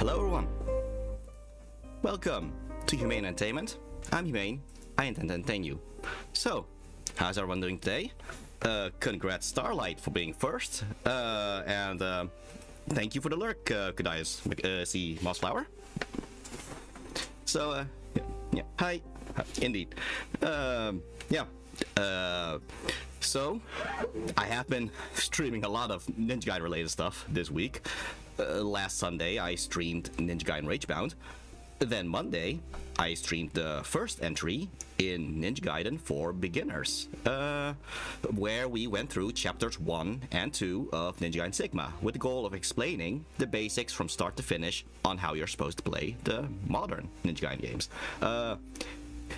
Hello everyone. Welcome to Humane Entertainment. I'm Humane. I intend to entertain you. So, how's everyone doing today? Congrats Starlight for being first. And thank you for the lurk, Kunoichi Mossflower. So, yeah. Hi. Indeed. So, I have been streaming a lot of Ninja Gaiden related stuff this week. Last Sunday, I streamed Ninja Gaiden Ragebound. Then Monday, I streamed the first entry in Ninja Gaiden for Beginners, where we went through chapters 1 and 2 of Ninja Gaiden Sigma, with the goal of explaining the basics from start to finish on how you're supposed to play the modern Ninja Gaiden games.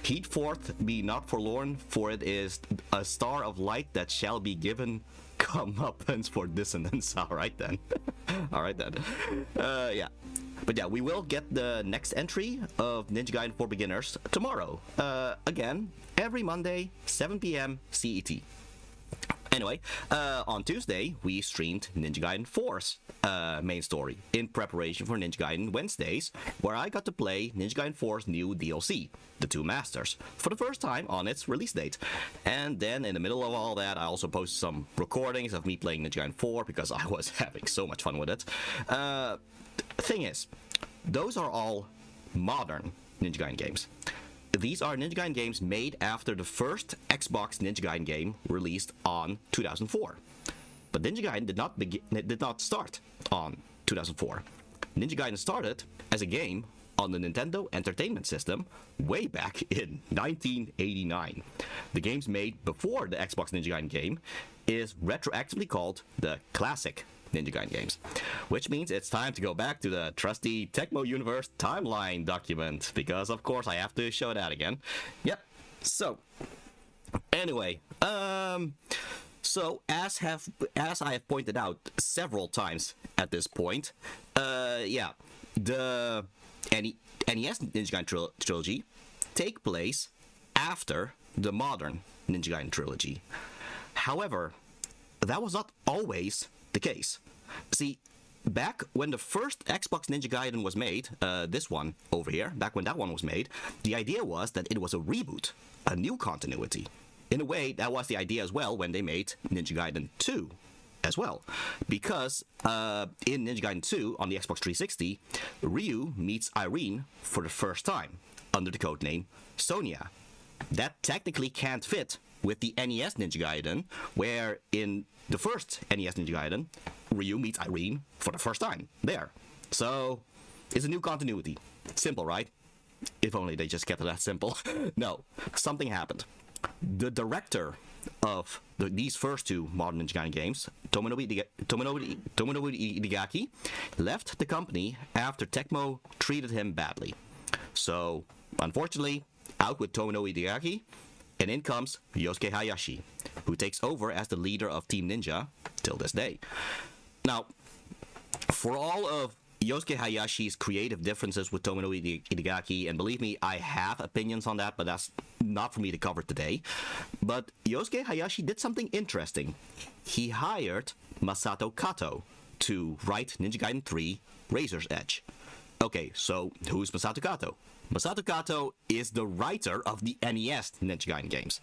Heed forth, be not forlorn, for it is a star of light that shall be given comeuppance for dissonance. Alright then. Alright then. Yeah. But yeah, we will get the next entry of Ninja Gaiden for Beginners tomorrow. Again, every Monday, 7 p.m. CET. Anyway, on Tuesday, we streamed Ninja Gaiden 4's main story in preparation for Ninja Gaiden Wednesdays, where I got to play Ninja Gaiden 4's new DLC, The Two Masters, for the first time on its release date. And then in the middle of all that, I also posted some recordings of me playing Ninja Gaiden 4 because I was having so much fun with it. Thing is, those are all modern Ninja Gaiden games. These are Ninja Gaiden games made after the first Xbox Ninja Gaiden game released on 2004. But Ninja Gaiden did not start on 2004. Ninja Gaiden started as a game on the Nintendo Entertainment System way back in 1989. The games made before the Xbox Ninja Gaiden game is retroactively called the Classic Ninja Gaiden games, which means it's time to go back to the trusty Tecmo Universe timeline document, because of course I have to show that again. Yep. So, anyway, so as I have pointed out several times at this point, yeah, the NES Ninja Gaiden trilogy take place after the modern Ninja Gaiden trilogy. However, that was not always the case. See, back when the first Xbox Ninja Gaiden was made, this one over here, back when that one was made, the idea was that it was a reboot, a new continuity. In a way, that was the idea as well when they made Ninja Gaiden 2 as well. Because in Ninja Gaiden 2 on the Xbox 360, Ryu meets Irene for the first time under the codename Sonya. That technically can't fit with the NES Ninja Gaiden, where in the first NES Ninja Gaiden, Ryu meets Irene for the first time there. So, it's a new continuity. Simple, right? If only they just kept it that simple. No, something happened. The director of these first two modern Ninja Gaiden games, Tomonobu Itagaki, left the company after Tecmo treated him badly. So, unfortunately, out with Tomonobu Itagaki, and in comes Yosuke Hayashi, who takes over as the leader of Team Ninja till this day. Now, for all of Yosuke Hayashi's creative differences with Tomonobu Itagaki, and believe me, I have opinions on that, but that's not for me to cover today. But Yosuke Hayashi did something interesting. He hired Masato Kato to write Ninja Gaiden 3 Razor's Edge. Okay, so who's Masato Kato? Masato Kato is the writer of the NES Ninja Gaiden games.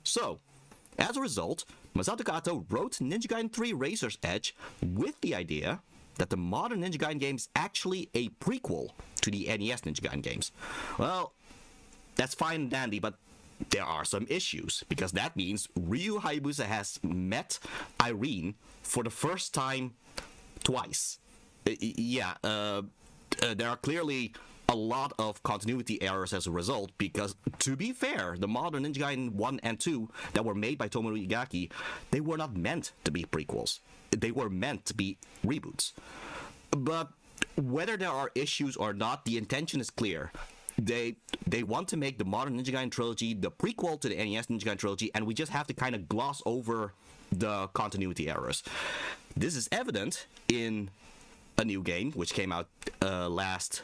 So, as a result, Masato Kato wrote Ninja Gaiden 3 Razor's Edge with the idea that the modern Ninja Gaiden game is actually a prequel to the NES Ninja Gaiden games. Well, that's fine and dandy, but there are some issues, because that means Ryu Hayabusa has met Irene for the first time twice. There are clearly a lot of continuity errors as a result, because, to be fair, the modern Ninja Gaiden 1 and 2 that were made by Tomonobu Itagaki, they were not meant to be prequels. They were meant to be reboots. But whether there are issues or not, the intention is clear. They want to make the modern Ninja Gaiden trilogy the prequel to the NES Ninja Gaiden trilogy, and we just have to kind of gloss over the continuity errors. This is evident in a new game which came out last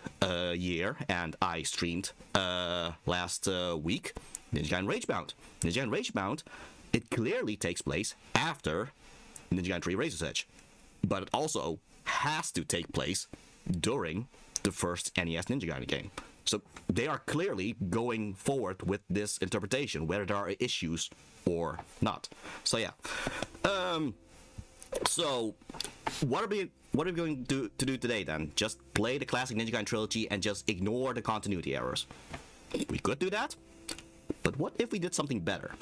year, and I streamed last week, Ninja Gaiden Ragebound. Ninja Gaiden Ragebound, it clearly takes place after Ninja Gaiden 3 Razor's Edge, but it also has to take place during the first NES Ninja Gaiden game. So they are clearly going forward with this interpretation, whether there are issues or not. So yeah. So what are we going to do today then? Just play the Classic Ninja Gaiden Trilogy and just ignore the continuity errors? We could do that, but what if we did something better?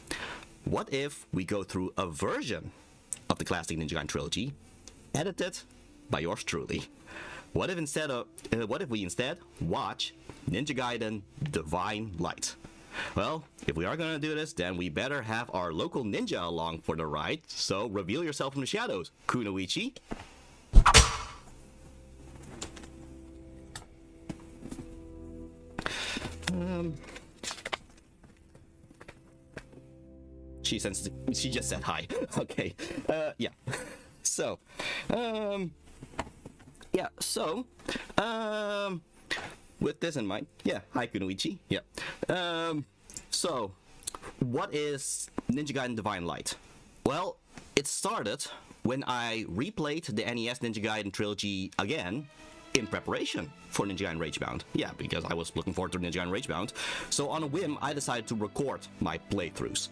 What if we go through a version of the Classic Ninja Gaiden Trilogy, edited by yours truly? What if we instead watch Ninja Gaiden Divine Light? Well, if we are gonna do this, then we better have our local ninja along for the ride. So reveal yourself from the shadows, Kunoichi. She just said hi. Okay. Yeah. So, yeah. So, with this in mind, yeah. Hi, Kunoichi. Yeah. So, what is Ninja Gaiden Divine Light? Well, it started when I replayed the NES Ninja Gaiden Trilogy again in preparation for Ninja Gaiden Ragebound. Yeah, because I was looking forward to Ninja Gaiden Ragebound. So on a whim, I decided to record my playthroughs.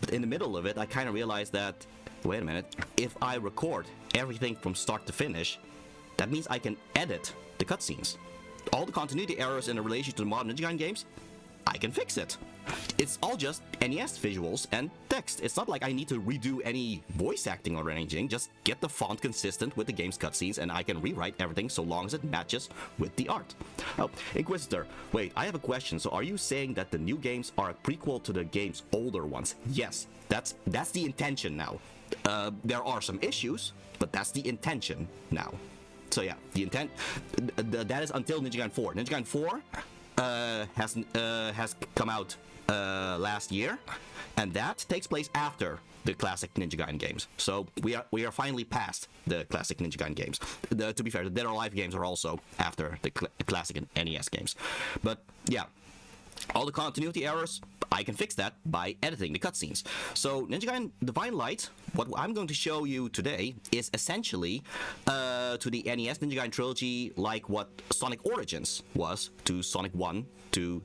But in the middle of it, I kind of realized that, wait a minute, if I record everything from start to finish, that means I can edit the cutscenes. All the continuity errors in relation to the modern Ninja Gaiden games, I can fix it. It's all just NES visuals and text. It's not like I need to redo any voice acting or anything. Just get the font consistent with the game's cutscenes and I can rewrite everything so long as it matches with the art. Oh, Inquisitor, wait, I have a question. So are you saying that the new games are a prequel to the game's older ones? Yes, that's the intention now. There are some issues, but that's the intention now. So yeah, the intent, that is until Ninja Gaiden 4. Ninja Gaiden 4 has come out last year, and that takes place after the classic Ninja Gaiden games. So we are finally past the classic Ninja Gaiden games. To be fair, the Dead or Alive games are also after the classic NES games. But yeah, all the continuity errors, I can fix that by editing the cutscenes. So Ninja Gaiden Divine Light, what I'm going to show you today is essentially to the NES Ninja Gaiden Trilogy like what Sonic Origins was to Sonic 1 to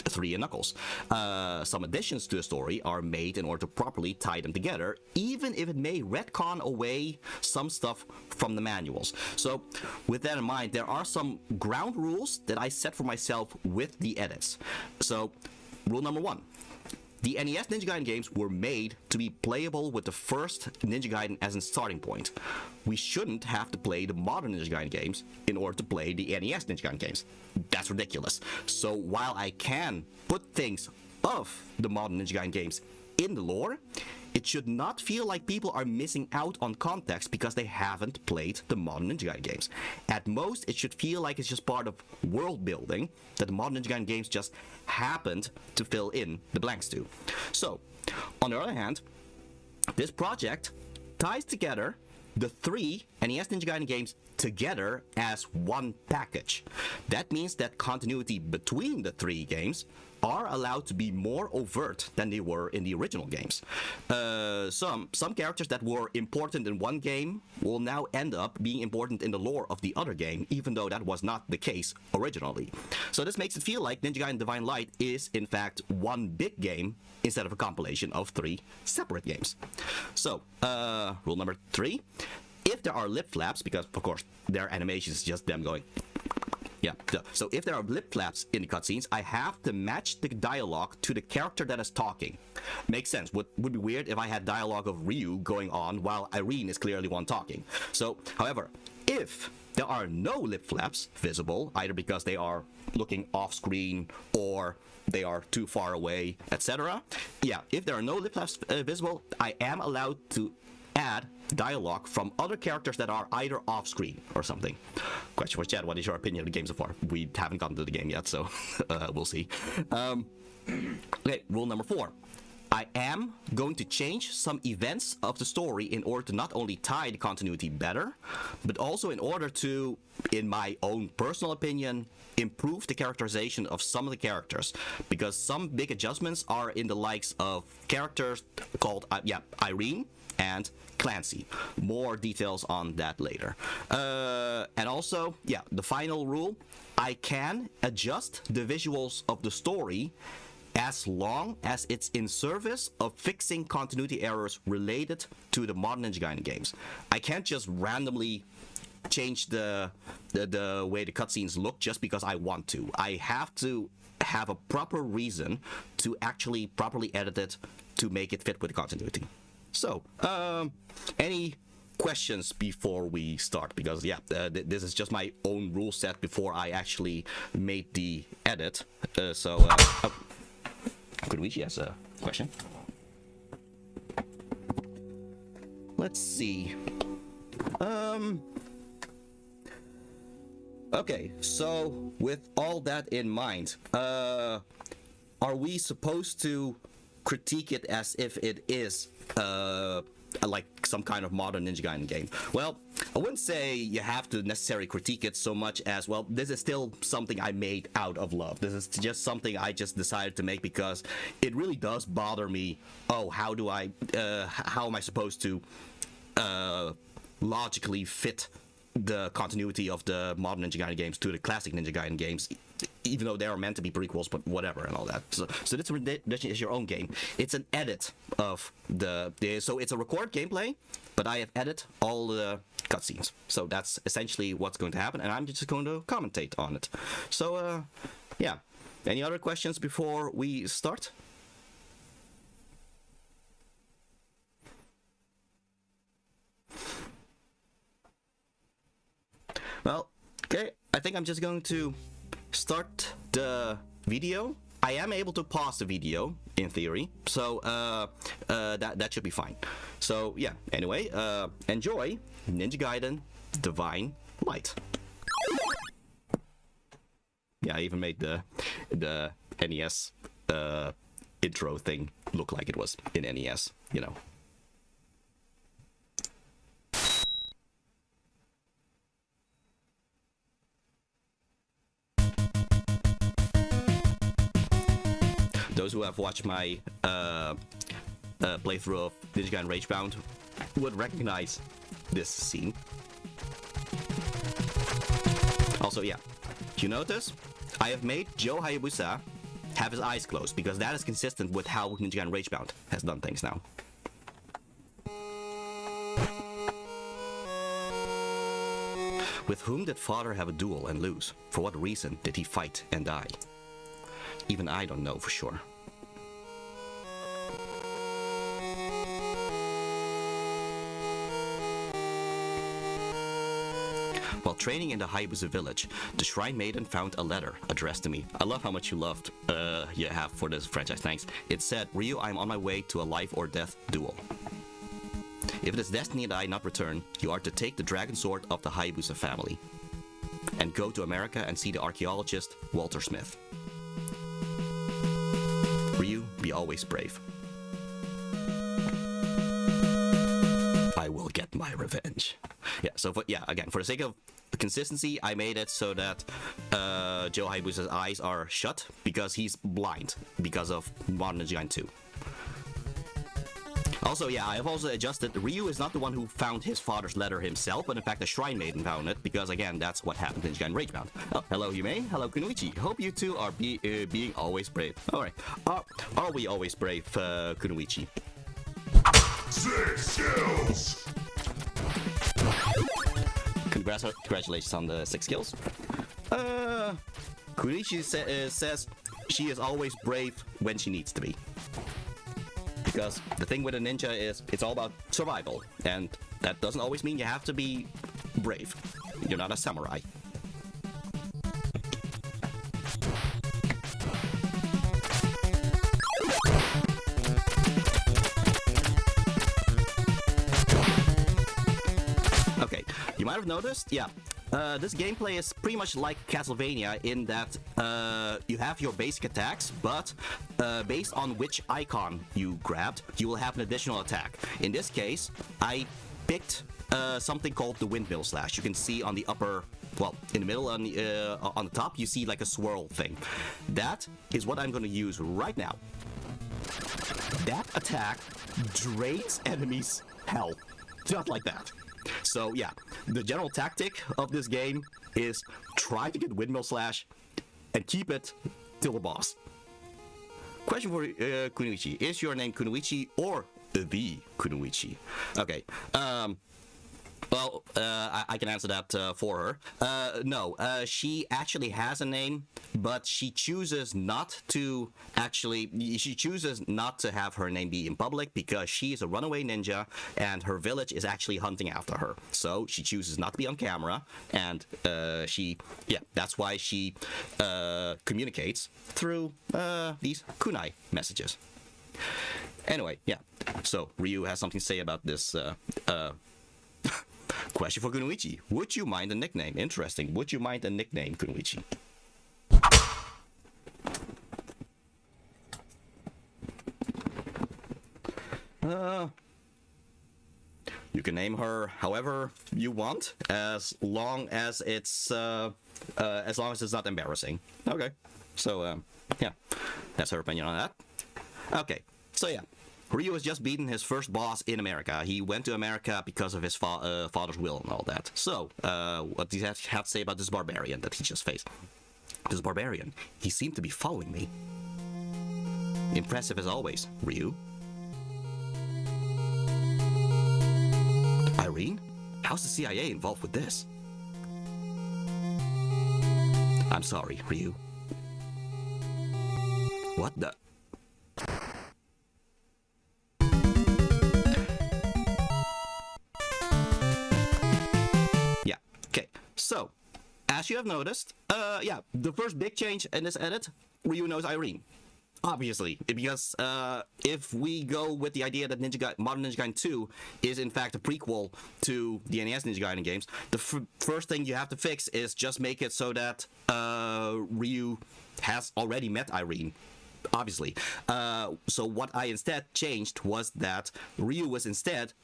3 and Knuckles. Some additions to the story are made in order to properly tie them together, even if it may retcon away some stuff from the manuals. So with that in mind, there are some ground rules that I set for myself with the edits. So rule number 1. The NES Ninja Gaiden games were made to be playable with the first Ninja Gaiden as a starting point. We shouldn't have to play the modern Ninja Gaiden games in order to play the NES Ninja Gaiden games. That's ridiculous. So while I can put things of the modern Ninja Gaiden games in the lore, it should not feel like people are missing out on context because they haven't played the modern Ninja Gaiden games. At most, it should feel like it's just part of world building that the modern Ninja Gaiden games just happened to fill in the blanks to. So, on the other hand, this project ties together the 3 NES Ninja Gaiden games together as one package. That means that continuity between the 3 games are allowed to be more overt than they were in the original games. Some characters that were important in one game will now end up being important in the lore of the other game, even though that was not the case originally. So this makes it feel like Ninja Gaiden Divine Light is in fact one big game instead of a compilation of 3 separate games. So, rule number 3. If there are lip flaps, because of course their animation is just them going, yeah. So if there are lip flaps in the cutscenes, I have to match the dialogue to the character that is talking. Makes sense. Would be weird if I had dialogue of Ryu going on while Irene is clearly one talking. So, however, if there are no lip flaps visible, either because they are looking off screen or they are too far away, etc. Yeah, if there are no lip flaps visible, I am allowed to add dialogue from other characters that are either off screen or something. Question for chat, what is your opinion of the game so far? We haven't gotten to the game yet, so we'll see. Okay, rule number 4. I am going to change some events of the story in order to not only tie the continuity better, but also in order to, in my own personal opinion, improve the characterization of some of the characters. Because some big adjustments are in the likes of characters called, Irene and Clancy. More details on that later. And also, yeah, the final rule, I can adjust the visuals of the story as long as it's in service of fixing continuity errors related to the modern Ninja Gaiden games. I can't just randomly change the way the cutscenes look just because I want to. I have to have a proper reason to actually properly edit it to make it fit with the continuity. So, any questions before we start? Because yeah, this is just my own rule set before I actually made the edit. Kunoichi has a question. Let's see. Okay, so with all that in mind, are we supposed to critique it as if it is like some kind of modern Ninja Gaiden game? Well, I wouldn't say you have to necessarily critique it so much as, well, this is still something I made out of love. This is just something I just decided to make because it really does bother me. Oh, how am I supposed to logically fit the continuity of the modern Ninja Gaiden games to the classic Ninja Gaiden games, even though they are meant to be prequels, but whatever and all that. So this is your own game. It's an edit of so it's a recorded gameplay, but I have edited all the cutscenes. So that's essentially what's going to happen, and I'm just going to commentate on it. So, yeah. Any other questions before we start? Well, okay, I think I'm just going to start the video. I am able to pause the video, in theory, so that should be fine. So yeah, anyway, enjoy Ninja Gaiden Divine Light. Yeah, I even made the NES intro thing look like it was in NES, you know. Those who have watched my playthrough of Ninja Gaiden Ragebound would recognize this scene. Also, yeah, you notice I have made Joe Hayabusa have his eyes closed because that is consistent with how Ninja Gaiden Ragebound has done things now. With whom did father have a duel and lose? For what reason did he fight and die? Even I don't know for sure. While training in the Hayabusa village, the Shrine Maiden found a letter addressed to me. I love how much you have for this franchise, thanks. It said, Ryu, I'm on my way to a life or death duel. If it is destiny that I not return, you are to take the dragon sword of the Hayabusa family and go to America and see the archaeologist Walter Smith. Ryu, be always brave. I will get my revenge. Yeah, so again, for the sake of consistency, I made it so that Joe Hayabusa's eyes are shut because he's blind because of Modern Ninja Gaiden 2. Also, yeah, I have also adjusted. Ryu is not the one who found his father's letter himself, but in fact the Shrine Maiden found it, because again, that's what happened in Ninja Gaiden Ragebound. Oh, hello Humane, hello Kunoichi. Hope you two are being always brave. Alright, are we always brave, Kunoichi? 6 skills! Congratulations on the 6 kills. Kunoichi says she is always brave when she needs to be. Because the thing with a ninja is it's all about survival, and that doesn't always mean you have to be brave. You're not a samurai. Okay, you might have noticed, yeah, this gameplay is pretty much like Castlevania in that you have your basic attacks, but based on which icon you grabbed, you will have an additional attack. In this case, I picked something called the Windmill Slash. You can see on the upper, well, in the middle, on the top, you see like a swirl thing. That is what I'm going to use right now. That attack drains enemies' health. Just like that. So yeah, the general tactic of this game is try to get Windmill Slash and keep it till the boss. Question for Kunoichi. Is your name Kunoichi or the Kunoichi? Okay. Well, I can answer that for her. No, she actually has a name, but she chooses not to She chooses not to have her name be in public because she is a runaway ninja and her village is actually hunting after her. So she chooses not to be on camera, and that's why she communicates through these kunai messages. Anyway, yeah. So Ryu has something to say about this. Question for Kunoichi. Would you mind a nickname? Interesting. Would you mind a nickname, Kunoichi? You can name her however you want, as long as it's not embarrassing. Okay. So yeah, that's her opinion on that. Okay. So yeah. Ryu has just beaten his first boss in America. He went to America because of his father's will and all that. So, what do you have to say about this barbarian that he just faced? This barbarian, he seemed to be following me. Impressive as always, Ryu. Irene? How's the CIA involved with this? I'm sorry, Ryu. What the... So, as you have noticed, the first big change in this edit, Ryu knows Irene. Obviously, because if we go with the idea that Modern Ninja Gaiden 2 is in fact a prequel to the NES Ninja Gaiden games, the first thing you have to fix is just make it so that Ryu has already met Irene. Obviously. So what I instead changed was that Ryu was instead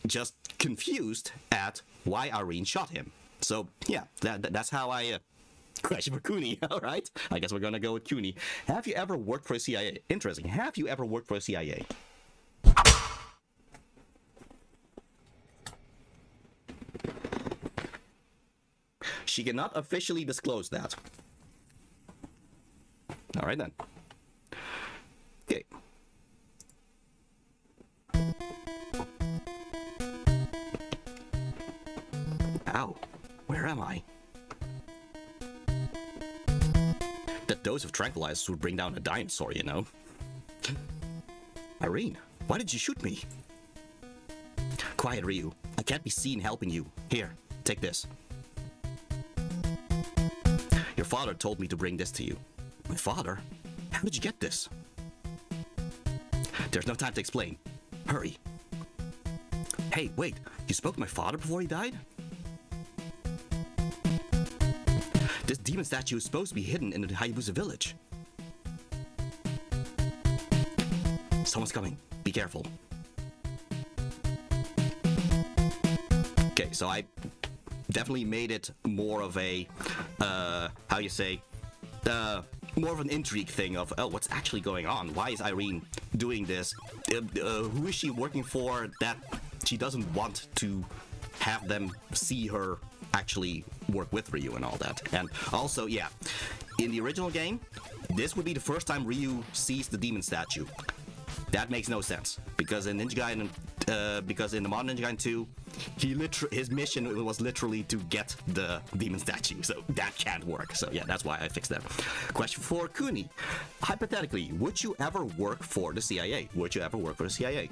just confused at why Irene shot him. So, yeah, that's how I... Question for Kuni, alright? I guess we're gonna go with Kuni. Have you ever worked for a CIA? Interesting. Have you ever worked for a CIA? She cannot officially disclose that. Alright then. Okay. Ow. Where am I? That dose of tranquilizers would bring down a dinosaur, you know. Irene, why did you shoot me? Quiet, Ryu. I can't be seen helping you. Here, take this. Your father told me to bring this to you. My father? How did you get this? There's no time to explain. Hurry. Hey, wait. You spoke to my father before he died? This demon statue is supposed to be hidden in the Hayabusa village. Someone's coming. Be careful. Okay, so I definitely made it more of a, more of an intrigue thing of, oh, what's actually going on? Why is Irene doing this? Who is she working for that she doesn't want to have them see her actually work with Ryu and all that? And also, yeah, in the original game, this would be the first time Ryu sees the demon statue. That makes no sense, because in Ninja Gaiden, because in the Modern Ninja Gaiden 2, his mission was literally to get the demon statue, so that can't work. So yeah, that's why I fixed that. Question for Kuni. Hypothetically, would you ever work for the CIA? Would you ever work for the CIA?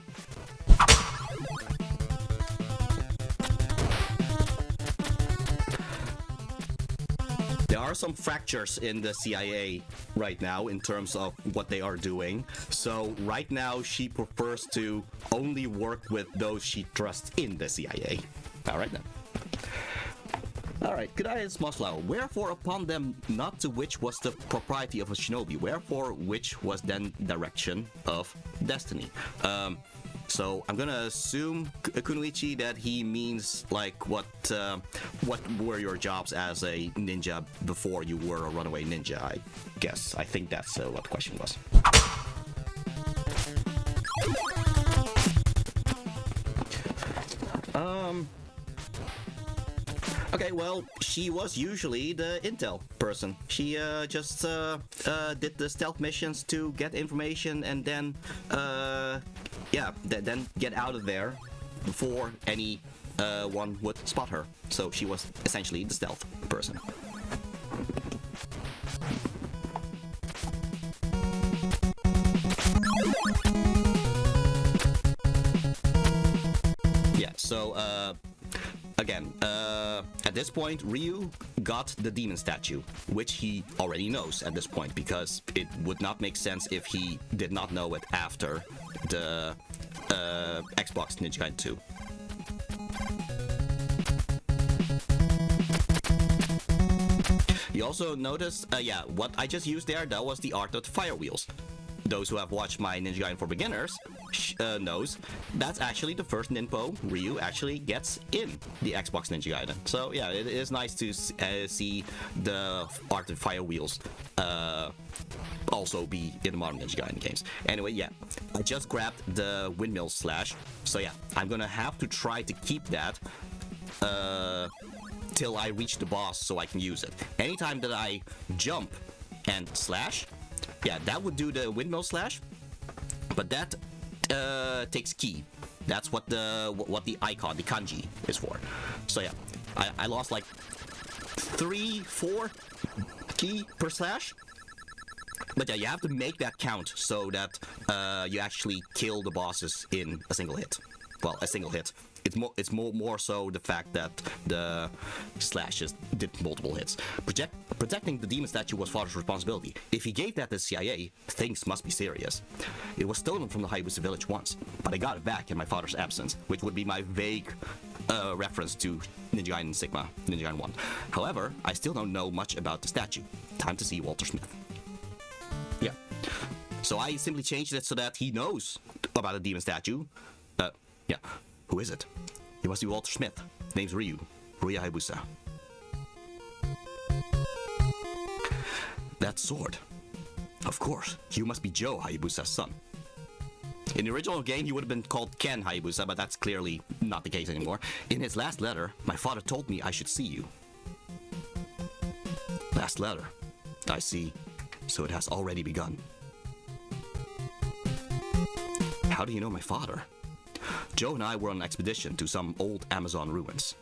There are some fractures in the CIA right now in terms of what they are doing. So right now she prefers to only work with those she trusts in the CIA. Alright then. Alright, Kudai is Mossflower. Wherefore upon them not to which was the propriety of a shinobi, wherefore which was then direction of destiny. So I'm gonna assume, Kunoichi, that he means like what were your jobs as a ninja before you were a runaway ninja, I guess. I think that's what the question was. Okay, well, she was usually the intel person. She just did the stealth missions to get information and then, then get out of there before any one would spot her. So she was essentially the stealth person. Yeah, so again, at this point, Ryu got the demon statue, which he already knows at this point, because it would not make sense if he did not know it after the Xbox Ninja Gaiden 2. You also noticed, what I just used there, that was the art of the fire wheels. Those who have watched my Ninja Gaiden for Beginners knows that's actually the first ninpo Ryu actually gets in the Xbox Ninja Gaiden. So yeah, it is nice to see the art of fire wheels also be in the modern Ninja Gaiden games. Anyway, yeah, I just grabbed the windmill slash. So yeah, I'm gonna have to try to keep that till I reach the boss so I can use it. Anytime that I jump and slash, yeah, that would do the windmill slash, but that takes ki. That's what the icon, the kanji, is for. So yeah, I lost like 3-4 ki per slash. But yeah, you have to make that count so that you actually kill the bosses in a single hit. Well, a single hit. It's more so the fact that the slashes did multiple hits. Protecting the demon statue was father's responsibility. If he gave that to the CIA, things must be serious. It was stolen from the Hayabusa village once, but I got it back in my father's absence, which would be my vague reference to Ninja Gaiden Sigma, Ninja Gaiden 1. However, I still don't know much about the statue. Time to see Walter Smith. Yeah. So I simply changed it so that he knows about the demon statue. Yeah. Who is it? It must be Walter Smith. Name's Ryu. Ryu Hayabusa. That sword. Of course, you must be Joe Hayabusa's son. In the original game, he would have been called Ken Hayabusa, but that's clearly not the case anymore. In his last letter, my father told me I should see you. Last letter. I see. So it has already begun. How do you know my father? Joe and I were on an expedition to some old Amazon ruins.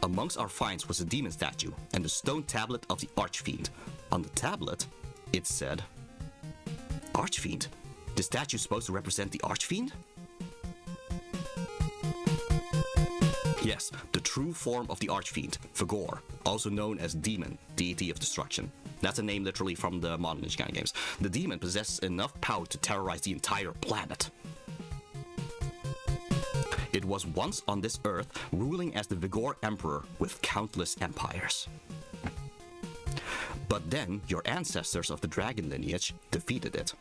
Amongst our finds was a demon statue and the stone tablet of the Archfiend. On the tablet, it said, Archfiend? The statue is supposed to represent the Archfiend? Yes, the true form of the Archfiend, Vigor, also known as Demon, Deity of Destruction. That's a name literally from the modern Ninja Gaiden games. The demon possesses enough power to terrorize the entire planet. It was once on this earth, ruling as the Vigor Emperor with countless empires. But then, your ancestors of the dragon lineage defeated it.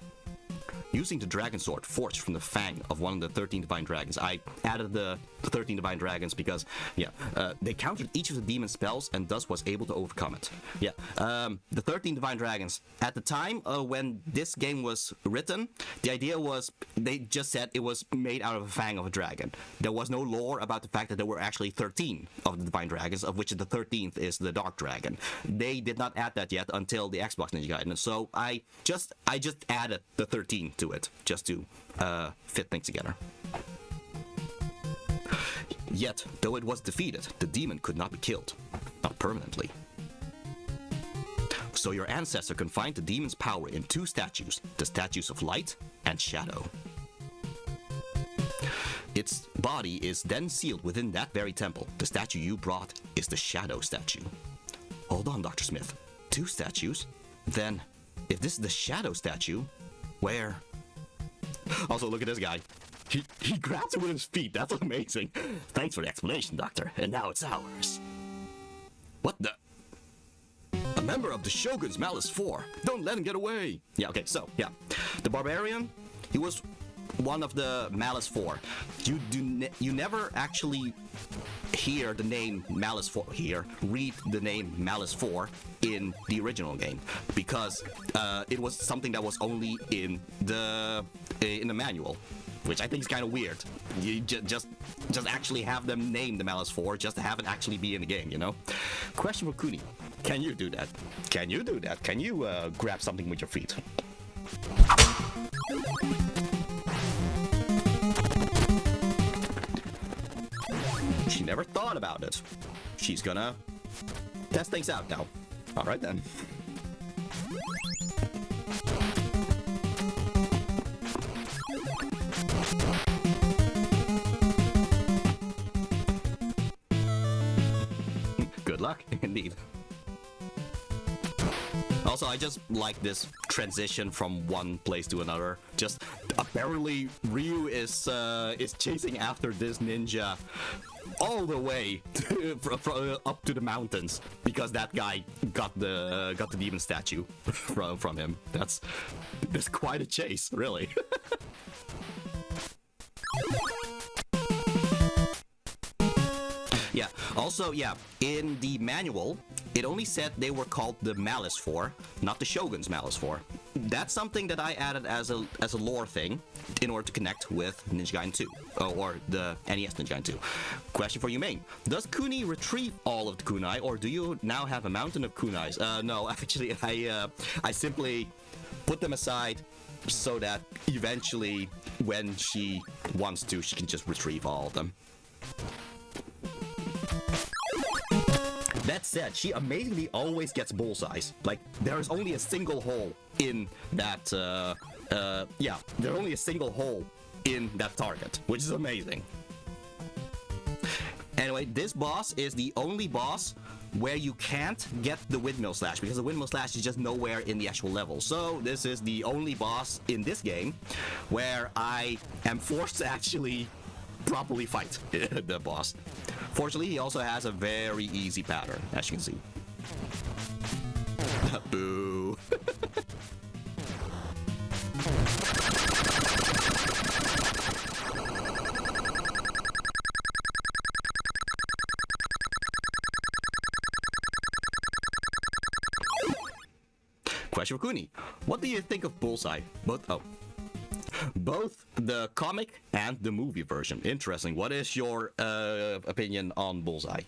Using the dragon sword forged from the fang of one of the 13 divine dragons. I added the 13 divine dragons because, they countered each of the demon spells and thus was able to overcome it. Yeah, the 13 divine dragons. At the time when this game was written, the idea was they just said it was made out of a fang of a dragon. There was no lore about the fact that there were actually 13 of the divine dragons, of which the 13th is the dark dragon. They did not add that yet until the Xbox Ninja Gaiden. So I just added the 13 to it just to fit things together. Yet, though it was defeated, the demon could not be killed. Not permanently. So your ancestor confined the demon's power in two statues, the statues of light and shadow. Its body is then sealed within that very temple. The statue you brought is the shadow statue. Hold on, Dr. Smith. Two statues? Then, if this is the shadow statue, where... Also, look at this guy. He grabs it with his feet. That's amazing. Thanks for the explanation, Doctor. And now it's ours. What the? A member of the Shogun's Malice 4. Don't let him get away. Yeah, okay, so, yeah. The Barbarian, he was one of the Malice 4. You never actually hear the name Malice 4 here, read the name Malice 4 in the original game, because it was something that was only in the manual. which I think is kind of weird. You just actually have them name the Malice 4, just to have it actually be in the game, you know? Question for Kuni. Can you do that? Can you do that? Can you grab something with your feet? She never thought about it. She's gonna test things out now. Alright then. Good luck, indeed. Also, I just like this transition from one place to another. Just apparently, Ryu is chasing after this ninja all the way up to the mountains because that guy got the demon statue from him. That's quite a chase, really. Yeah. Also, yeah, in the manual, it only said they were called the Malice 4, not the Shogun's Malice 4. That's something that I added as a lore thing in order to connect with Ninja Gaiden 2, or the NES Ninja Gaiden 2. Question for you, Main. Does Kuni retrieve all of the kunai, or do you now have a mountain of kunais? No, actually, I simply put them aside so that eventually, when she wants to, she can just retrieve all of them. That said, she amazingly always gets bullseyes. Like, there is only a single hole in that, yeah, there's only a single hole in that target, which is amazing. Anyway, this boss is the only boss where you can't get the windmill slash, because the windmill slash is just nowhere in the actual level. So this is the only boss in this game where I am forced to actually properly fight the boss. Fortunately, he also has a very easy pattern, as you can see. Boo. Question for Kuni. What do you think of Bullseye? Both the comic and the movie version. Interesting. What is your opinion on Bullseye?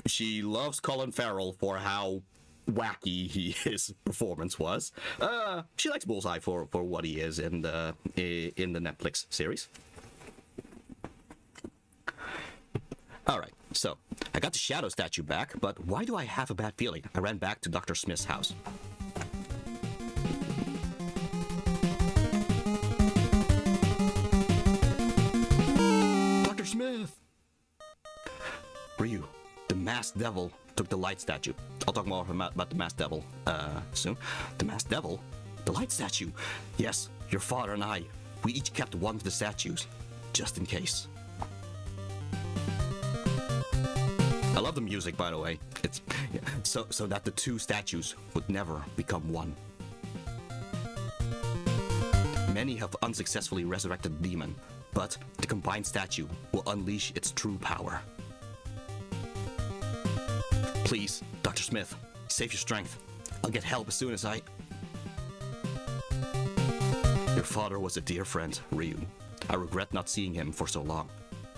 She loves Colin Farrell for how wacky his performance was. She likes Bullseye for what he is in the Netflix series. Alright, so, I got the shadow statue back, but why do I have a bad feeling? I ran back to Dr. Smith's house. Dr. Smith! Ryu, the masked devil took the light statue. I'll talk more about the masked devil soon. The masked devil? The light statue? Yes, your father and I, we each kept one of the statues, just in case. I love the music, by the way. It's so that the two statues would never become one. Many have unsuccessfully resurrected the demon, but the combined statue will unleash its true power. Please, Dr. Smith, save your strength. I'll get help as soon as I... Your father was a dear friend, Ryu. I regret not seeing him for so long.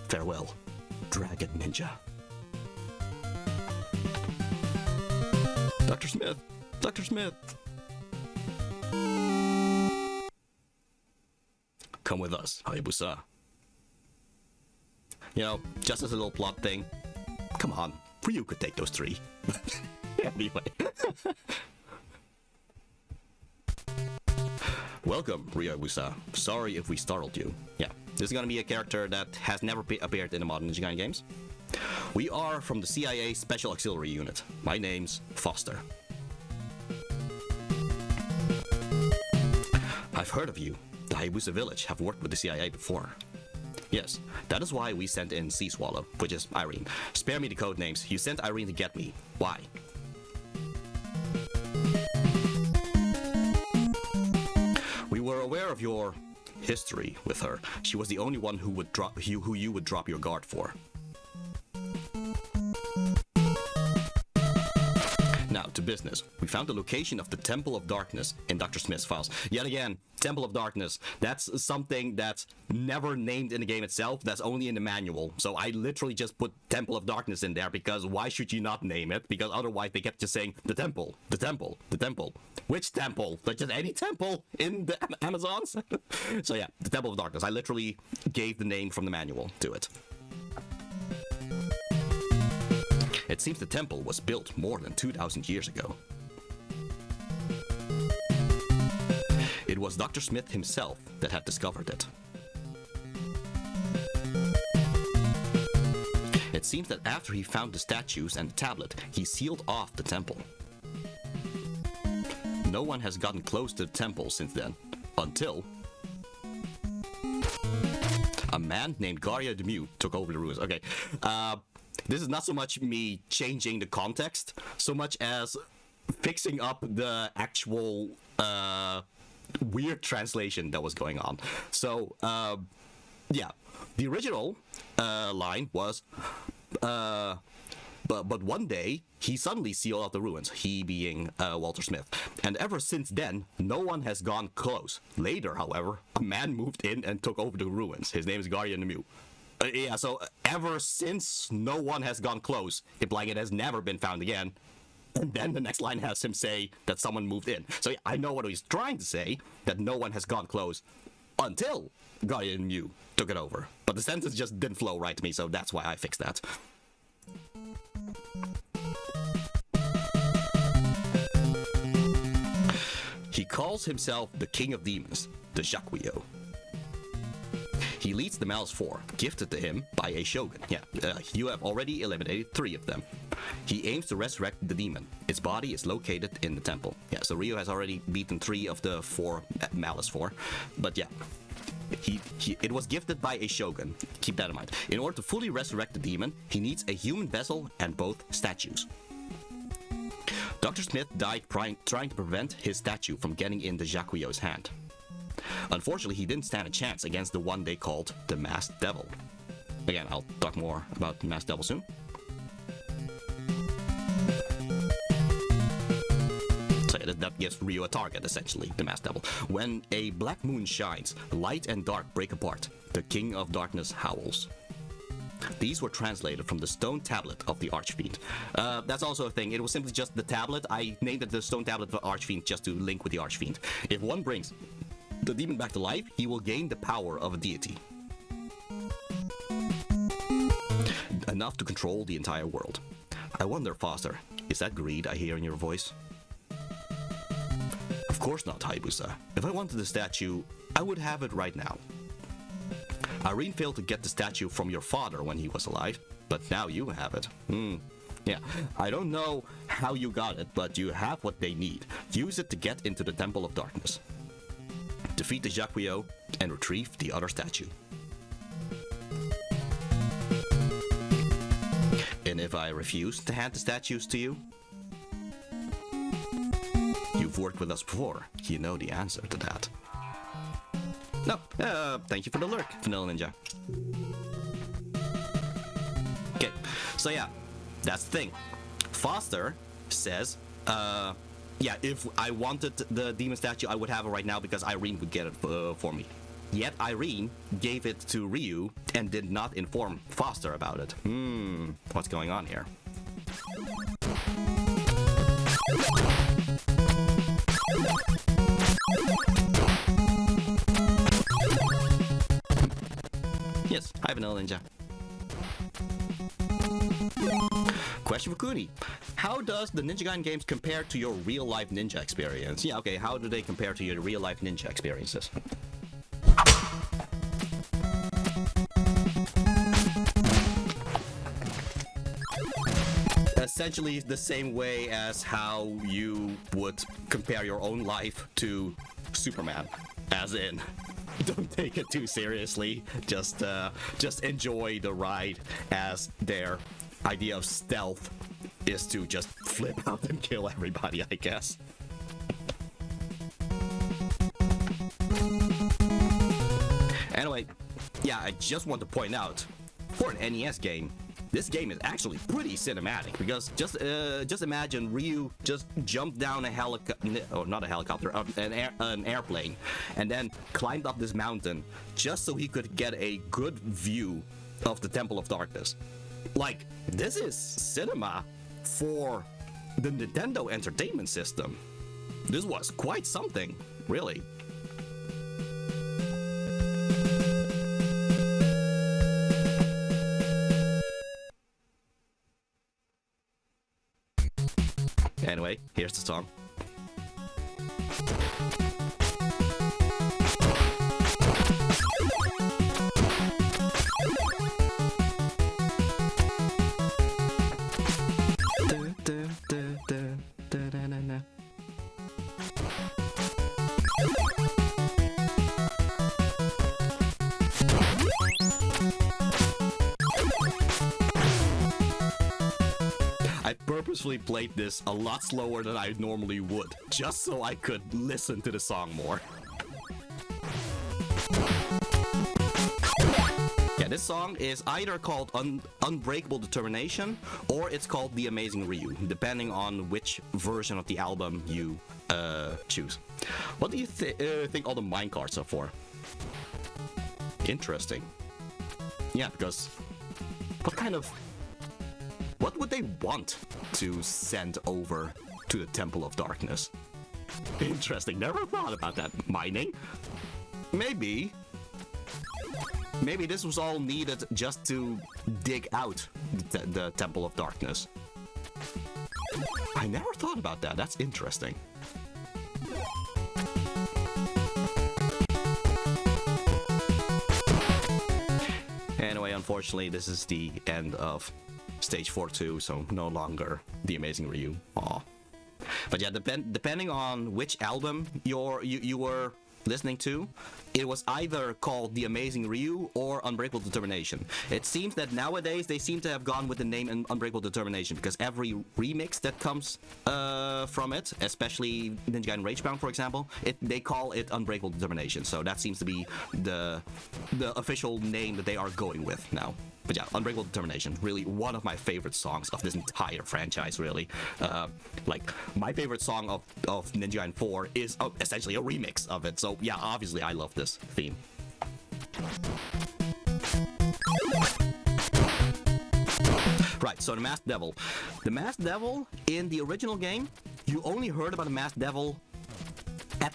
Farewell, Dragon Ninja. Dr. Smith! Dr. Smith! Come with us, Hayabusa. You know, just as a little plot thing, come on, Ryu could take those three. Anyway. Welcome, Ryu Hayabusa. Sorry if we startled you. Yeah, this is gonna be a character that has never appeared in the modern Ninja Gaiden games. We are from the CIA Special Auxiliary Unit. My name's Foster. I've heard of you. The Hayabusa village have worked with the CIA before. Yes, that is why we sent in Sea Swallow, which is Irene. Spare me the code names. You sent Irene to get me. Why? We were aware of your history with her. She was the only one who you would drop your guard for. Now, to business. We found the location of the Temple of Darkness in Dr. Smith's files. Yet again, Temple of Darkness. That's something that's never named in the game itself. That's only in the manual. So I literally just put Temple of Darkness in there because why should you not name it? Because otherwise they kept just saying the temple, the temple, the temple. Which temple? Like just any temple in the Amazons? So yeah, the Temple of Darkness. I literally gave the name from the manual to it. It seems the temple was built more than 2,000 years ago. It was Dr. Smith himself that had discovered it. It seems that after he found the statues and the tablet, he sealed off the temple. No one has gotten close to the temple since then, until a man named Kage-Hiruko took over the ruins. Okay, this is not so much me changing the context, so much as fixing up the actual weird translation that was going on. So, yeah, the original line was, but one day he suddenly sealed out the ruins, he being Walter Smith. And ever since then, no one has gone close. Later, however, a man moved in and took over the ruins. His name is Kage-Hiruko. Yeah, so ever since, no one has gone close, implying it has never been found again. And then the next line has him say that someone moved in. So yeah, I know what he's trying to say, that no one has gone close until Kage-Hiruko took it over. But the sentence just didn't flow right to me, so that's why I fixed that. He calls himself the King of Demons, the Jakuyo. He leads the Malice 4, gifted to him by a shogun. Yeah, you have already eliminated 3 of them. He aims to resurrect the demon. Its body is located in the temple. Yeah, so Ryu has already beaten 3 of the 4 Malice 4. But yeah, it was gifted by a shogun. Keep that in mind. In order to fully resurrect the demon, he needs a human vessel and both statues. Dr. Smith died trying to prevent his statue from getting in the Jakuyo's hand. Unfortunately, he didn't stand a chance against the one they called the Masked Devil. Again, I'll talk more about the Masked Devil soon. So yeah, that gives Ryu a target, essentially, the Masked Devil. When a black moon shines, light and dark break apart. The King of Darkness howls. These were translated from the stone tablet of the Archfiend. That's also a thing. It was simply just the tablet. I named it the stone tablet of the Archfiend just to link with the Archfiend. If one brings the demon back to life, he will gain the power of a deity. Enough to control the entire world. I wonder, Foster, is that greed I hear in your voice? Of course not, Hayabusa. If I wanted the statue, I would have it right now. Irene failed to get the statue from your father when he was alive, but now you have it. Yeah, I don't know how you got it, but you have what they need. Use it to get into the Temple of Darkness. Defeat the Jakuyo and retrieve the other statue. And if I refuse to hand the statues to you? You've worked with us before. You know the answer to that. No, thank you for the lurk, Vanilla Ninja. Okay, so yeah, that's the thing. Foster says, yeah, if I wanted the demon statue, I would have it right now because Irene would get it for me. Yet Irene gave it to Ryu and did not inform Foster about it. What's going on here? Yes, hi Vanilla Ninja. Question for Kuni. How does the Ninja Gaiden games compare to your real-life ninja experience? Yeah, okay, how do they compare to your real-life ninja experiences? Essentially the same way as how you would compare your own life to Superman. As in, don't take it too seriously. Just enjoy the ride, as their idea of stealth is to just flip out and kill everybody, I guess. Anyway, yeah, I just want to point out, for an NES game, this game is actually pretty cinematic, because just imagine Ryu just jumped down a helicopter, or not a helicopter, an airplane, and then climbed up this mountain just so he could get a good view of the Temple of Darkness. Like, this is cinema for the Nintendo Entertainment System. This was quite something, really. Anyway, here's the song. I purposefully played this a lot slower than I normally would, just so I could listen to the song more. Yeah, this song is either called Unbreakable Determination, or it's called The Amazing Ryu, depending on which version of the album you choose. What do you think all the minecarts are for? Interesting. Yeah, because what would they want to send over to the Temple of Darkness? Interesting. Never thought about that. Mining? Maybe this was all needed just to dig out the Temple of Darkness. I never thought about that. That's interesting. Anyway, unfortunately, this is the end of Stage 4-2, so no longer The Amazing Ryu. Aw. But yeah, depending on which album you were listening to, it was either called The Amazing Ryu or Unbreakable Determination. It seems that nowadays they seem to have gone with the name Unbreakable Determination, because every remix that comes from it, especially Ninja Gaiden Ragebound, for example, they call it Unbreakable Determination. So that seems to be the official name that they are going with now. But yeah, Unbreakable Determination, really one of my favorite songs of this entire franchise, really. Like, my favorite song of Ninja Gaiden 4 is essentially a remix of it. So yeah, obviously I love this theme. Right, so the Masked Devil. The Masked Devil, in the original game, you only heard about the Masked Devil at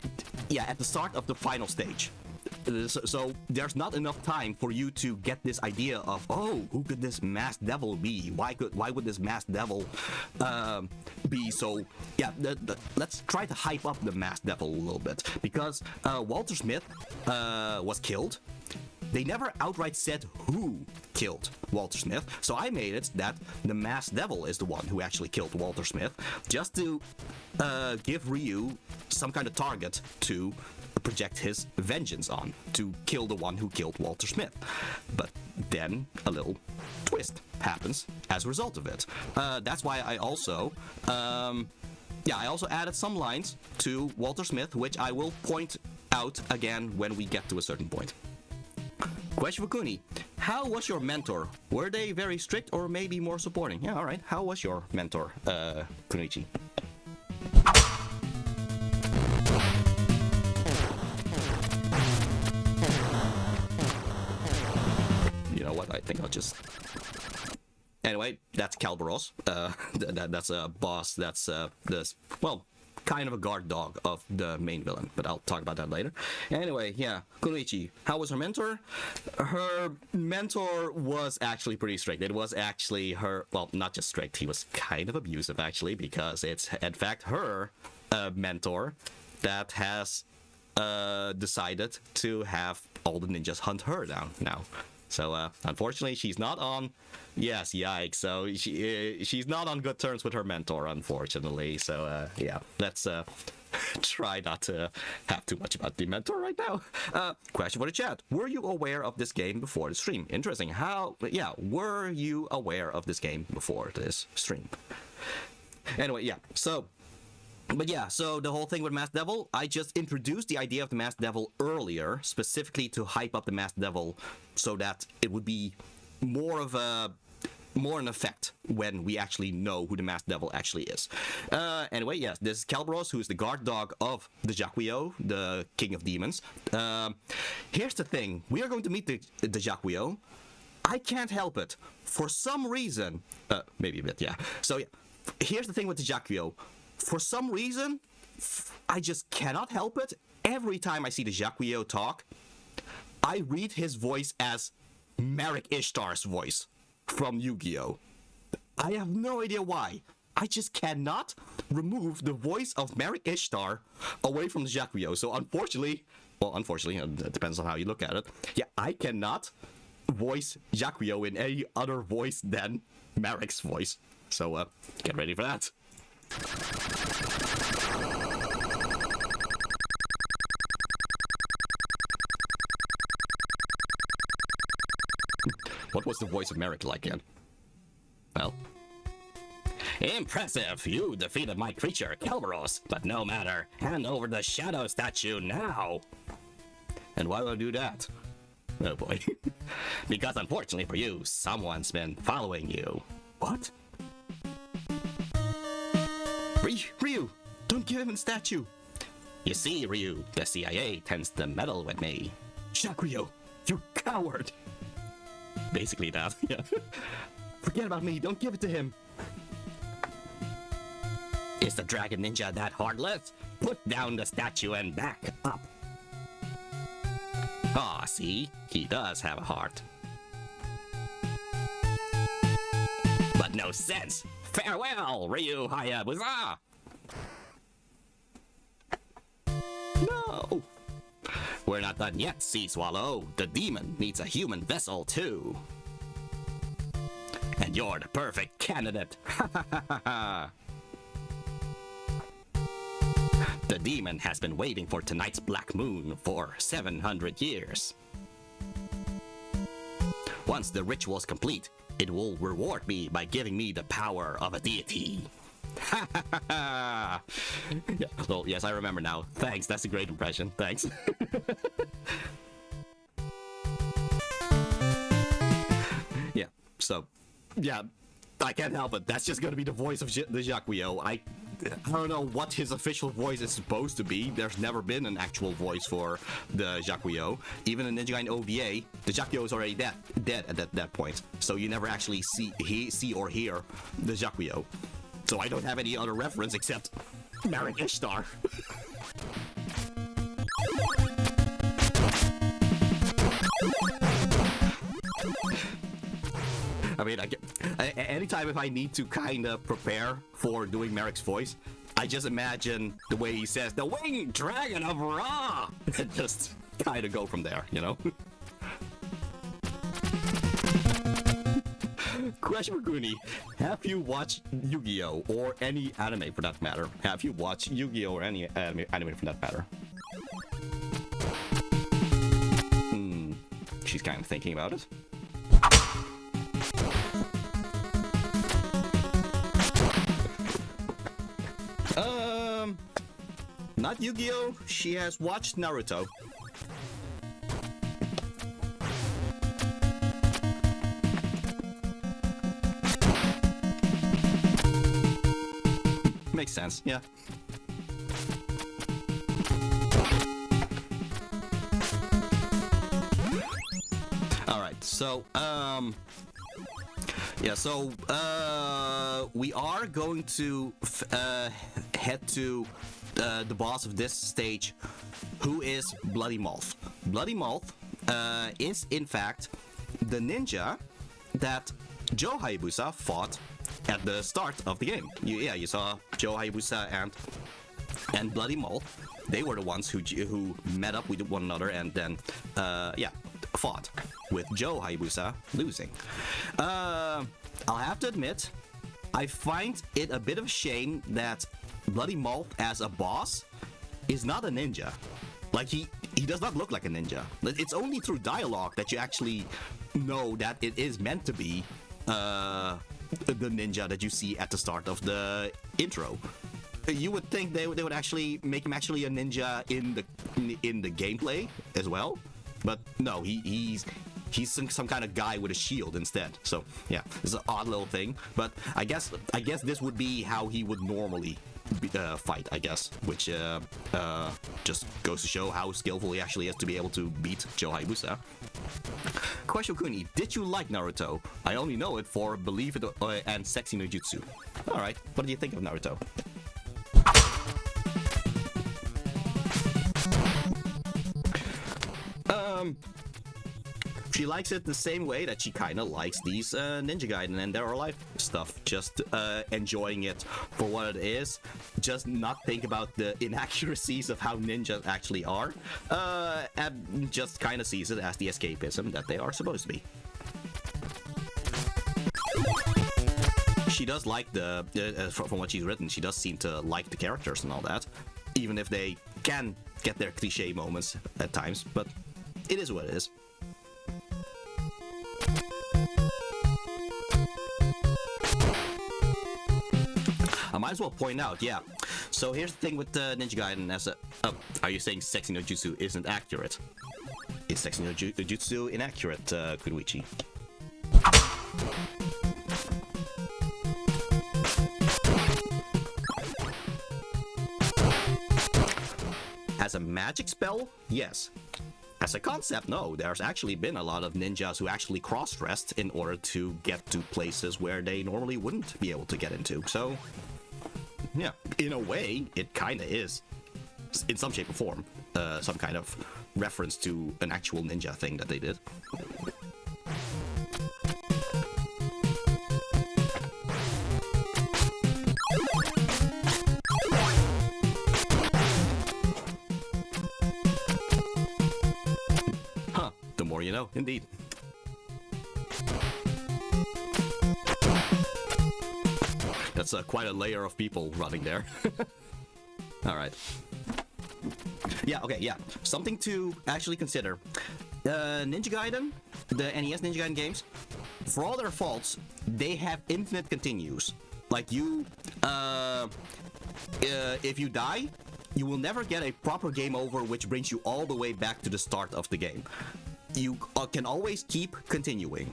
the start of the final stage. So there's not enough time for you to get this idea of, oh, who could this Masked Devil be? Why would this Masked Devil be? So yeah, let's try to hype up the Masked Devil a little bit, because Walter Smith was killed. They never outright said who killed Walter Smith, so I made it that the Masked Devil is the one who actually killed Walter Smith, just to give Ryu some kind of target to project his vengeance on, to kill the one who killed Walter Smith. But then a little twist happens as a result of it. That's why I also added some lines to Walter Smith, which I will point out again when we get to a certain point. Question for Kuni. How was your mentor? Were they very strict or maybe more supporting? Yeah, alright. How was your mentor, Kunoichi? You know what? I think I'll just... Anyway, that's Calvaros. That's a boss. That's kind of a guard dog of the main villain, but I'll talk about that later. Anyway, yeah, Kunoichi, how was her mentor? Her mentor was actually pretty strict. It was actually her, well, not just strict, he was kind of abusive, actually, because it's, in fact, her mentor that has decided to have all the ninjas hunt her down now. So, unfortunately, she's not on... Yes, yikes. So, she's not on good terms with her mentor, unfortunately. So, yeah, let's try not to have too much about the mentor right now. Question for the chat. Were you aware of this game before the stream? Interesting. Were you aware of this game before this stream? Anyway, yeah, so... But yeah, so the whole thing with Masked Devil, I just introduced the idea of the Masked Devil earlier, specifically to hype up the Masked Devil so that it would be more of a more in effect when we actually know who the Masked Devil actually is. Anyway, yes, this is Calvados, who is the guard dog of the Jaquio, the King of Demons. Here's the thing. We are going to meet the Jaquio. I can't help it. For some reason... maybe a bit, yeah. So, yeah. Here's the thing with the Jaquio. For some reason, I just cannot help it. Every time I see the Jaquio talk, I read his voice as Merrick Ishtar's voice from Yu-Gi-Oh! I have no idea why. I just cannot remove the voice of Merrick Ishtar away from the Jaquio. So unfortunately, it depends on how you look at it. Yeah, I cannot voice Jaquio in any other voice than Merrick's voice. So get ready for that. What was the voice of Merrick like again? Well. Impressive! You defeated my creature, Kelberos, but no matter. Hand over the shadow statue now! And why would I do that? Oh boy. Because unfortunately for you, someone's been following you. What? Ryu! Don't give him the statue! You see, Ryu, the CIA tends to meddle with me. Shakuyo, you coward! Basically that, yeah. Forget about me, don't give it to him. Is the Dragon Ninja that heartless? Put down the statue and back up. Ah, see? He does have a heart. But no sense! Farewell, Ryu Hayabusa! No! We're not done yet, Sea Swallow. The demon needs a human vessel, too. And you're the perfect candidate. Ha ha ha ha ha! The demon has been waiting for tonight's black moon for 700 years. Once the ritual's complete, it will reward me by giving me the power of a deity. Ha ha ha ha! Yeah, well, yes, I remember now. Thanks, that's a great impression. Thanks. Yeah, so, yeah, I can't help it. That's just gonna be the voice of the Jaquio. I don't know what his official voice is supposed to be. There's never been an actual voice for the Jaquio. Even in Ninja Gaiden OVA, the Jaquio is already dead at that point. So you never actually see or hear the Jaquio. So I don't have any other reference except Merrick Ishtar. I mean, anytime if I need to kind of prepare for doing Merrick's voice, I just imagine the way he says, "The winged dragon of Ra!" and just kind of go from there, you know? Question for Kuni, have you watched Yu-Gi-Oh! Or any anime for that matter? Have you watched Yu-Gi-Oh! Or any anime for that matter? She's kind of thinking about it. Not Yu-Gi-Oh! She has watched Naruto. Makes sense, yeah. Alright, so, yeah, so, we are going to head to the boss of this stage, who is Bloody Moth. Bloody Moth is, in fact, the ninja that Joe Hayabusa fought at the start of the game. You saw Joe Hayabusa and Bloody Moth. They were the ones who met up with one another and then, fought, with Joe Hayabusa losing. I'll have to admit, I find it a bit of a shame that Bloody Moth as a boss is not a ninja. Like, he does not look like a ninja. It's only through dialogue that you actually know that it is meant to be the ninja that you see at the start of the intro. You would think they would actually make him actually a ninja in the gameplay as well, but no, he's he's some kind of guy with a shield instead. So yeah, it's an odd little thing. But I guess this would be how he would normally fight, I guess, which just goes to show how skillful he actually is to be able to beat Joe Hayabusa. Question Kuni, did you like Naruto? I only know it for Believe It and Sexy no Jutsu. Alright, what do you think of Naruto? She likes it the same way that she kind of likes these Ninja Gaiden and Dead or Alive stuff. Just enjoying it for what it is. Just not think about the inaccuracies of how ninjas actually are. And just kind of sees it as the escapism that they are supposed to be. She does like from what she's written, she does seem to like the characters and all that. Even if they can get their cliche moments at times. But it is what it is. I might as well point out, yeah. So here's the thing with Ninja Gaiden as a... are you saying Sexy no Jutsu isn't accurate? Is Sexy no Jutsu inaccurate, Kunoichi? As a magic spell, yes. As a concept, no. There's actually been a lot of ninjas who actually cross-dressed in order to get to places where they normally wouldn't be able to get into. So, yeah, in a way, it kind of is, in some shape or form, some kind of reference to an actual ninja thing that they did. You know, indeed. That's quite a layer of people running there. All right. Yeah, okay, yeah. Something to actually consider. Ninja Gaiden, the NES Ninja Gaiden games, for all their faults, they have infinite continues. Like you, if you die, you will never get a proper game over which brings you all the way back to the start of the game. You can always keep continuing,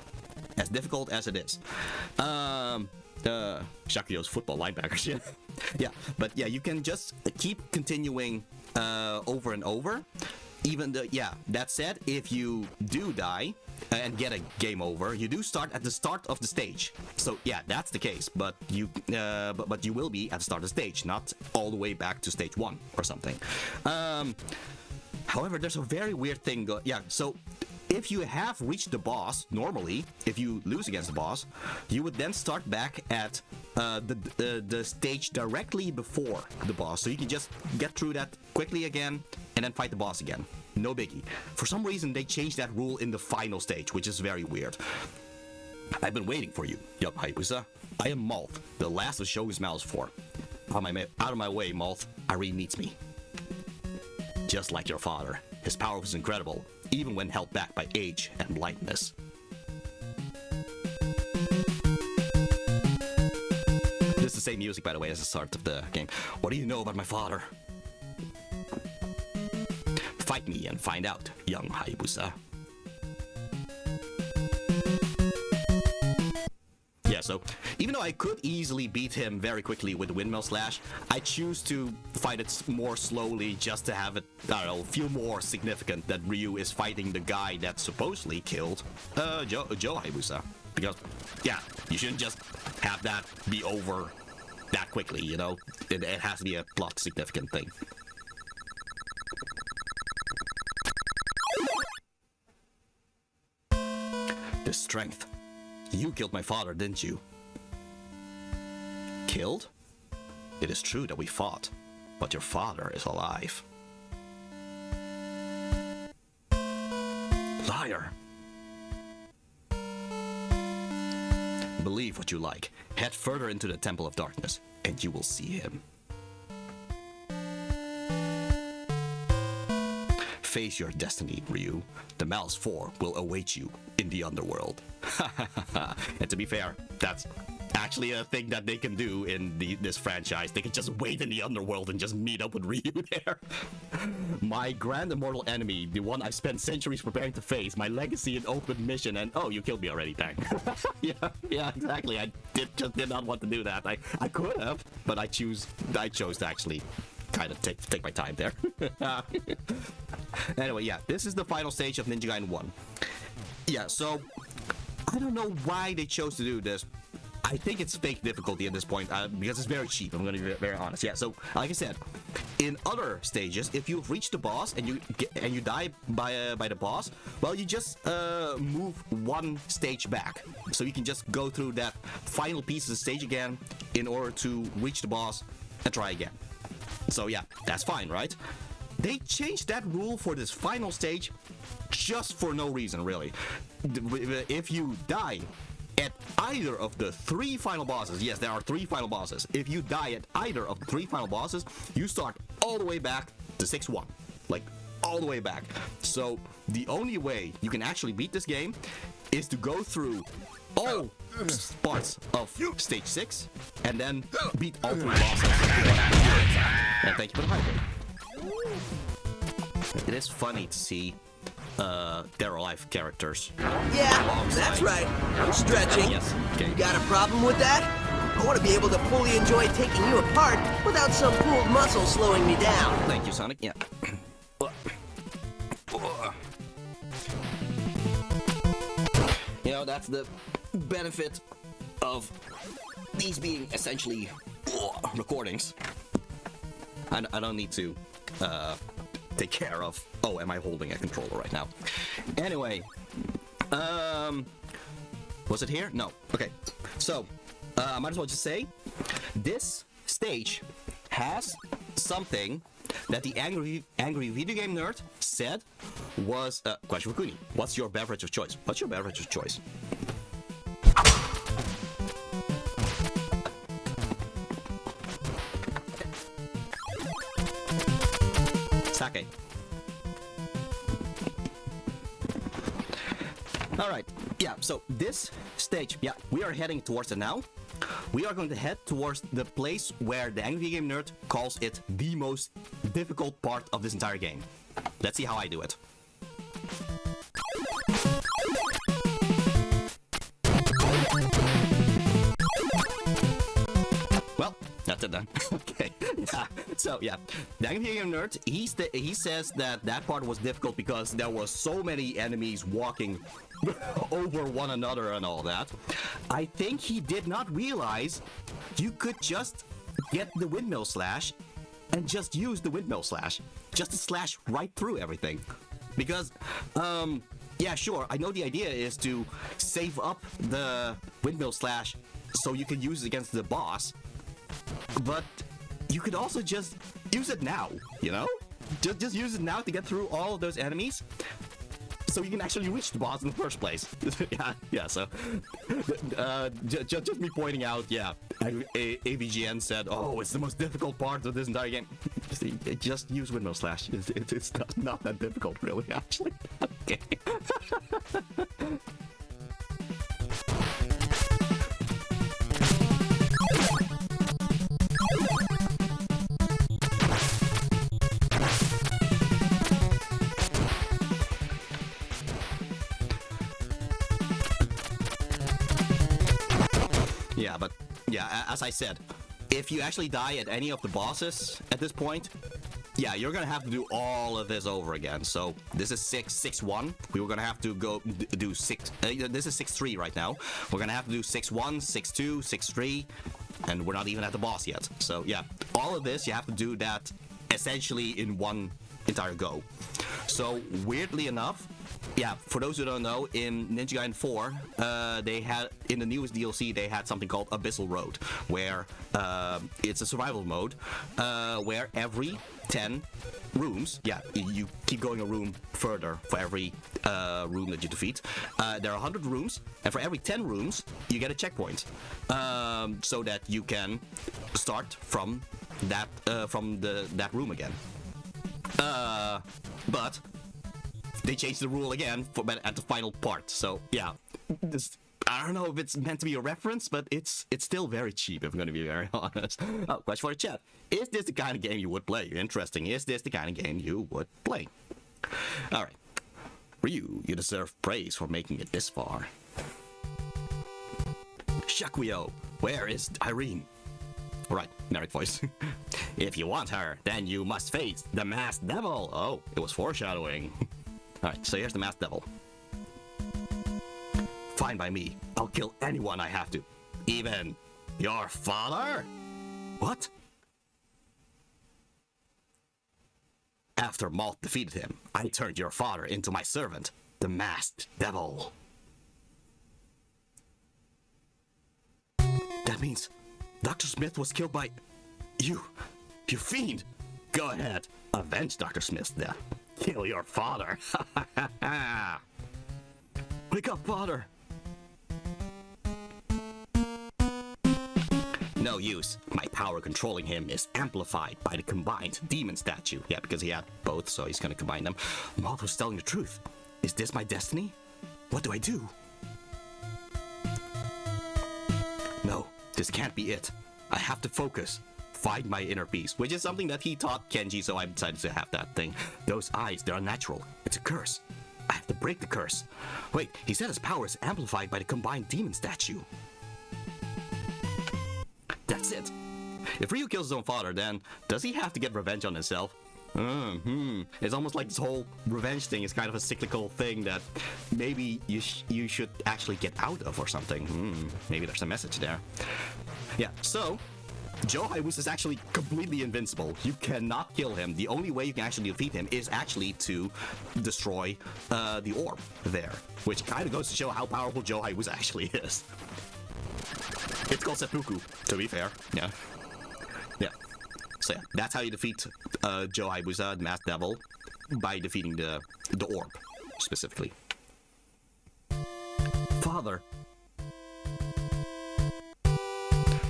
as difficult as it is. Shakuyo's football linebackers, yeah. Yeah, but yeah, you can just keep continuing over and over. Even the, yeah, that said, if you do die and get a game over, you do start at the start of the stage. So yeah, that's the case, but you will be at the start of the stage, not all the way back to stage 1 or something. However, there's a very weird thing. Yeah, so if you have reached the boss, normally, if you lose against the boss, you would then start back at the stage directly before the boss. So you can just get through that quickly again and then fight the boss again. No biggie. For some reason, they changed that rule in the final stage, which is very weird. I've been waiting for you, Yup Hayabusa. I am Malth, the last of Shogun's Malice 4. Out of my way, Malth. Irene needs me. Just like your father, his power was incredible, even when held back by age and blindness. This is the same music, by the way, as the start of the game. What do you know about my father? Fight me and find out, young Hayabusa. Yeah, so even though I could easily beat him very quickly with the windmill slash, I choose to fight it more slowly just to have it, I don't know, feel more significant that Ryu is fighting the guy that supposedly killed Joe Hayabusa. Because, yeah, you shouldn't just have that be over that quickly, you know? It has to be a plot significant thing. The strength. You killed my father, didn't you? Killed? It is true that we fought, but your father is alive. Liar! Believe what you like. Head further into the Temple of Darkness, and you will see him. Face your destiny, Ryu. The Malice 4 will await you in the underworld. And to be fair, that's actually a thing that they can do in this franchise. They can just wait in the underworld and just meet up with Ryu there. My grand immortal enemy, the one I spent centuries preparing to face, my legacy in open mission, and oh, you killed me already, Tang. yeah, exactly. I just did not want to do that. I could have, but I chose to actually kind of take my time there. Anyway, yeah, this is the final stage of Ninja Gaiden 1. Yeah, so I don't know why they chose to do this. I think it's fake difficulty at this point because it's very cheap. I'm going to be very honest. Yeah, so like I said, in other stages, if you've reached the boss and you die by the boss, well, you just move one stage back, so you can just go through that final piece of the stage again in order to reach the boss and try again. So yeah, that's fine, right? They changed that rule for this final stage just for no reason, really. If you die at either of the 3 final bosses, yes, there are 3 final bosses. If you die at either of the 3 final bosses, you start all the way back to 6-1. Like, all the way back. So, the only way you can actually beat this game is to go through all parts of stage 6 and then beat all 3 bosses. And thank you for the hydrate. It is funny to see their life characters. Yeah, that's right. I'm stretching. Yes, okay. You got a problem with that? I want to be able to fully enjoy taking you apart without some pulled muscle slowing me down. Thank you, Sonic. Yeah. You know, that's the benefit of these being essentially recordings. I don't need to take care of, oh, am I holding a controller right now? Anyway, was it here? No. Okay. So, I might as well just say, this stage has something that the angry video game nerd said was, question for Kuni. What's your beverage of choice? What's your beverage of choice? Sake. Alright, yeah, so this stage, yeah, we are heading towards it now. We are going to head towards the place where the Angry Game Nerd calls it the most difficult part of this entire game. Let's see how I do it. Well, that's it then. Okay. Yeah. So yeah, the Angry Game Nerd, he says that part was difficult because there were so many enemies walking over one another and all that. I think he did not realize you could just get the windmill slash and just use the windmill slash just to slash right through everything. Because yeah, sure, I know the idea is to save up the windmill slash so you can use it against the boss, but you could also just use it now, you know? Just use it now to get through all of those enemies, so you can actually reach the boss in the first place. yeah. So, just me pointing out, yeah, AVGN said, oh, it's the most difficult part of this entire game. Just use windmill slash. It's not that difficult, really, actually. Okay. Yeah, but yeah, as I said, if you actually die at any of the bosses at this point, yeah, you're gonna have to do all of this over again. So this is 6-1. We were gonna have to go do 6. This is 6-3 right now. We're gonna have to do 6-1, 6-2, 6-3, and we're not even at the boss yet. So yeah, all of this you have to do that essentially in one entire go. So weirdly enough, yeah, for those who don't know, in Ninja Gaiden 4, they had, in the newest DLC, they had something called Abyssal Road, where it's a survival mode, where every 10 rooms, yeah, you keep going a room further for every room that you defeat. There are 100 rooms, and for every 10 rooms, you get a checkpoint, so that you can start from that that room again. But they changed the rule again at the final part. So yeah, this I don't know if it's meant to be a reference, but it's still very cheap, if I'm going to be very honest. Oh, question for the chat. Is this the kind of game you would play? Interesting. Is this the kind of game you would play? All right. Ryu, you deserve praise for making it this far. Shakuyo, where is Irene? Alright, narrative voice. If you want her, then you must face the masked devil. Oh, it was foreshadowing. Alright, so here's the masked devil. Fine by me. I'll kill anyone I have to. Even your father? What? After Malt defeated him, I turned your father into my servant, the masked devil. That means Dr. Smith was killed by you fiend. Go ahead, avenge Dr. Smith's death. Kill your father. Wake up, father. No use. My power controlling him is amplified by the combined demon statue. Yeah, because he had both, so he's gonna combine them. Malt was telling the truth. Is this my destiny? What do I do? No, this can't be it. I have to focus. Find my inner peace, which is something that he taught Kenji, so I decided to have that thing. Those eyes, they're unnatural. It's a curse. I have to break the curse. Wait, he said his power is amplified by the combined demon statue. That's it. If Ryu kills his own father, then does he have to get revenge on himself? It's almost like this whole revenge thing is kind of a cyclical thing that maybe you should actually get out of or something. Maybe there's a message there. Yeah, so Joe Hayabusa is actually completely invincible. You cannot kill him. The only way you can actually defeat him is actually to destroy the orb there, which kind of goes to show how powerful Joe Hayabusa actually is. It's called seppuku, to be fair. Yeah. So yeah, that's how you defeat Joe Hayabusa, the Masked Devil, by defeating the orb, specifically. Father.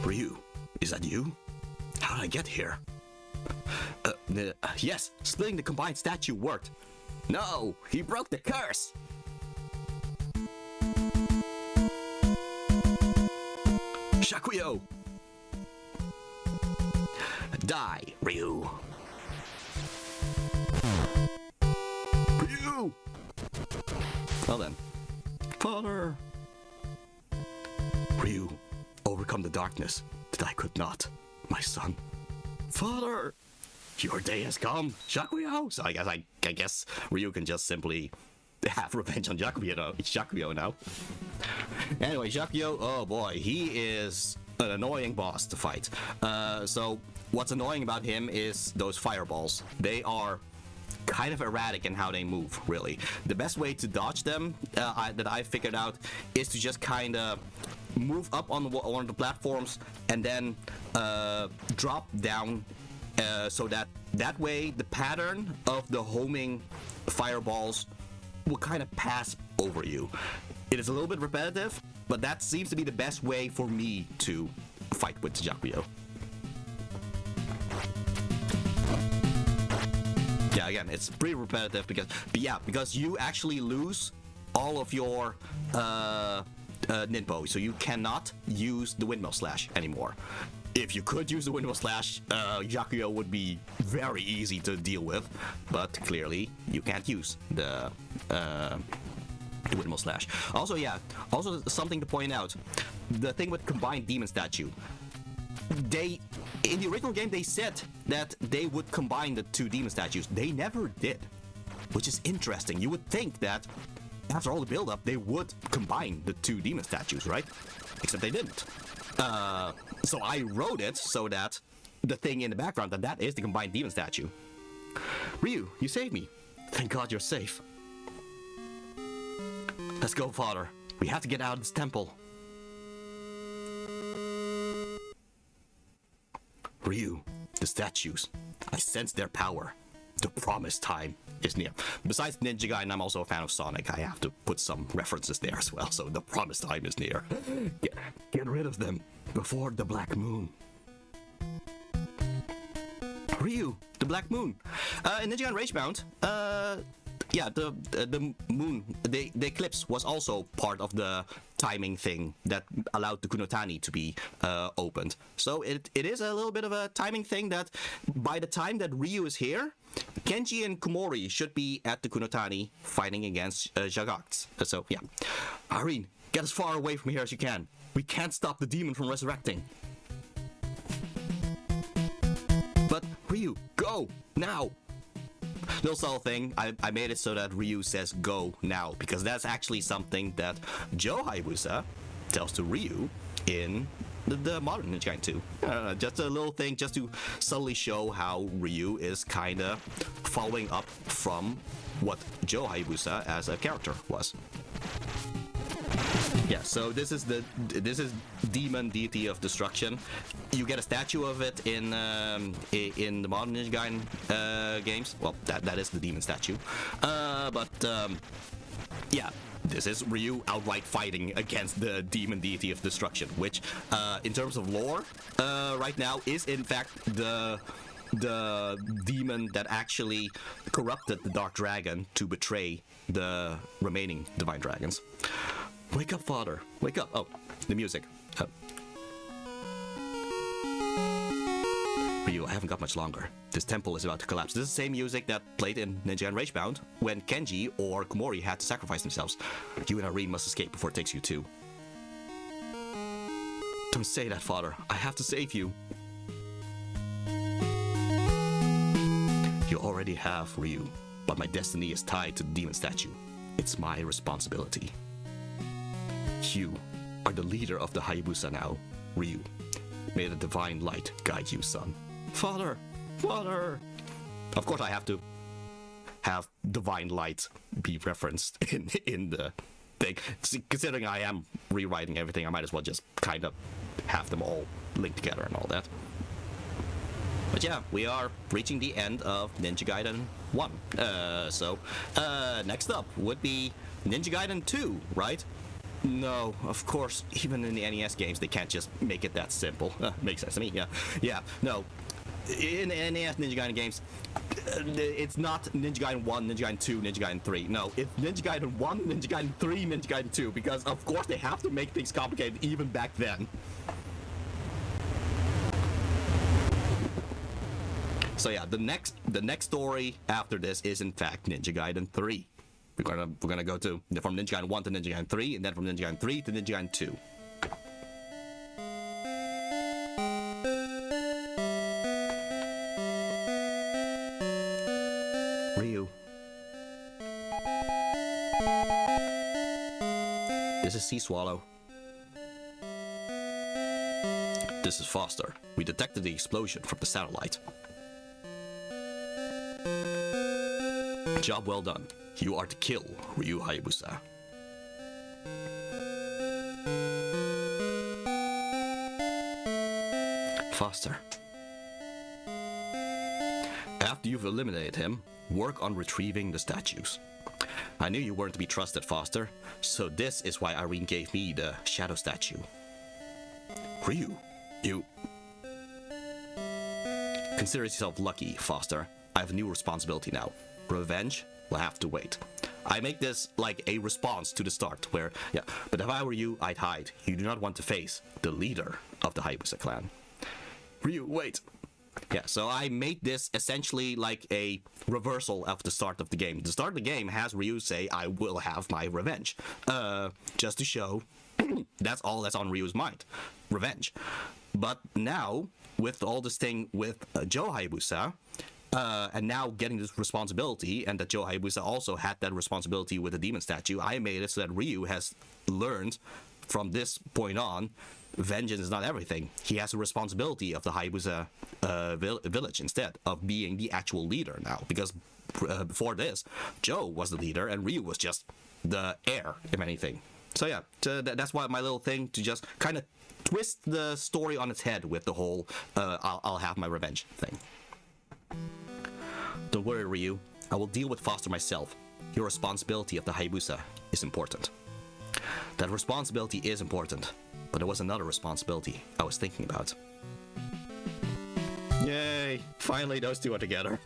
Ryu, is that you? How did I get here? Yes, splitting the combined statue worked. No, he broke the curse! Shakuyo! Die, Ryu! Ryu! Well then. Father! Ryu, overcome the darkness that I could not, my son. Father! Your day has come, Shakuyo! So I guess Ryu can just simply have revenge on Shakuyo now. Anyway, Shakuyo, oh boy, he is an annoying boss to fight. So what's annoying about him is those fireballs. They are kind of erratic in how they move, really. The best way to dodge them that I figured out is to just kind of move up on one of the platforms and then drop down so that way the pattern of the homing fireballs will kind of pass over you. It is a little bit repetitive, but that seems to be the best way for me to fight with Shakuyo. Yeah, again, it's pretty repetitive because you actually lose all of your ninpo, so you cannot use the windmill slash anymore. If you could use the windmill slash, Shakuyo would be very easy to deal with, but clearly you can't use the windmill slash. Also something to point out, the thing with combined demon statue, in the original game they said that they would combine the two demon statues. They never did, which is interesting. You would think that after all the build-up they would combine the two demon statues, right? Except they didn't. So I wrote it so that the thing in the background, that is the combined demon statue. Ryu, you saved me. Thank God you're safe. Let's go, father. We have to get out of this temple. Ryu, the statues. I sense their power. The promised time is near. Besides Ninja Gaiden, I'm also a fan of Sonic. I have to put some references there as well, so the promised time is near. Get rid of them before the Black Moon. Ryu, the Black Moon. In Ninja Gaiden Ragebound, yeah, the moon, the eclipse was also part of the timing thing that allowed the Kunotani to be opened. So it is a little bit of a timing thing that by the time that Ryu is here, Kenji and Komori should be at the Kunotani fighting against Jagats. So yeah, Irene, get as far away from here as you can. We can't stop the demon from resurrecting. But Ryu, go now! Little subtle thing, I made it so that Ryu says go now, because that's actually something that Joe Hayabusa tells to Ryu in the Modern Ninja Gaiden 2. Just a little thing just to subtly show how Ryu is kinda following up from what Joe Hayabusa as a character was. Yeah, so this is Demon Deity of Destruction. You get a statue of it in the Modern Ninja Gaiden games. Well, that is the demon statue. Yeah, this is Ryu outright fighting against the Demon Deity of Destruction, which, in terms of lore, right now is in fact the demon that actually corrupted the Dark Dragon to betray the remaining Divine Dragons. Wake up, father. Wake up. Oh, the music. Ryu, I haven't got much longer. This temple is about to collapse. This is the same music that played in Ninja Gaiden Ragebound when Kenji or Komori had to sacrifice themselves. You and Irene must escape before it takes you too. Don't say that, father. I have to save you. You already have, Ryu, but my destiny is tied to the demon statue. It's my responsibility. You are the leader of the Hayabusa now, Ryu. May the divine light guide you, son. Father! Father! Of course I have to have divine light be referenced in the thing. Considering I am rewriting everything, I might as well just kind of have them all linked together and all that. But yeah, we are reaching the end of Ninja Gaiden 1. Next up would be Ninja Gaiden 2, right? No, of course, even in the NES games, they can't just make it that simple. Makes sense to me, yeah. Yeah, no. In the NES Ninja Gaiden games, it's not Ninja Gaiden 1, Ninja Gaiden 2, Ninja Gaiden 3. No, it's Ninja Gaiden 1, Ninja Gaiden 3, Ninja Gaiden 2, because of course they have to make things complicated even back then. So yeah, the next story after this is in fact Ninja Gaiden 3. We're gonna go to from Ninja Gaiden 1 to Ninja Gaiden 3, and then from Ninja Gaiden 3 to Ninja Gaiden 2. Ryu. This is Sea Swallow. This is Foster. We detected the explosion from the satellite. Job well done. You are to kill Ryu Hayabusa. Foster. After you've eliminated him, work on retrieving the statues. I knew you weren't to be trusted, Foster, so this is why Irene gave me the shadow statue. Ryu, you... Consider yourself lucky, Foster. I have a new responsibility now. Revenge will have to wait. I make this like a response to the start where, yeah, but if I were you, I'd hide. You do not want to face the leader of the Hayabusa clan. Ryu, wait. Yeah, so I made this essentially like a reversal of the start of the game. The start of the game has Ryu say, I will have my revenge. Just to show that's all that's on Ryu's mind. Revenge. But now, with all this thing with Joe Hayabusa, and now getting this responsibility, and that Joe Hayabusa also had that responsibility with the demon statue, I made it so that Ryu has learned from this point on, vengeance is not everything. He has a responsibility of the Hayabusa village instead of being the actual leader now. Because before this, Joe was the leader and Ryu was just the heir, if anything. So yeah, that's why my little thing to just kind of twist the story on its head with the whole I'll have my revenge thing. Don't worry, Ryu. I will deal with Foster myself. Your responsibility of the Hayabusa is important. That responsibility is important, but there was another responsibility I was thinking about. Yay! Finally, those two are together.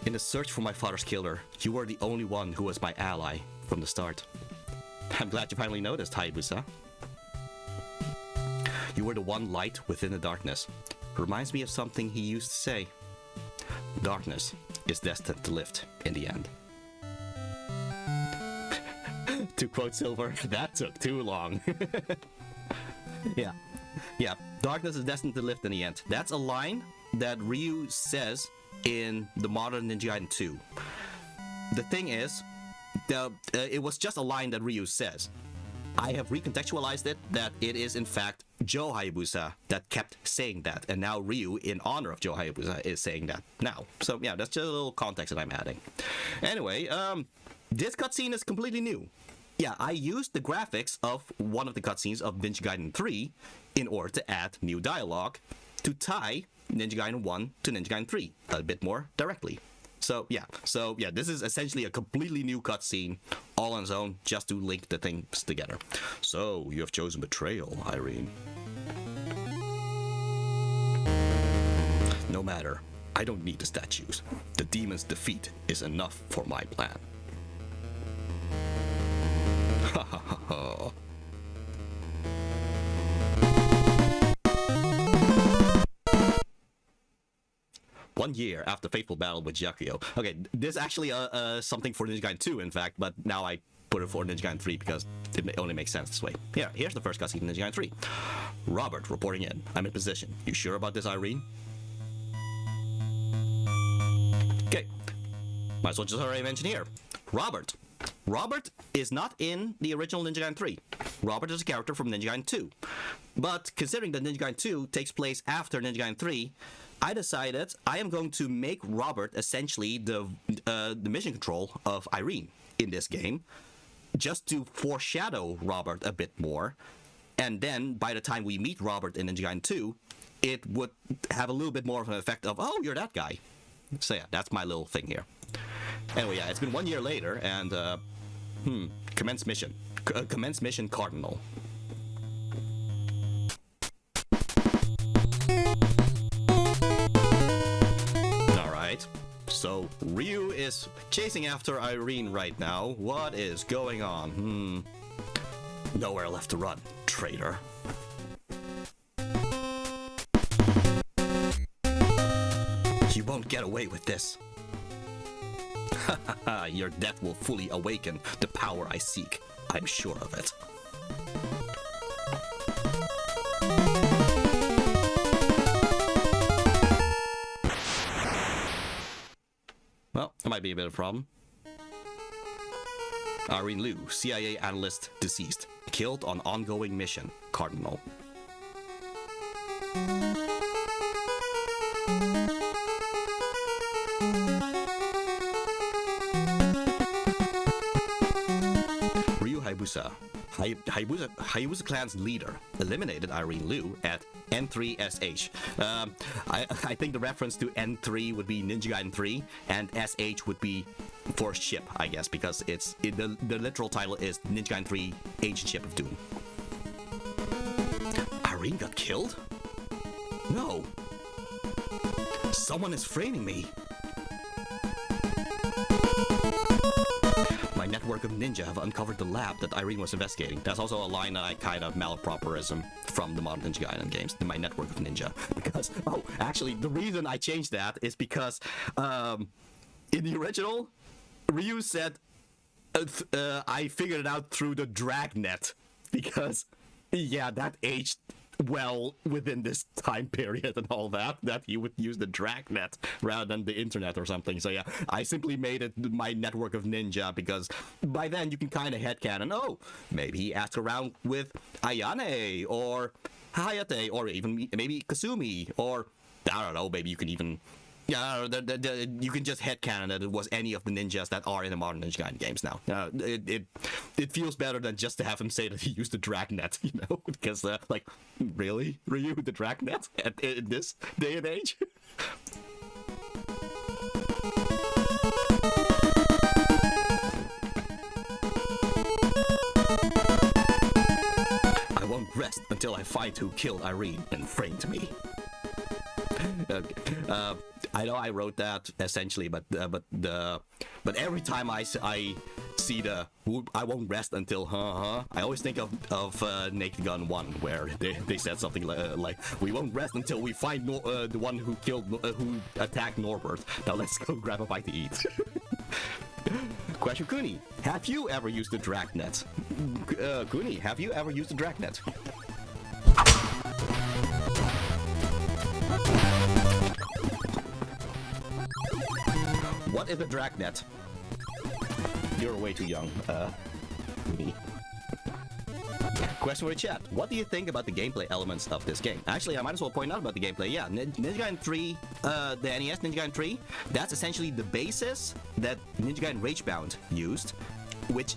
In the search for my father's killer, you were the only one who was my ally from the start. I'm glad you finally noticed, Hayabusa. You were the one light within the darkness. Reminds me of something he used to say. Darkness is destined to lift in the end. To quote Silver, that took too long. Yeah. Yeah. Darkness is destined to lift in the end. That's a line that Ryu says in the Modern Ninja Gaiden 2. The thing is, it was just a line that Ryu says. I have recontextualized it that it is in fact Joe Hayabusa that kept saying that, and now Ryu, in honor of Joe Hayabusa, is saying that now. So yeah, that's just a little context that I'm adding. Anyway, this cutscene is completely new. Yeah, I used the graphics of one of the cutscenes of Ninja Gaiden 3 in order to add new dialogue to tie Ninja Gaiden 1 to Ninja Gaiden 3 a bit more directly. So yeah, this is essentially a completely new cutscene, all on its own, just to link the things together. So you have chosen betrayal, Irene. No matter, I don't need the statues. The demon's defeat is enough for my plan. Ha ha ha ha. 1 year after fateful battle with Jakio. Okay, this is actually something for Ninja Gaiden 2, in fact, but now I put it for Ninja Gaiden 3 because it only makes sense this way. Here's the first cutscene in Ninja Gaiden 3. Robert reporting in. I'm in position. You sure about this, Irene? Okay. Might as well just already mention here. Robert. Robert is not in the original Ninja Gaiden 3. Robert is a character from Ninja Gaiden 2. But considering that Ninja Gaiden 2 takes place after Ninja Gaiden 3, I decided I am going to make Robert essentially the mission control of Irene in this game, just to foreshadow Robert a bit more. And then by the time we meet Robert in Ninja Gaiden 2, it would have a little bit more of an effect of, oh, you're that guy. So yeah, that's my little thing here. Anyway, yeah, it's been 1 year later, and commence mission. Commence mission Cardinal. Alright, so Ryu is chasing after Irene right now. What is going on? Nowhere left to run, traitor. You won't get away with this. Your death will fully awaken the power I seek. I'm sure of it. Well, that might be a bit of a problem. Irene Liu, CIA analyst, deceased. Killed on ongoing mission. Cardinal. Hayabusa clan's leader eliminated Irene Liu at N3SH. I think the reference to N3 would be Ninja Gaiden 3, and SH would be for ship, I guess, because the literal title is Ninja Gaiden 3 Agent Ship of Doom. Irene got killed? No. Someone is framing me. My network of ninja have uncovered the lab that Irene was investigating. That's also a line that I kind of malaproperism from the Modern Ninja Gaiden games. My network of ninja. Because, oh, actually, the reason I changed that is because in the original, Ryu said, I figured it out through the dragnet. Because, yeah, that aged well within this time period and all that he would use the dragnet rather than the internet or something. So yeah, I simply made it my network of ninja because by then you can kind of headcanon, oh, maybe he asked around with Ayane or Hayate or even maybe Kasumi, or I don't know, maybe you can even you can just headcanon that it was any of the ninjas that are in the Modern Ninja Gaiden games now. It feels better than just to have him say that he used the dragnet, you know? Because, like, really? Ryu, the dragnet? In this day and age? I won't rest until I find who killed Irene and framed me. I know I wrote that essentially, but every time I see the I won't rest until I always think of Naked Gun 1, where they said something like we won't rest until we find the one who who attacked Norbert. Now let's go grab a bite to eat. Question Kuni, have you ever used the Dragnet? Kuni, have you ever used the Dragnet? What is a Dragnet? You're way too young, Kuni. Question for the chat. What do you think about the gameplay elements of this game? Actually, I might as well point out about the gameplay. Yeah, Ninja Gaiden 3, the NES Ninja Gaiden 3, that's essentially the basis that Ninja Gaiden Ragebound used,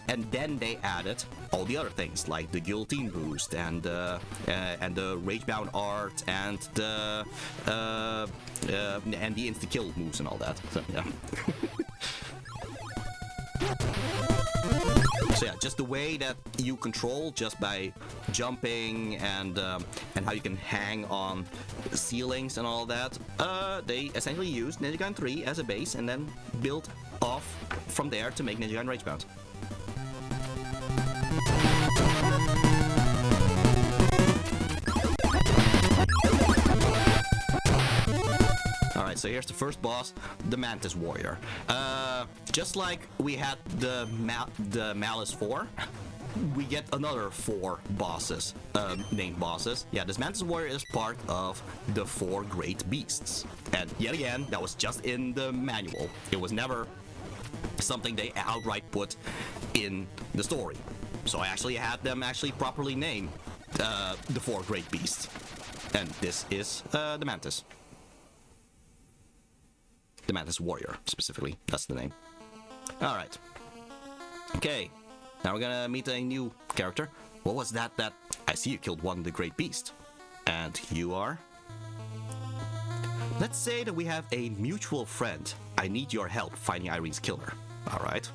and then they added all the other things like the guillotine boost and the Ragebound art and the insta kill moves and all that. So yeah. So yeah, just the way that you control just by jumping and how you can hang on ceilings and all that. They essentially used Ninja Gaiden 3 as a base and then built off from there to make Ninja Gaiden Ragebound. Alright, so here's the first boss, the Mantis Warrior. Just like we had the Malice 4, we get another 4 bosses, named bosses. Yeah, this Mantis Warrior is part of the 4 Great Beasts. And yet again, that was just in the manual. It was never something they outright put in the story. So I actually had them properly name the 4 Great Beasts. And this is the Mantis. The Mantis Warrior, specifically. That's the name. Alright. Okay. Now we're gonna meet a new character. What was that? I see you killed one of the Great Beast. And you are? Let's say that we have a mutual friend. I need your help finding Irene's killer. Alright.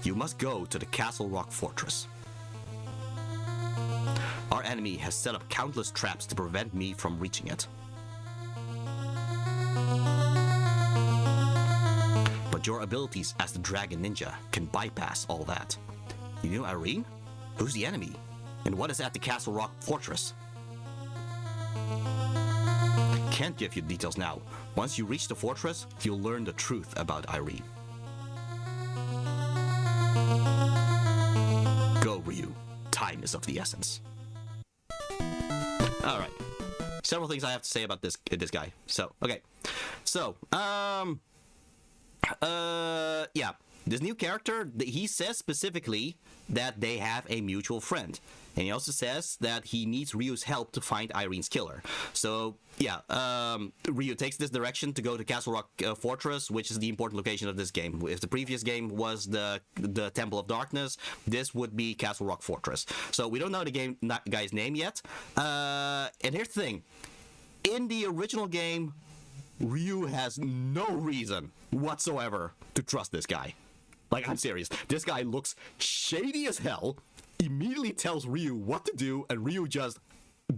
You must go to the Castle Rock Fortress. Our enemy has set up countless traps to prevent me from reaching it. But your abilities as the Dragon Ninja can bypass all that. You know Irene? Who's the enemy? And what is at the Castle Rock Fortress? Can't give you details now. Once you reach the fortress, you'll learn the truth about Irene. Go, Ryu. Time is of the essence. Alright. Several things I have to say about this guy. So, okay. So, yeah, this new character, he says specifically that they have a mutual friend. And he also says that he needs Ryu's help to find Irene's killer. So, yeah, Ryu takes this direction to go to Castle Rock Fortress, which is the important location of this game. If the previous game was the Temple of Darkness, this would be Castle Rock Fortress. So we don't know the guy's name yet. And here's the thing. In the original game, Ryu has no reason whatsoever to trust this guy. Like, I'm serious. This guy looks shady as hell, immediately tells Ryu what to do, and Ryu just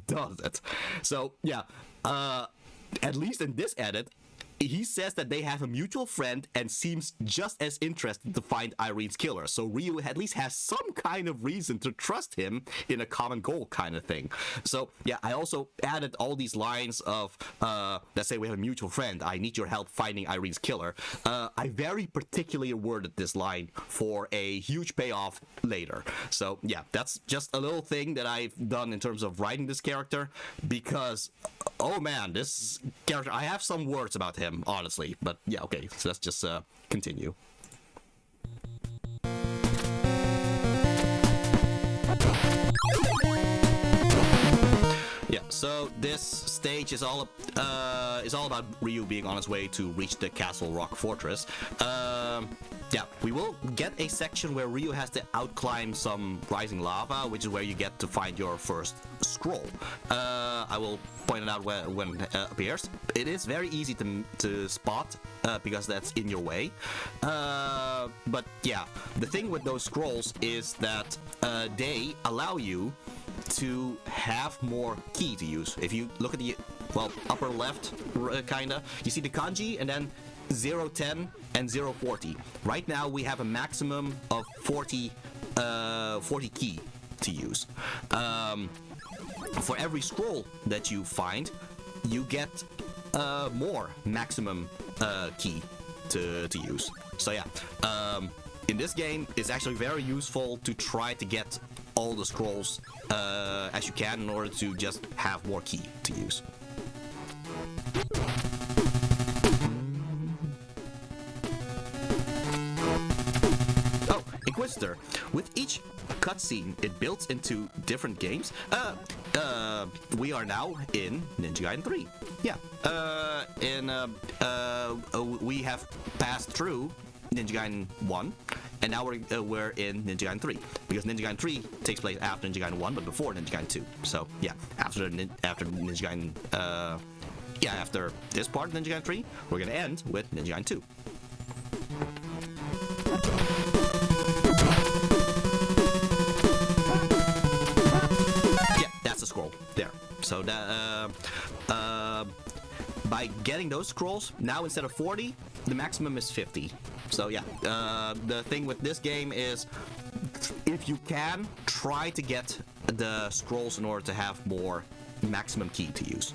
does it. So, yeah, at least in this edit, he says that they have a mutual friend and seems just as interested to find Irene's killer. So Ryu at least has some kind of reason to trust him in a common goal kind of thing. So yeah, I also added all these lines of, let's say we have a mutual friend, I need your help finding Irene's killer. I very particularly worded this line for a huge payoff later. So yeah, that's just a little thing that I've done in terms of writing this character, because, oh man, this character, I have some words about him, honestly, but yeah, okay, so let's just continue. Yeah, so this stage is all about Ryu being on his way to reach the Castle Rock Fortress. Yeah, we will get a section where Ryu has to outclimb some rising lava, which is where you get to find your first scroll. I will point it out when it appears. It is very easy to spot because that's in your way. But yeah, the thing with those scrolls is that they allow you to have more ki to use. If you look at the well, upper left, kinda. You see the kanji, and then 010 and 040. Right now we have a maximum of 40 key to use. For every scroll that you find, you get more maximum key to use. So yeah, in this game, it's actually very useful to try to get all the scrolls as you can in order to just have more key to use. Oh, Inquisitor. With each cutscene, it builds into different games. We are now in Ninja Gaiden 3. Yeah. We have passed through Ninja Gaiden 1, and now we're in Ninja Gaiden 3, because Ninja Gaiden 3 takes place after Ninja Gaiden 1, but before Ninja Gaiden 2. So yeah, after Ninja Gaiden, after this part of Ninja Gaiden 3, we're gonna end with Ninja Gaiden 2. Yeah, that's the scroll there. So that by getting those scrolls, now instead of 40, the maximum is 50. So yeah, the thing with this game is, if you can, try to get the scrolls in order to have more maximum key to use.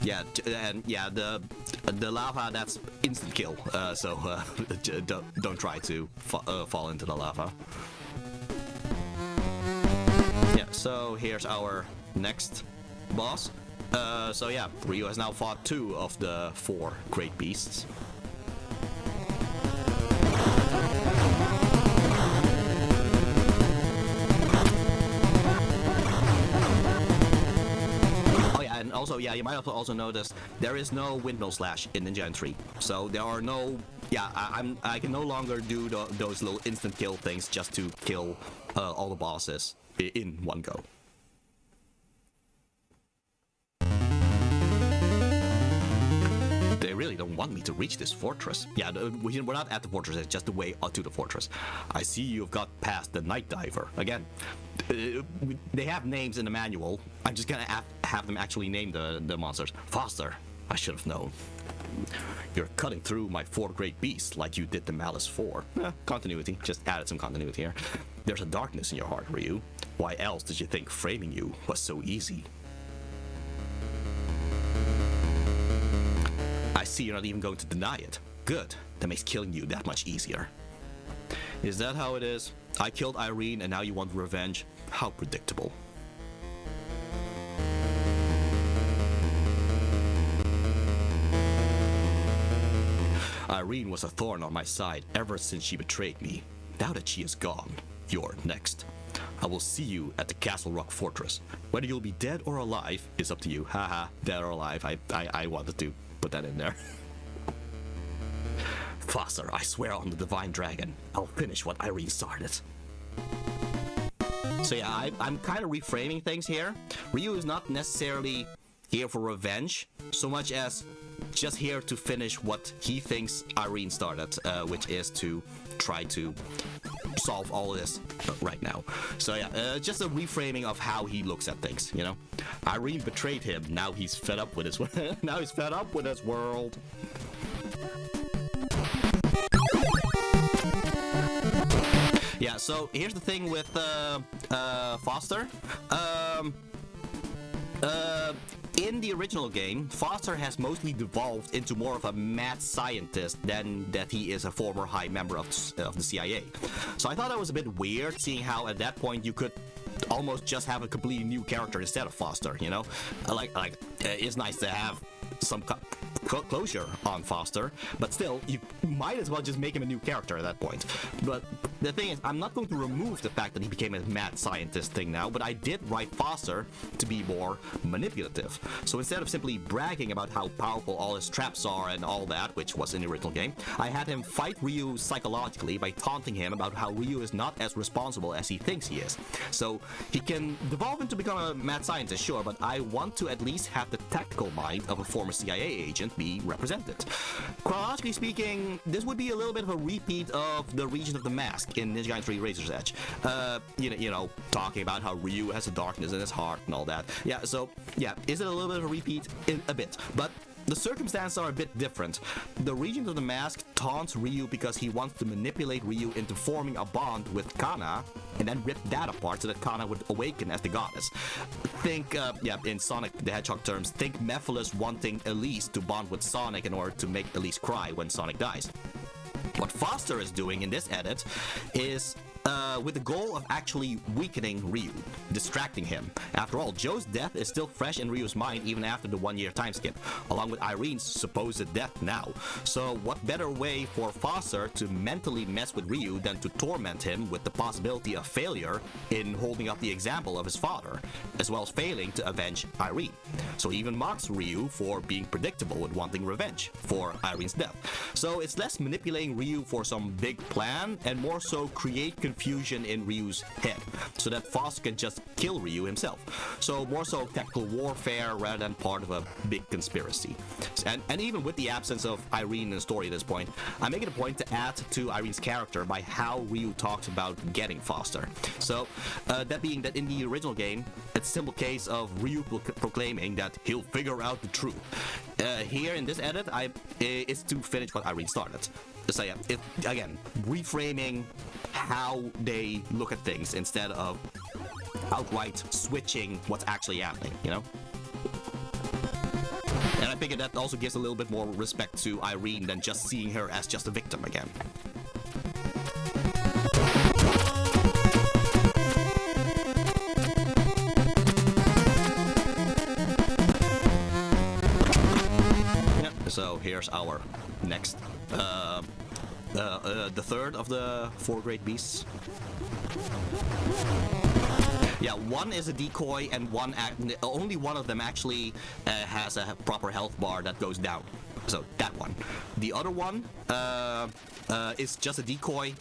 Yeah, and yeah, the lava, that's instant kill. So don't try to fall into the lava. Yeah. So here's our next boss. So yeah, Ryu has now fought 2 of the 4 great beasts. Also, yeah, you might have also noticed there is no windmill slash in Ninja Gaiden 3. So there are no, yeah, I can no longer do those little instant kill things just to kill all the bosses in one go. They really don't want me to reach this fortress. Yeah, we're not at the fortress, it's just the way to the fortress. I see you've got past the Night Diver. Again, they have names in the manual. I'm just gonna have them actually name the monsters. Foster, I should have known. You're cutting through my 4 great beasts like you did the Malice 4. Continuity, just added some continuity here. There's a darkness in your heart, Ryu. Why else did you think framing you was so easy? I see you're not even going to deny it. Good, that makes killing you that much easier. Is that how it is? I killed Irene and now you want revenge? How predictable. Irene was a thorn on my side ever since she betrayed me. Now that she is gone, you're next. I will see you at the Castle Rock Fortress. Whether you'll be dead or alive is up to you. Haha, dead or alive. I wanted to put that in there. Foster, I swear on the Divine Dragon, I'll finish what Irene started. So yeah, I'm kind of reframing things here. Ryu is not necessarily here for revenge, so much as just here to finish what he thinks Irene started, which is to try to solve all this right now. So yeah, just a reframing of how he looks at things, you know? Irene betrayed him, now he's fed up with his now he's fed up with his world. Yeah, so here's the thing with Foster. In the original game, Foster has mostly devolved into more of a mad scientist than that he is a former high member of the CIA. So I thought that was a bit weird, seeing how at that point you could almost just have a completely new character instead of Foster, you know? Like it's nice to have some closure on Foster, but still, you might as well just make him a new character at that point. But the thing is, I'm not going to remove the fact that he became a mad scientist thing now, but I did write Foster to be more manipulative. So instead of simply bragging about how powerful all his traps are and all that, which was in the original game, I had him fight Ryu psychologically by taunting him about how Ryu is not as responsible as he thinks he is. So he can devolve into become a mad scientist, sure, but I want to at least have the tactical mind of a former CIA agent be represented. Chronologically speaking, this would be a little bit of a repeat of the region of the mask in Ninja Gaiden 3 Razor's Edge. You know, talking about how Ryu has a darkness in his heart and all that. Yeah, so, yeah, is it a little bit of a repeat? A bit, but the circumstances are a bit different. The Regent of the Mask taunts Ryu because he wants to manipulate Ryu into forming a bond with Kana and then rip that apart so that Kana would awaken as the goddess. Think, in Sonic the Hedgehog terms, think Mephiles wanting Elise to bond with Sonic in order to make Elise cry when Sonic dies. What Foster is doing in this edit is with the goal of actually weakening Ryu, distracting him. After all, Joe's death is still fresh in Ryu's mind even after the 1-year time skip, along with Irene's supposed death now. So what better way for Foster to mentally mess with Ryu than to torment him with the possibility of failure in holding up the example of his father, as well as failing to avenge Irene. So he even mocks Ryu for being predictable with wanting revenge for Irene's death. So it's less manipulating Ryu for some big plan and more so create confusion in Ryu's head so that Foster can just kill Ryu himself. So more so tactical warfare rather than part of a big conspiracy. And even with the absence of Irene in the story at this point, I make it a point to add to Irene's character by how Ryu talks about getting Foster. So that being that in the original game, it's a simple case of Ryu proclaiming that he'll figure out the truth. Here in this edit, it's to finish what Irene started. So yeah, again, reframing how they look at things instead of outright switching what's actually happening, you know? And I figure that also gives a little bit more respect to Irene than just seeing her as just a victim again. So here's our next, the third of the 4 great beasts. Yeah, one is a decoy, and only one of them actually has a proper health bar that goes down. So that one. The other one is just a decoy,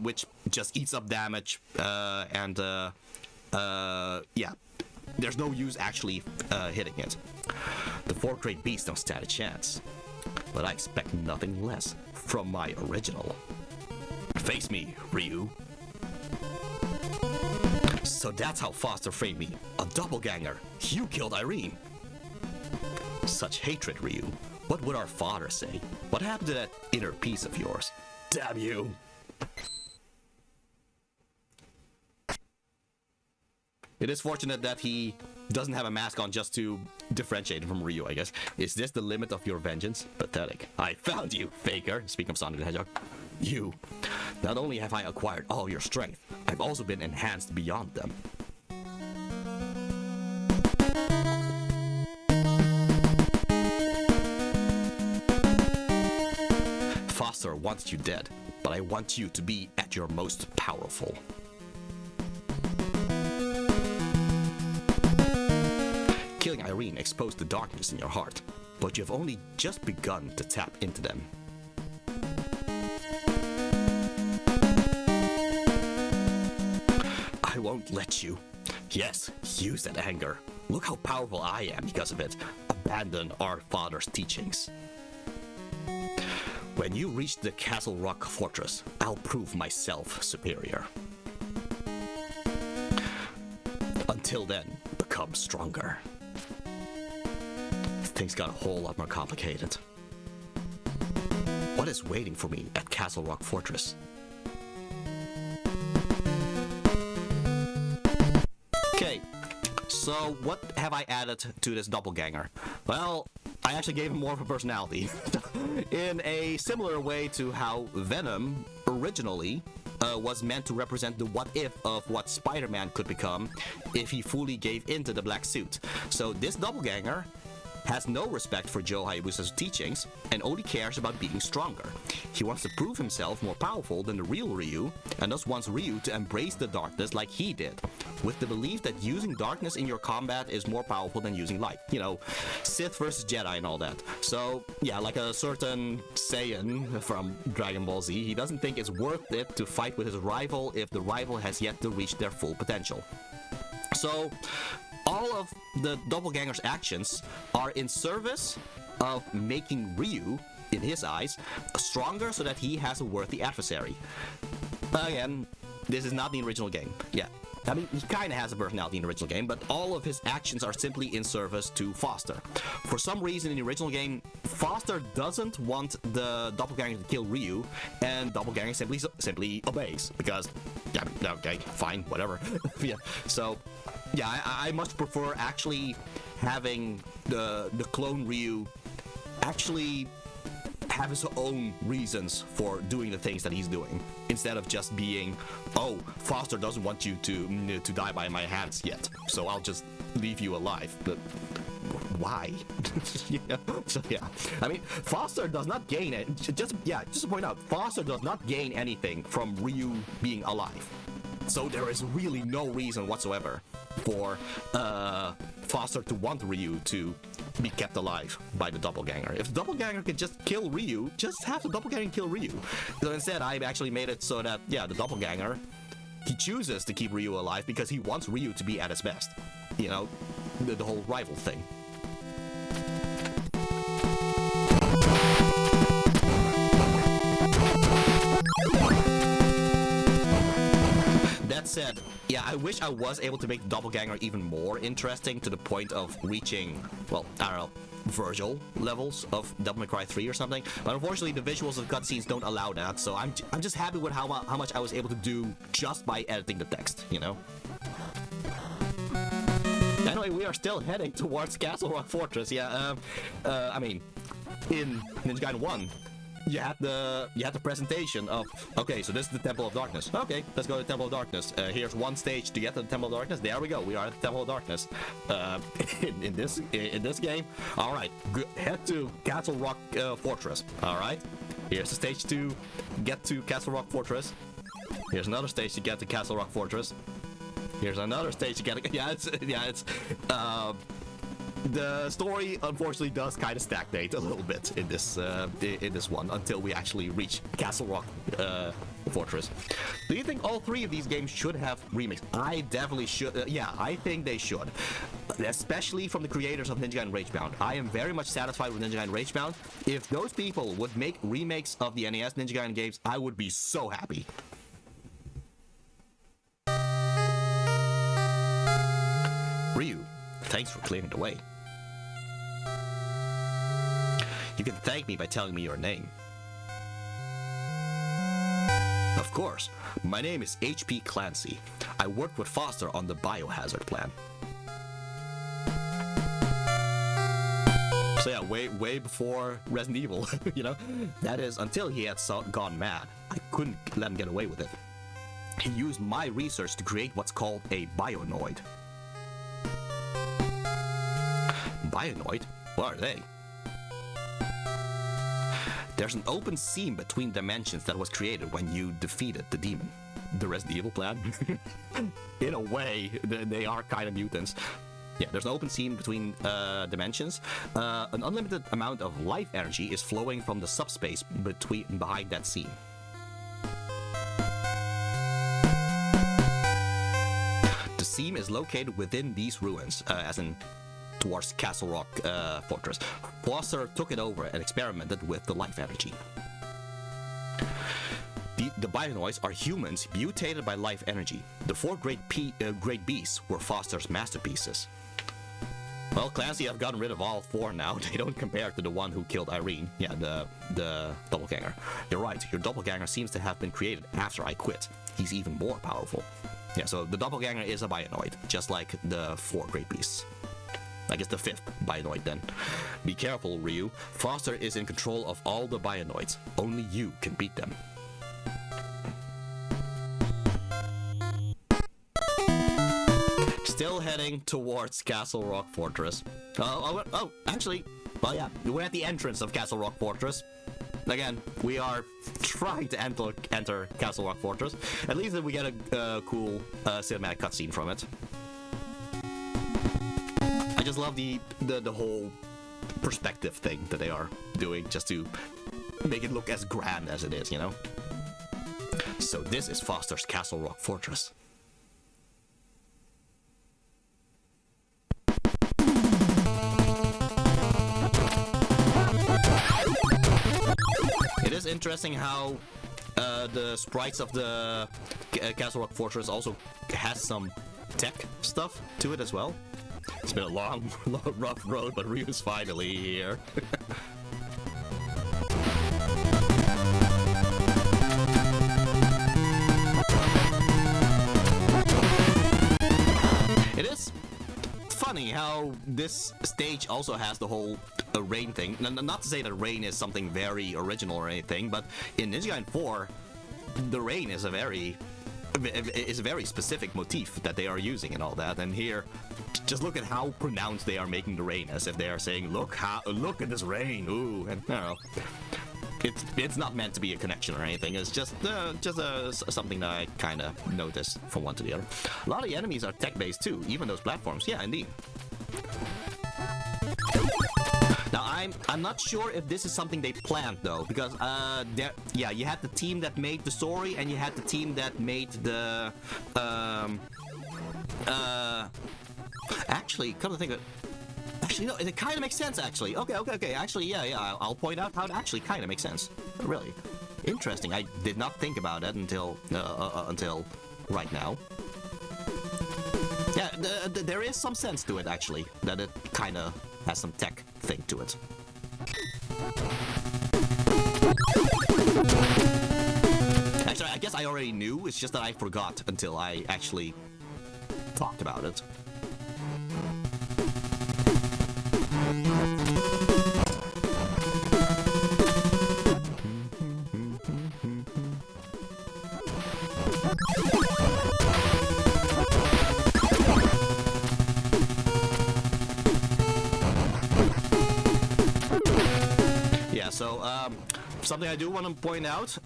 which just eats up damage, and yeah, there's no use actually hitting it. The 4 great beasts don't stand a chance, but I expect nothing less from my original. Face me, Ryu. So that's how Foster framed me, a doppelganger. You killed Irene. Such hatred, Ryu. What would our father say? What happened to that inner peace of yours? Damn you. It is fortunate that he doesn't have a mask on just to differentiate him from Ryu, I guess. Is this the limit of your vengeance? Pathetic. I found you, faker. Speaking of Sonic the Hedgehog. You. Not only have I acquired all your strength, I've also been enhanced beyond them. Foster wants you dead, but I want you to be at your most powerful. Killing Irene exposed the darkness in your heart, but you've only just begun to tap into them. I won't let you. Yes, use that anger. Look how powerful I am because of it. Abandon our father's teachings. When you reach the Castle Rock Fortress, I'll prove myself superior. Until then, become stronger. Things got a whole lot more complicated. What is waiting for me at Castle Rock Fortress? Okay, so what have I added to this doppelganger? Well, I actually gave him more of a personality. In a similar way to how Venom originally was meant to represent the what-if of what Spider-Man could become if he fully gave into the black suit. So this doppelganger has no respect for Joe Hayabusa's teachings and only cares about being stronger. He wants to prove himself more powerful than the real Ryu, and thus wants Ryu to embrace the darkness like he did, with the belief that using darkness in your combat is more powerful than using light. You know, Sith versus Jedi and all that. So, yeah, like a certain Saiyan from Dragon Ball Z, he doesn't think it's worth it to fight with his rival if the rival has yet to reach their full potential. So, all of the doppelganger's actions are in service of making Ryu, in his eyes, stronger so that he has a worthy adversary. Again, this is not the original game. Yeah. I mean, he kind of has a personality in the original game, but all of his actions are simply in service to Foster. For some reason in the original game, Foster doesn't want the doppelganger to kill Ryu, and doppelganger simply obeys, because, yeah, okay, fine, whatever. Yeah, so, yeah, I much prefer actually having the clone Ryu actually have his own reasons for doing the things that he's doing, instead of just being, oh, Foster doesn't want you to die by my hands yet, so I'll just leave you alive. But why? Yeah. So yeah, I mean, Foster does not gain it. Just to point out, Foster does not gain anything from Ryu being alive. So there is really no reason whatsoever for Foster to want Ryu to be kept alive by the doppelganger. If the doppelganger could just kill Ryu, just have the doppelganger kill Ryu. So instead, I've actually made it so that, yeah, the doppelganger, he chooses to keep Ryu alive because he wants Ryu to be at his best. You know, the whole rival thing. That said, yeah, I wish I was able to make the doppelganger even more interesting to the point of reaching, well, I don't know, Virgil levels of Devil May Cry 3 or something. But unfortunately, the visuals of cutscenes don't allow that, so I'm just happy with how much I was able to do just by editing the text, you know? Anyway, we are still heading towards Castle Rock Fortress. Yeah, I mean, in Ninja Gaiden 1, you had the presentation of, okay, so this is the Temple of Darkness. Okay, let's go to the Temple of Darkness. Here's one stage to get to the Temple of Darkness. There we go. We are at the Temple of Darkness. In this game, all right, head to Castle Rock Fortress. All right, here's the stage to get to Castle Rock Fortress. Here's another stage to get to Castle Rock Fortress. Here's another stage to get. It's. The story, unfortunately, does kind of stagnate a little bit in this one until we actually reach Castle Rock Fortress. Do you think all three of these games should have remakes? I definitely should. Yeah, I think they should. Especially from the creators of Ninja Gaiden Ragebound. I am very much satisfied with Ninja Gaiden Ragebound. If those people would make remakes of the NES Ninja Gaiden games, I would be so happy. Ryu, thanks for clearing the way. You can thank me by telling me your name. Of course, my name is H.P. Clancy. I worked with Foster on the Biohazard plan. So yeah, way before Resident Evil, you know? That is, until he had gone mad. I couldn't let him get away with it. He used my research to create what's called a Bionoid. Bionoid? What are they? There's an open seam between dimensions that was created when you defeated the demon. The Resident Evil plan? In a way, they are kind of mutants. Yeah, there's an open seam between dimensions. An unlimited amount of life energy is flowing from the subspace behind that seam. The seam is located within these ruins, as in towards Castle Rock Fortress. Foster took it over and experimented with the life energy. The Bionoids are humans mutated by life energy. The four great beasts were Foster's masterpieces. Well, Clancy, I've gotten rid of all four now. They don't compare to the one who killed Irene. Yeah, the doppelganger. You're right, your doppelganger seems to have been created after I quit. He's even more powerful. Yeah, so the doppelganger is a Bionoid, just like the four great beasts. I guess the fifth Bionoid then. Be careful, Ryu. Foster is in control of all the Bionoids. Only you can beat them. still heading towards Castle Rock Fortress. Actually, well, yeah, we're at the entrance of Castle Rock Fortress. Again, we are trying to enter Castle Rock Fortress. At least we get a cool cinematic cutscene from it. I just love the whole perspective thing that they are doing, just to make it look as grand as it is, you know? So this is Foster's Castle Rock Fortress. It is interesting how the sprites of the Castle Rock Fortress also has some tech stuff to it as well. It's been a long, rough road, but Ryu's finally here. It is funny how this stage also has the whole rain thing. Not to say that rain is something very original or anything, but in Ninja Gaiden 4, the rain is a very specific motif that they are using and all that. And here, just look at how pronounced they are making the rain, as if they are saying, "Look at this rain." Ooh, and I don't know. It's not meant to be a connection or anything. It's just something that I kind of noticed from one to the other. A lot of the enemies are tech-based too, even those platforms. Yeah, indeed. Now I'm not sure if this is something they planned though, because you had the team that made the story and you had the team that made the actually, come to think of it. Actually, no, it kind of makes sense, actually. Okay. Actually, yeah, I'll point out how it actually kind of makes sense. Really. Interesting. I did not think about that until right now. Yeah, there is some sense to it, actually, that it kind of has some tech thing to it. Actually, I guess I already knew, it's just that I forgot until I actually talked about it. Yeah, so something I do want to point out,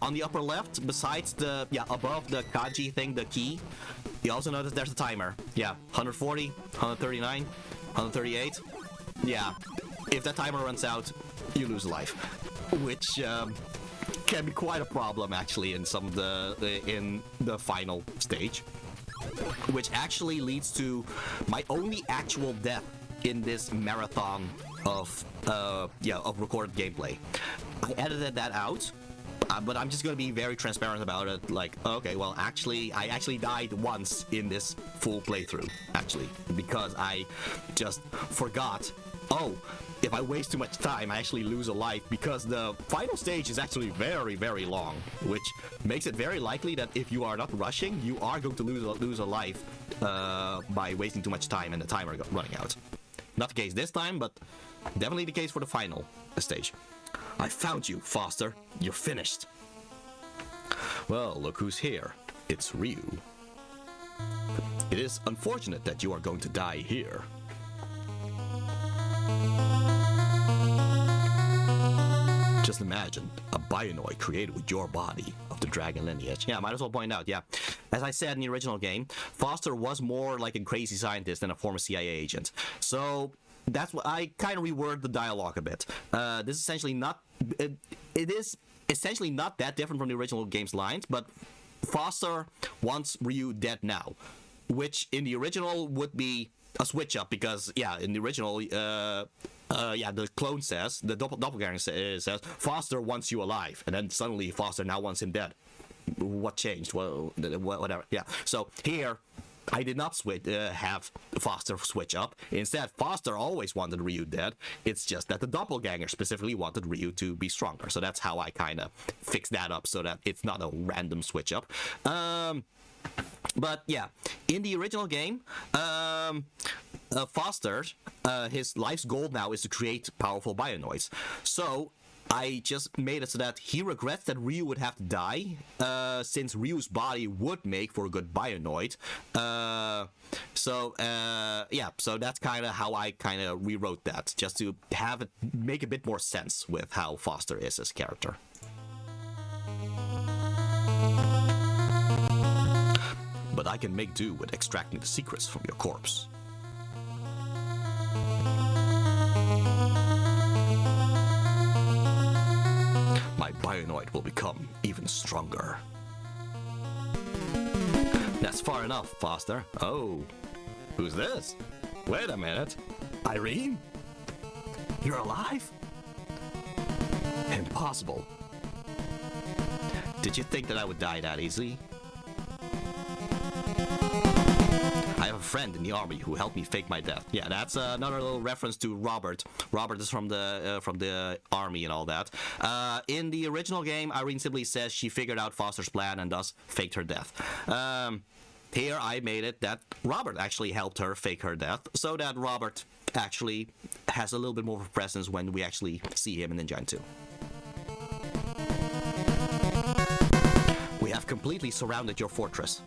on the upper left, besides the, above the Kaji thing, the key, you also notice there's a timer. Yeah, 140, 139, 138. Yeah, if that timer runs out, you lose a life, which can be quite a problem actually in some of in the final stage, which actually leads to my only actual death in this marathon of recorded gameplay. I edited that out. But I'm just gonna be very transparent about it. Like, okay, well, actually, I actually died once in this full playthrough, actually, because I just forgot. Oh, if I waste too much time, I actually lose a life, because the final stage is actually very, very long, which makes it very likely that if you are not rushing, you are going to lose a life by wasting too much time and the timer running out. Not the case this time, but definitely the case for the final stage. I found you, Foster. You're finished. Well, look who's here. It's Ryu. It is unfortunate that you are going to die here. Just imagine a Bionoid created with your body of the dragon lineage. Yeah, might as well point out, yeah. As I said in the original game, Foster was more like a crazy scientist than a former CIA agent. So that's what I kind of reword the dialogue a bit. This is essentially not. It is essentially not that different from the original game's lines, but Foster wants Ryu dead now, which in the original would be a switch up, because in the original, the clone says, the doppelganger says, Foster wants you alive, and then suddenly Foster now wants him dead. What changed? Well, whatever. Yeah. So here, I did not have Foster switch up. Instead, Foster always wanted Ryu dead. It's just that the doppelganger specifically wanted Ryu to be stronger. So that's how I kind of fixed that up, so that it's not a random switch up. But yeah, in the original game, Foster, his life's goal now is to create powerful Bionoids. So I just made it so that he regrets that Ryu would have to die, since Ryu's body would make for a good Bionoid. So that's kind of how I kind of rewrote that, just to have it make a bit more sense with how Foster is as a character. But I can make do with extracting the secrets from your corpse. My Bionoid will become even stronger. That's far enough, Foster. Oh, who's this? Wait a minute. Irene? You're alive? Impossible. Did you think that I would die that easily? I have a friend in the army who helped me fake my death. Yeah, that's another little reference to Robert. Robert is from the army and all that. In the original game, Irene simply says she figured out Foster's plan and thus faked her death. Here I made it that Robert actually helped her fake her death, so that Robert actually has a little bit more of a presence when we actually see him in Ninja Gaiden 2. We have completely surrounded your fortress.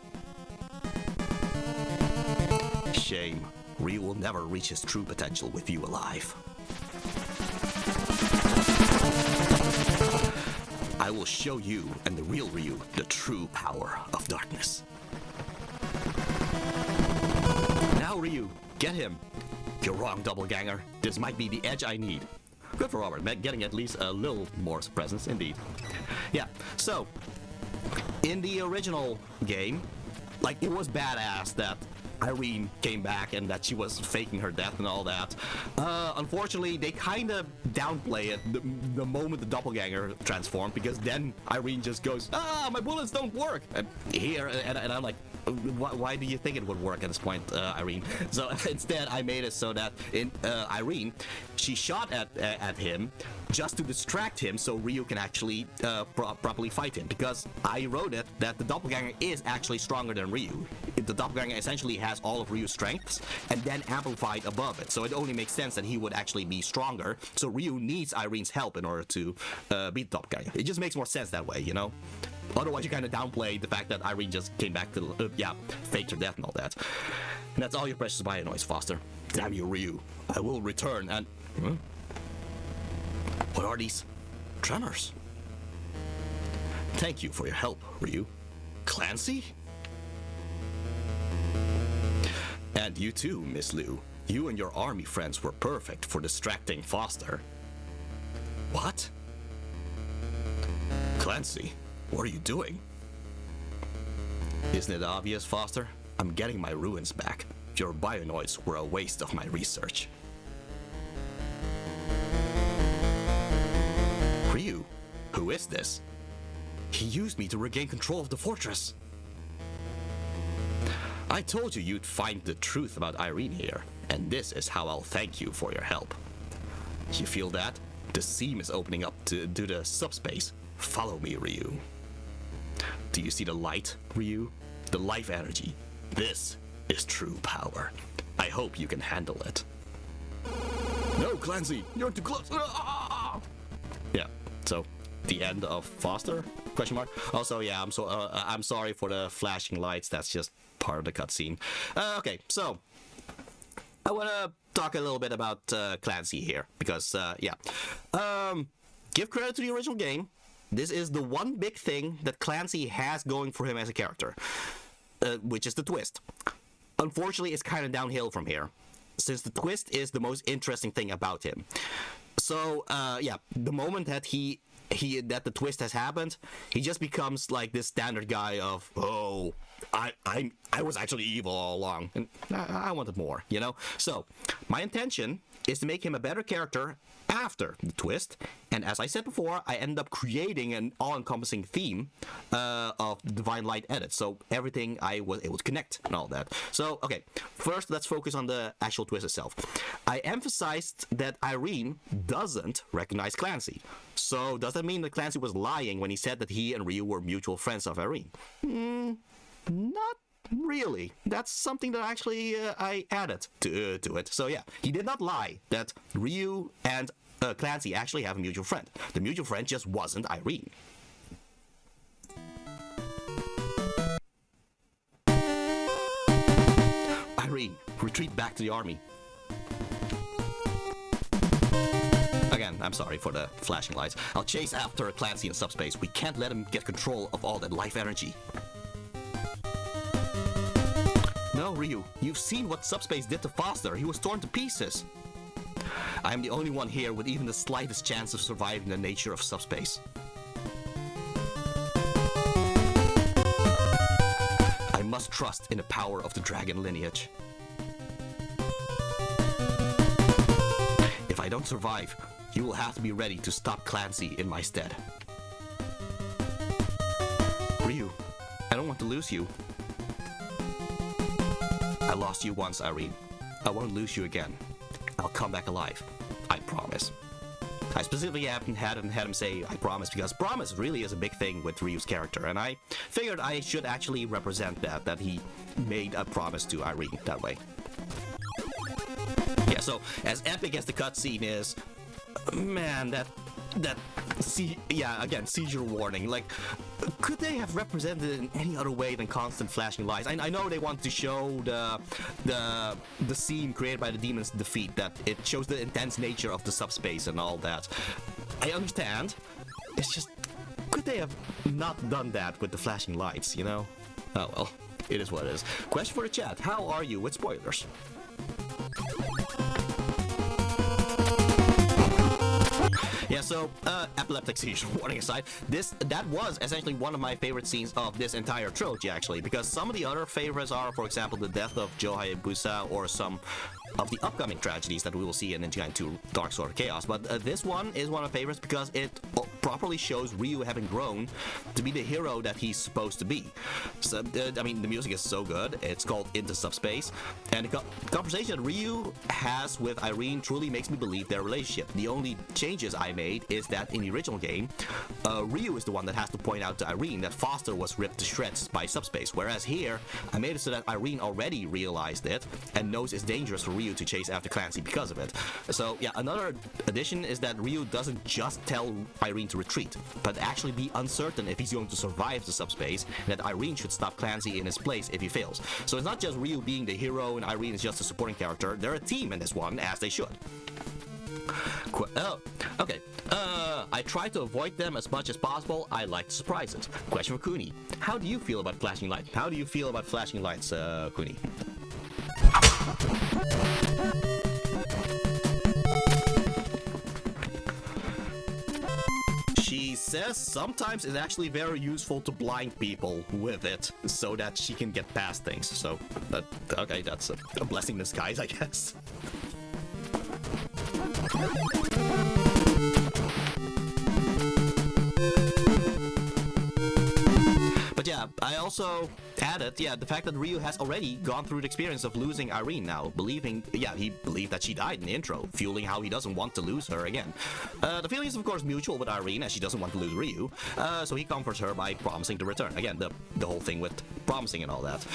Shame. Ryu will never reach his true potential with you alive. I will show you and the real Ryu the true power of darkness. Now, Ryu, get him. You're wrong, doppelganger. This might be the edge I need. Good for Robert, getting at least a little more presence, indeed. Yeah, so, in the original game, like, it was badass that Irene came back and that she was faking her death and all that. Unfortunately, they kind of downplay it the moment the doppelganger transformed, because then Irene just goes, my bullets don't work. And I'm like, why do you think it would work at this point, Irene? So instead, I made it so that in Irene, she shot at him just to distract him so Ryu can actually properly fight him, because I wrote it that the doppelganger is actually stronger than Ryu. The doppelganger essentially has all of Ryu's strengths and then amplified above it, so it only makes sense that he would actually be stronger, so Ryu needs Irene's help in order to beat the doppelganger. It just makes more sense that way, you know? Otherwise, you kind of downplay the fact that Irene just came back to, faked her death and all that. And that's all your precious Bionoids, Foster. Damn you, Ryu. I will return and... What are these tremors? Thank you for your help, Ryu. Clancy? And you too, Miss Liu. You and your army friends were perfect for distracting Foster. What? Clancy, what are you doing? Isn't it obvious, Foster? I'm getting my ruins back. Your Bionoids were a waste of my research. Ryu, who is this? He used me to regain control of the fortress. I told you you'd find the truth about Irene here, and this is how I'll thank you for your help. You feel that? The seam is opening up to the subspace. Follow me, Ryu. Do you see the light, Ryu? The life energy. This is true power. I hope you can handle it. No, Clancy, you're too close. Yeah, so the end of Foster? Question mark. Also, yeah, I'm sorry for the flashing lights. That's just part of the cutscene. Okay, so I want to talk a little bit about Clancy here, because give credit to the original game. This is the one big thing that Clancy has going for him as a character, which is the twist. Unfortunately, it's kind of downhill from here, since the twist is the most interesting thing about him. So, the moment that that the twist has happened, he just becomes like this standard guy of, oh, I was actually evil all along, and I wanted more, you know? So, my intention is to make him a better character after the twist, and as I said before, I ended up creating an all-encompassing theme of the Divine Light edit, so everything I was able to connect and all that. So, okay, first let's focus on the actual twist itself. I emphasized that Irene doesn't recognize Clancy. So, does that mean that Clancy was lying when he said that he and Ryu were mutual friends of Irene? Not really. That's something that actually I added to it. So yeah, he did not lie that Ryu and Clancy actually have a mutual friend. The mutual friend just wasn't Irene. Irene, retreat back to the army. Again, I'm sorry for the flashing lights. I'll chase after Clancy in subspace. We can't let him get control of all that life energy. No, Ryu, you've seen what subspace did to Foster. He was torn to pieces. I am the only one here with even the slightest chance of surviving the nature of subspace. I must trust in the power of the dragon lineage. If I don't survive, you will have to be ready to stop Clancy in my stead. Ryu, I don't want to lose you. I lost you once, Irene. I won't lose you again. I'll come back alive. I promise. I specifically haven't had him say I promise because promise really is a big thing with Ryu's character, and I figured I should actually represent that he made a promise to Irene that way. Yeah, so as epic as the cutscene is, man, again, seizure warning. Like, could they have represented it in any other way than constant flashing lights? I know they want to show the scene created by the demon's defeat, that it shows the intense nature of the subspace and all that. I understand. It's just, could they have not done that with the flashing lights, you know? Oh well, it is what it is. Question for the chat: how are you with spoilers? Yeah, so, epileptic seizure warning aside, that was essentially one of my favorite scenes of this entire trilogy, actually, because some of the other favorites are, for example, the death of Joe Hayabusa, or some of the upcoming tragedies that we will see in Ninja Gaiden 2 Dark Sword of Chaos. But this one is one of my favorites because it properly shows Ryu having grown to be the hero that he's supposed to be. So, I mean, the music is so good. It's called Into Subspace, and the conversation that Ryu has with Irene truly makes me believe their relationship. The only changes I made is that in the original game, Ryu is the one that has to point out to Irene that Foster was ripped to shreds by subspace, whereas here, I made it so that Irene already realized it and knows it's dangerous for Ryu to chase after Clancy because of it. So yeah, another addition is that Ryu doesn't just tell Irene to retreat, but actually be uncertain if he's going to survive the subspace, and that Irene should stop Clancy in his place if he fails. So it's not just Ryu being the hero and Irene is just a supporting character. They're a team in this one, as they should. Okay. I try to avoid them as much as possible. I like surprises. Question for Kuni: how do you feel about flashing lights? How do you feel about flashing lights, Kuni? She says sometimes it's actually very useful to blind people with it so that she can get past things. So, okay, that's a blessing in disguise, I guess. But yeah, I also added, the fact that Ryu has already gone through the experience of losing Irene now, he believed that she died in the intro, fueling how he doesn't want to lose her again. The feeling is of course mutual with Irene, as she doesn't want to lose Ryu, so he comforts her by promising to return. Again, the whole thing with promising and all that.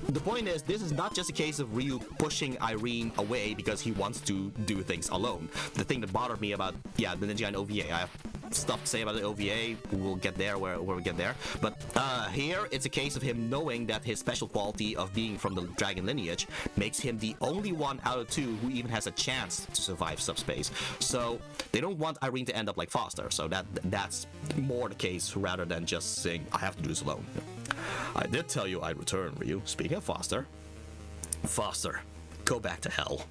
The point is, this is not just a case of Ryu pushing Irene away because he wants to do things alone. The thing that bothered me about, the Ninja Gaiden OVA, I have stuff to say about the OVA, we'll get there where we get there. But here, it's a case of him knowing that his special quality of being from the dragon lineage makes him the only one out of two who even has a chance to survive subspace. So, they don't want Irene to end up like Foster, so that's more the case rather than just saying, I have to do this alone. I did tell you I'd return, Ryu. Speaking of Foster, go back to hell.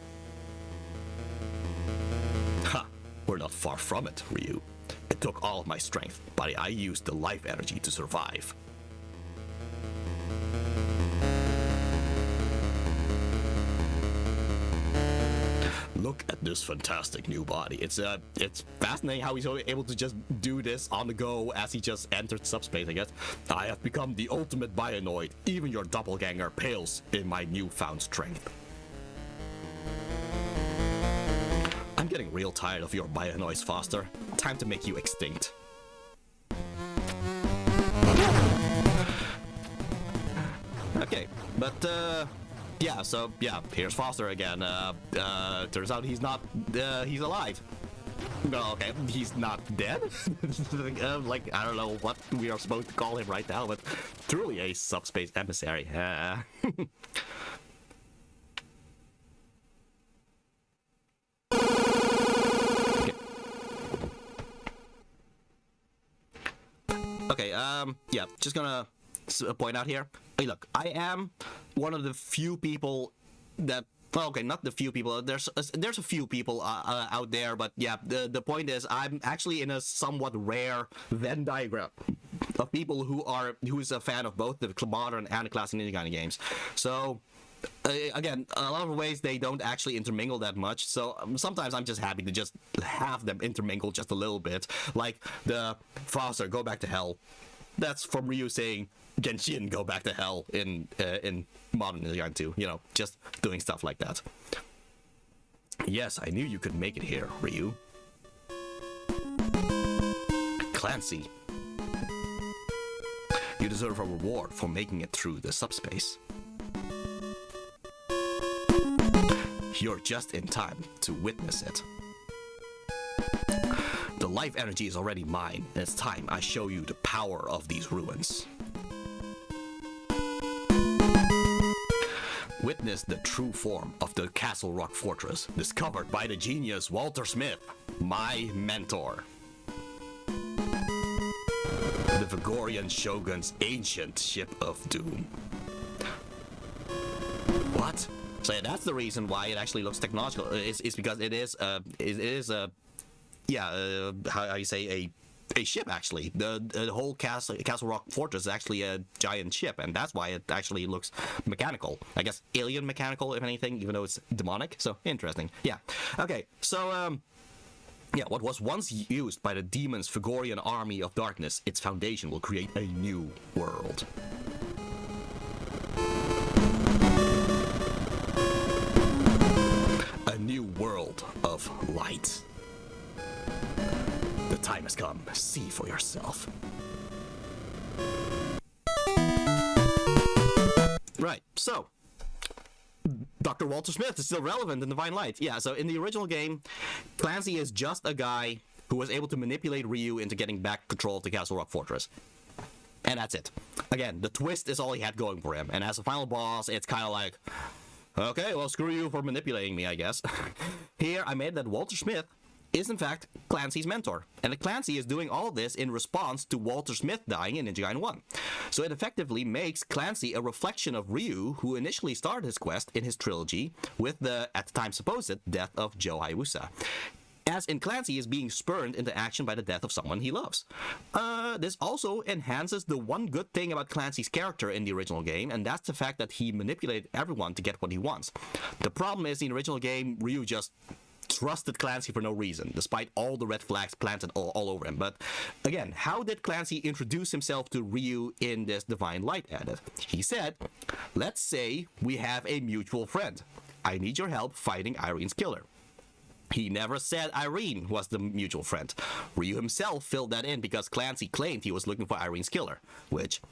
Ha! We're not far from it, Ryu. It took all of my strength, but I used the life energy to survive. Look at this fantastic new body. It's fascinating how he's able to just do this on the go as he just entered subspace, I guess. I have become the ultimate Bionoid. Even your doppelganger pales in my newfound strength. I'm getting real tired of your Bionoids, Foster. Time to make you extinct. Okay, but yeah, so yeah, here's Foster again. Turns out he's not, he's alive. No, okay, he's not dead? Like, I don't know what we are supposed to call him right now, but truly a subspace emissary. Okay, yeah, just gonna point out here. Hey, look, I am one of the few people that, well, okay, not the few people. There's a few people out there, but yeah, the point is, I'm actually in a somewhat rare Venn diagram of people who's a fan of both the modern and the classic Ninja Gaiden games. So. Again, a lot of ways they don't actually intermingle that much, so sometimes I'm just happy to just have them intermingle just a little bit. Like the Foster, go back to hell. That's from Ryu saying Genshin, go back to hell in Modern Ninja Gaiden 2. You know, just doing stuff like that. Yes, I knew you could make it here, Ryu. Clancy. You deserve a reward for making it through the subspace. You're just in time to witness it. The life energy is already mine, and it's time I show you the power of these ruins. Witness the true form of the Castle Rock Fortress, discovered by the genius Walter Smith, my mentor. The Vigorian Shogun's ancient ship of doom. What? So yeah, that's the reason why it actually looks technological. Is because it is how you say a ship actually. The whole Castle Rock Fortress is actually a giant ship, and that's why it actually looks mechanical. I guess alien mechanical, if anything, even though it's demonic. So interesting. Yeah. Okay. So yeah, what was once used by the demon's Vigorian army of darkness, its foundation will create a new world. A new world of light. The time has come. See for yourself. Right, so Dr. Walter Smith is still relevant in Divine Light. Yeah, so in the original game, Clancy is just a guy who was able to manipulate Ryu into getting back control of the Castle Rock Fortress. And that's it. Again, the twist is all he had going for him. And as a final boss, it's kind of like, okay, well, screw you for manipulating me, I guess. Here, I made that Walter Smith is in fact Clancy's mentor, and that Clancy is doing all this in response to Walter Smith dying in Ninja Gaiden 1. So it effectively makes Clancy a reflection of Ryu, who initially started his quest in his trilogy with the, at the time supposed, death of Joe Hayabusa. As in Clancy is being spurned into action by the death of someone he loves. This also enhances the one good thing about Clancy's character in the original game, and that's the fact that he manipulated everyone to get what he wants. The problem is, in the original game, Ryu just trusted Clancy for no reason, despite all the red flags planted all over him. But again, how did Clancy introduce himself to Ryu in this Divine Light edit? He said, let's say we have a mutual friend. I need your help fighting Irene's killer. He never said Irene was the mutual friend. Ryu himself filled that in because Clancy claimed he was looking for Irene's killer, which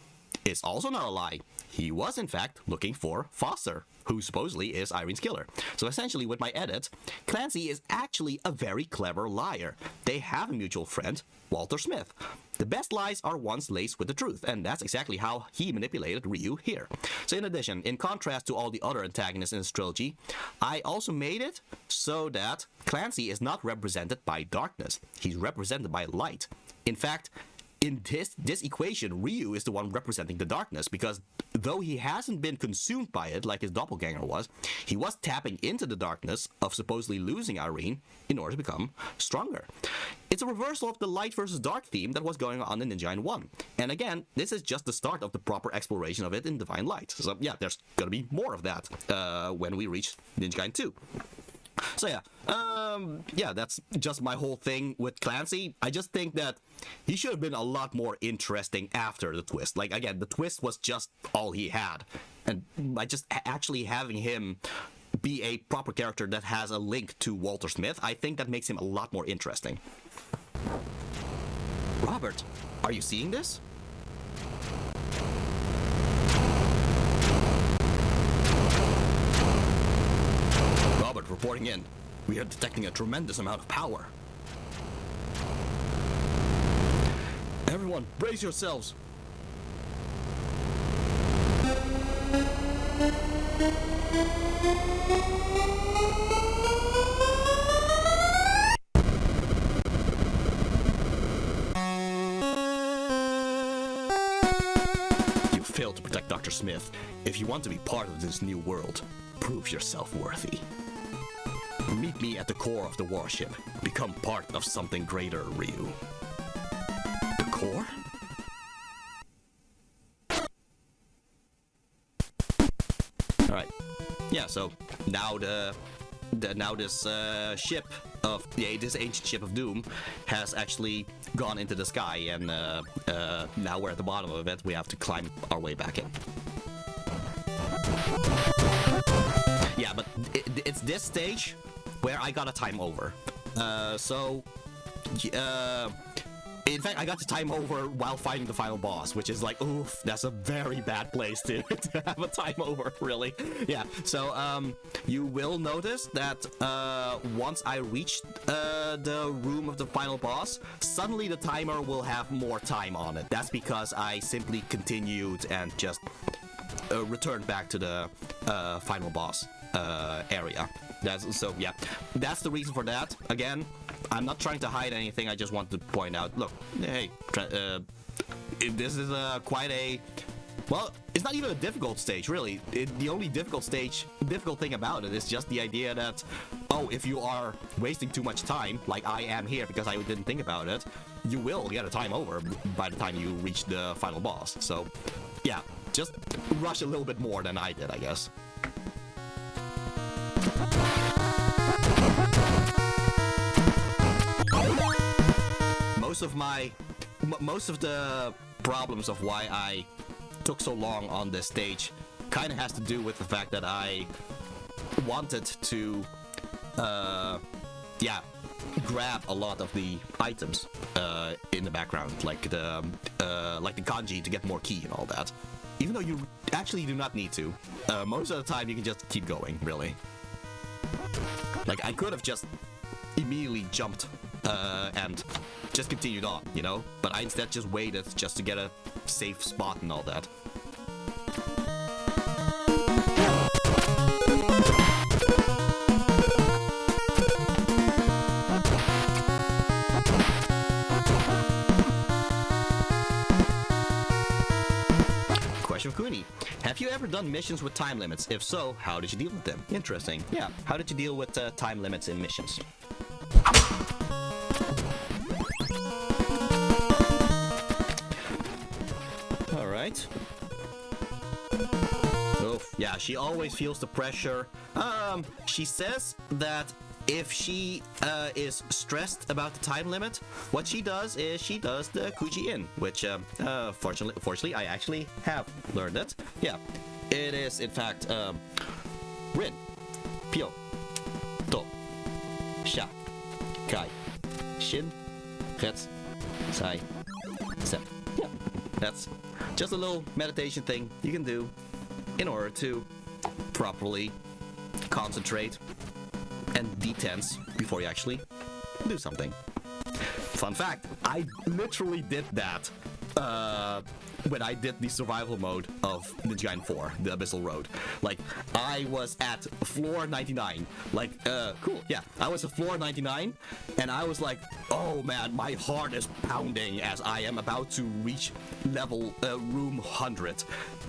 is also not a lie. He was in fact looking for Foster, who supposedly is Irene's killer. So essentially with my edit, Clancy is actually a very clever liar. They have a mutual friend, Walter Smith. The best lies are ones laced with the truth, and that's exactly how he manipulated Ryu here. So in addition, in contrast to all the other antagonists in this trilogy, I also made it so that Clancy is not represented by darkness. He's represented by light. In fact, in this equation, Ryu is the one representing the darkness, because though he hasn't been consumed by it like his doppelganger was, he was tapping into the darkness of supposedly losing Irene in order to become stronger. It's a reversal of the light versus dark theme that was going on in Ninja Gaiden 1. And again, this is just the start of the proper exploration of it in Divine Light. So yeah, there's gonna be more of that when we reach Ninja Gaiden 2. So yeah, that's just my whole thing with Clancy. I just think that he should have been a lot more interesting after the twist. Like, again, the twist was just all he had. And by just actually having him be a proper character that has a link to Walter Smith, I think that makes him a lot more interesting. Robert, are you seeing this? reporting in. We are detecting a tremendous amount of power. Everyone, brace yourselves. You failed to protect Dr. Smith. If you want to be part of this new world, prove yourself worthy. Meet me at the core of the warship. Become part of something greater, Ryu. The core? Alright. Yeah, so now this ship of this ancient ship of doom has actually gone into the sky, and now we're at the bottom of it. We have to climb our way back in. Yeah, but it's this stage where I got a time over. In fact, I got to time over while fighting the final boss, which is like, oof, that's a very bad place to have a time over, really. Yeah, so you will notice that once I reach the room of the final boss, suddenly the timer will have more time on it. That's because I simply continued and just returned back to the final boss area. So yeah, that's the reason for that. Again, I'm not trying to hide anything. I just want to point out, look, hey, this is quite a, well, it's not even a difficult stage, really. The only difficult thing about it is just the idea that, oh, if you are wasting too much time, like I am here because I didn't think about it, you will get a time over by the time you reach the final boss. So yeah, just rush a little bit more than I did, I guess. Most of the problems of why I took so long on this stage kind of has to do with the fact that I wanted to grab a lot of the items in the background, like the kanji to get more ki and all that, even though you actually do not need to. Most of the time you can just keep going, really. Like, I could have just immediately jumped and just continued on, you know? But I instead just waited just to get a safe spot and all that. Question of Kuni. Have you ever done missions with time limits? If so, how did you deal with them? Interesting. Yeah, how did you deal with time limits in missions? Alright. Oh, yeah, she always feels the pressure. She says that if she is stressed about the time limit, what she does is she does the Kuji In, which fortunately I actually have learned it. Yeah, it is in fact Rin, Pyo, To, Sha, Kai, Shin, Hetz, Sai, Sep. Yeah, that's just a little meditation thing you can do in order to properly concentrate and detense before you actually do something. Fun fact, I literally did that when I did the survival mode of Ninja Gaiden 4, the Abyssal Road. Like, I was at floor 99. Like, cool, yeah. I was at floor 99, and I was like, oh man, my heart is pounding as I am about to reach level, room 100.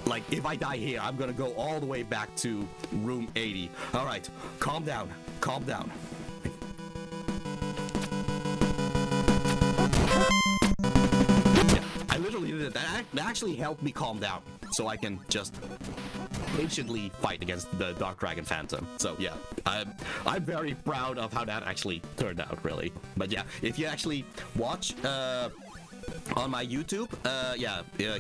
Like, if I die here, I'm gonna go all the way back to room 80. Alright, calm down, calm down. I literally did it. That actually helped me calm down, so I can just patiently fight against the Dark Dragon Phantom. So yeah, I'm very proud of how that actually turned out, really. But yeah, if you actually watch on my YouTube,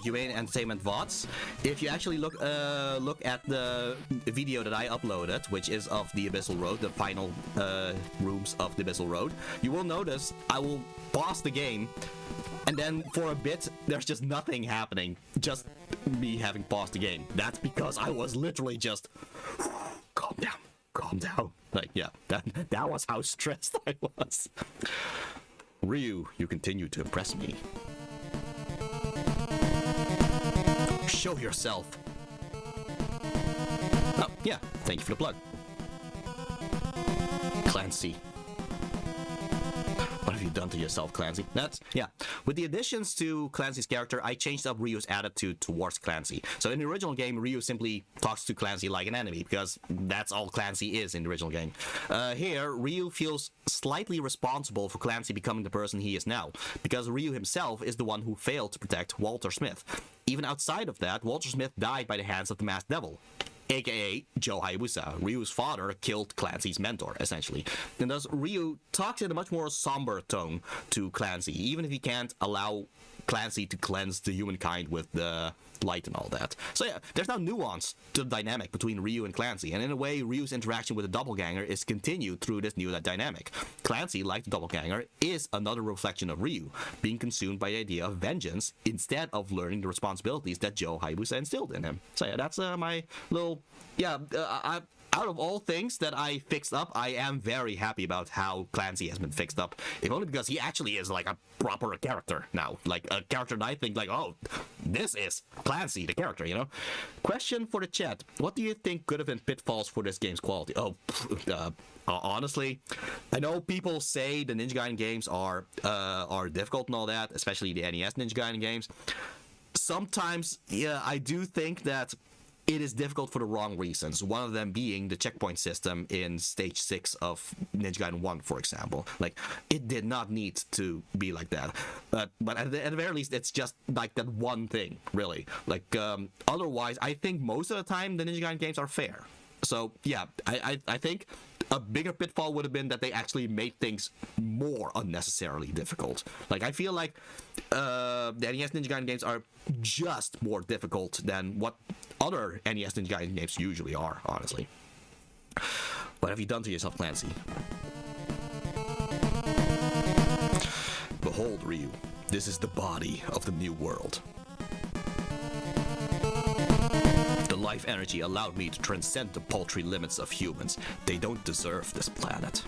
Humane Entertainment VODs, if you actually look at the video that I uploaded, which is of the Abyssal Road, the final rooms of the Abyssal Road, you will notice I will pause the game, and then for a bit, there's just nothing happening. Just me having paused the game. That's because I was literally just, calm down, calm down. Like, yeah, that was how stressed I was. Ryu, you continue to impress me. Show yourself. Oh, yeah, thank you for the plug. Clancy. What have you done to yourself, Clancy? Yeah. With the additions to Clancy's character, I changed up Ryu's attitude towards Clancy. So in the original game, Ryu simply talks to Clancy like an enemy, because that's all Clancy is in the original game. Here, Ryu feels slightly responsible for Clancy becoming the person he is now, because Ryu himself is the one who failed to protect Walter Smith. Even outside of that, Walter Smith died by the hands of the Masked Devil, aka Joe Hayabusa. Ryu's father killed Clancy's mentor, essentially. And thus, Ryu talks in a much more somber tone to Clancy, even if he can't allow Clancy to cleanse the humankind with the light and all that. So yeah, there's now nuance to the dynamic between Ryu and Clancy, and in a way, Ryu's interaction with the doppelganger is continued through this new dynamic. Clancy, like the doppelganger, is another reflection of Ryu, being consumed by the idea of vengeance instead of learning the responsibilities that Joe Hayabusa instilled in him. So yeah, that's my little... Yeah, out of all things that I fixed up, I am very happy about how Clancy has been fixed up. If only because he actually is like a proper character now. Like a character that I think like, oh, this is Clancy, the character, you know? Question for the chat. What do you think could have been pitfalls for this game's quality? Honestly, I know people say the Ninja Gaiden games are difficult and all that, especially the NES Ninja Gaiden games. Sometimes, yeah, I do think that it is difficult for the wrong reasons. One of them being the checkpoint system in Stage 6 of Ninja Gaiden 1, for example. Like, it did not need to be like that. But at the very least, it's just like that one thing, really. Like, otherwise, I think most of the time the Ninja Gaiden games are fair. So, yeah, I think a bigger pitfall would have been that they actually made things more unnecessarily difficult. Like, I feel like the NES Ninja Gaiden games are just more difficult than what other NES Ninja Gaiden games usually are, honestly. What have you done to yourself, Clancy? Behold, Ryu. This is the body of the new world. The life energy allowed me to transcend the paltry limits of humans. They don't deserve this planet.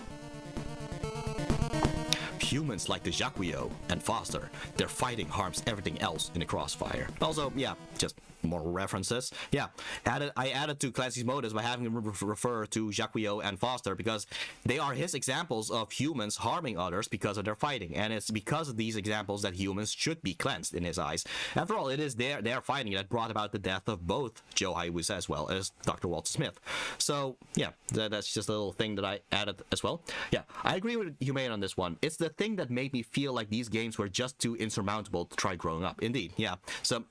Humans like the Jaquio and Foster, their fighting harms everything else in the crossfire. Also, yeah, just more references. Yeah, I added to Clancy's motives by having him refer to Jaquio and Foster because they are his examples of humans harming others because of their fighting, and it's because of these examples that humans should be cleansed in his eyes. After all, it is their fighting that brought about the death of both Joe Hayabusa as well as Dr. Walter Smith. So yeah, that's just a little thing that I added as well. Yeah, I agree with Humane on this one. It's the thing that made me feel like these games were just too insurmountable to try growing up. Indeed, yeah. So,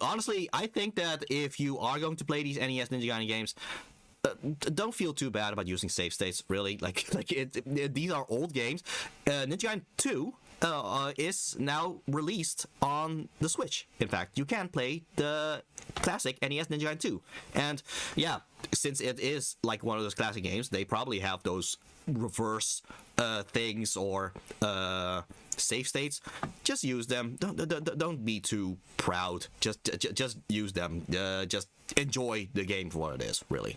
honestly, I think that if you are going to play these NES Ninja Gaiden games, don't feel too bad about using save states. Really, these are old games. Ninja Gaiden 2 is now released on the Switch. In fact, you can play the classic NES Ninja Gaiden 2, and yeah, since it is like one of those classic games, they probably have those reverse things or save states. Just use them. Don't be too proud. Just use them. Just enjoy the game for what it is, really.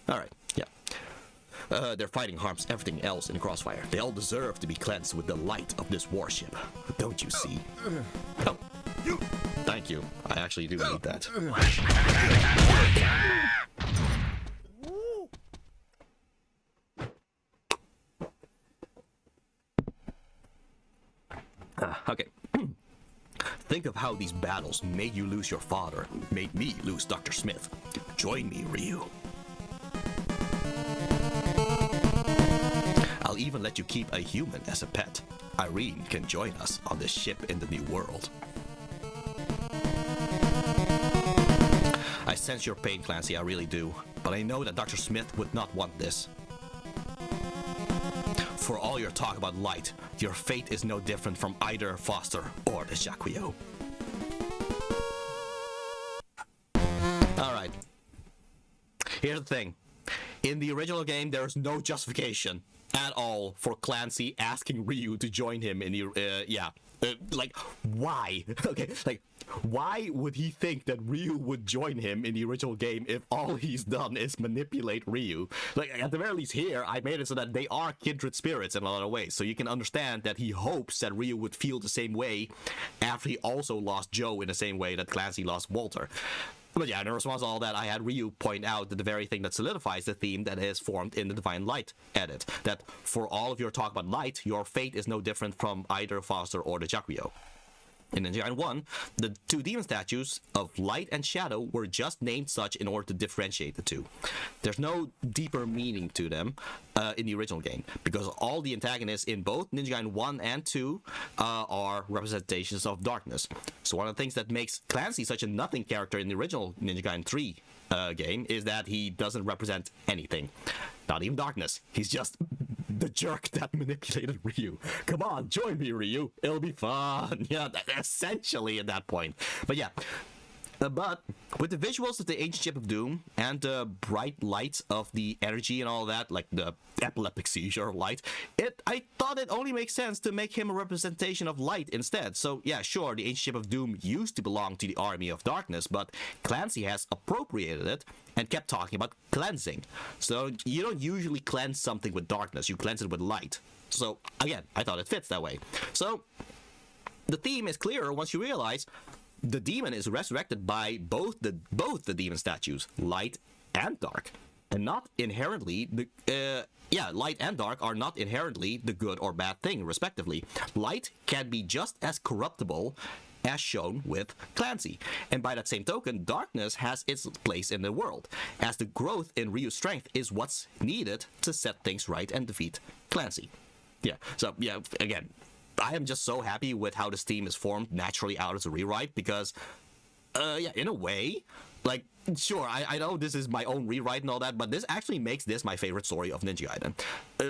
All right. Yeah. Their fighting harms everything else in the crossfire. They all deserve to be cleansed with the light of this warship. Don't you see? Oh. Thank you. I actually do need that. Okay. Think of how these battles made you lose your father, made me lose Dr. Smith. Join me, Ryu. I'll even let you keep a human as a pet. Irene can join us on this ship in the new world. I sense your pain, Clancy, I really do. But I know that Dr. Smith would not want this. For all your talk about light, your fate is no different from either Foster or the Jaquio. Alright. Here's the thing. In the original game, there is no justification at all for Clancy asking Ryu to join him in the like, why? Okay, like, why would he think that Ryu would join him in the original game if all he's done is manipulate Ryu? Like, at the very least here, I made it so that they are kindred spirits in a lot of ways, so you can understand that he hopes that Ryu would feel the same way after he also lost Joe in the same way that Clancy lost Walter. But yeah, in response to all that, I had Ryu point out that the very thing that solidifies the theme that is formed in the Divine Light edit. That for all of your talk about light, your fate is no different from either Foster or the Jakuyo. In Ninja Gaiden 1, the two demon statues of Light and Shadow were just named such in order to differentiate the two. There's no deeper meaning to them in the original game, because all the antagonists in both Ninja Gaiden 1 and 2 are representations of darkness. So one of the things that makes Clancy such a nothing character in the original Ninja Gaiden 3 game is that he doesn't represent anything. Not even darkness. He's just the jerk that manipulated Ryu. Come on, join me, Ryu. It'll be fun. Yeah, essentially at that point. But yeah. But with the visuals of the Ancient Ship of Doom and the bright lights of the energy and all that, like the epileptic seizure light, I thought it only makes sense to make him a representation of light instead. So yeah, sure, the Ancient Ship of Doom used to belong to the Army of Darkness, but Clancy has appropriated it and kept talking about cleansing. So you don't usually cleanse something with darkness, you cleanse it with light. So again, I thought it fits that way. So the theme is clearer once you realize the demon is resurrected by both the demon statues, light and dark, and not inherently light and dark are not inherently the good or bad thing, respectively. Light can be just as corruptible as shown with Clancy, and by that same token, darkness has its place in the world, as the growth in Ryu's strength is what's needed to set things right and defeat Clancy. Yeah, so yeah, again, I am just so happy with how this theme is formed naturally out as a rewrite, because in a way, like, sure, I know this is my own rewrite and all that, but this actually makes this my favorite story of Ninja Gaiden.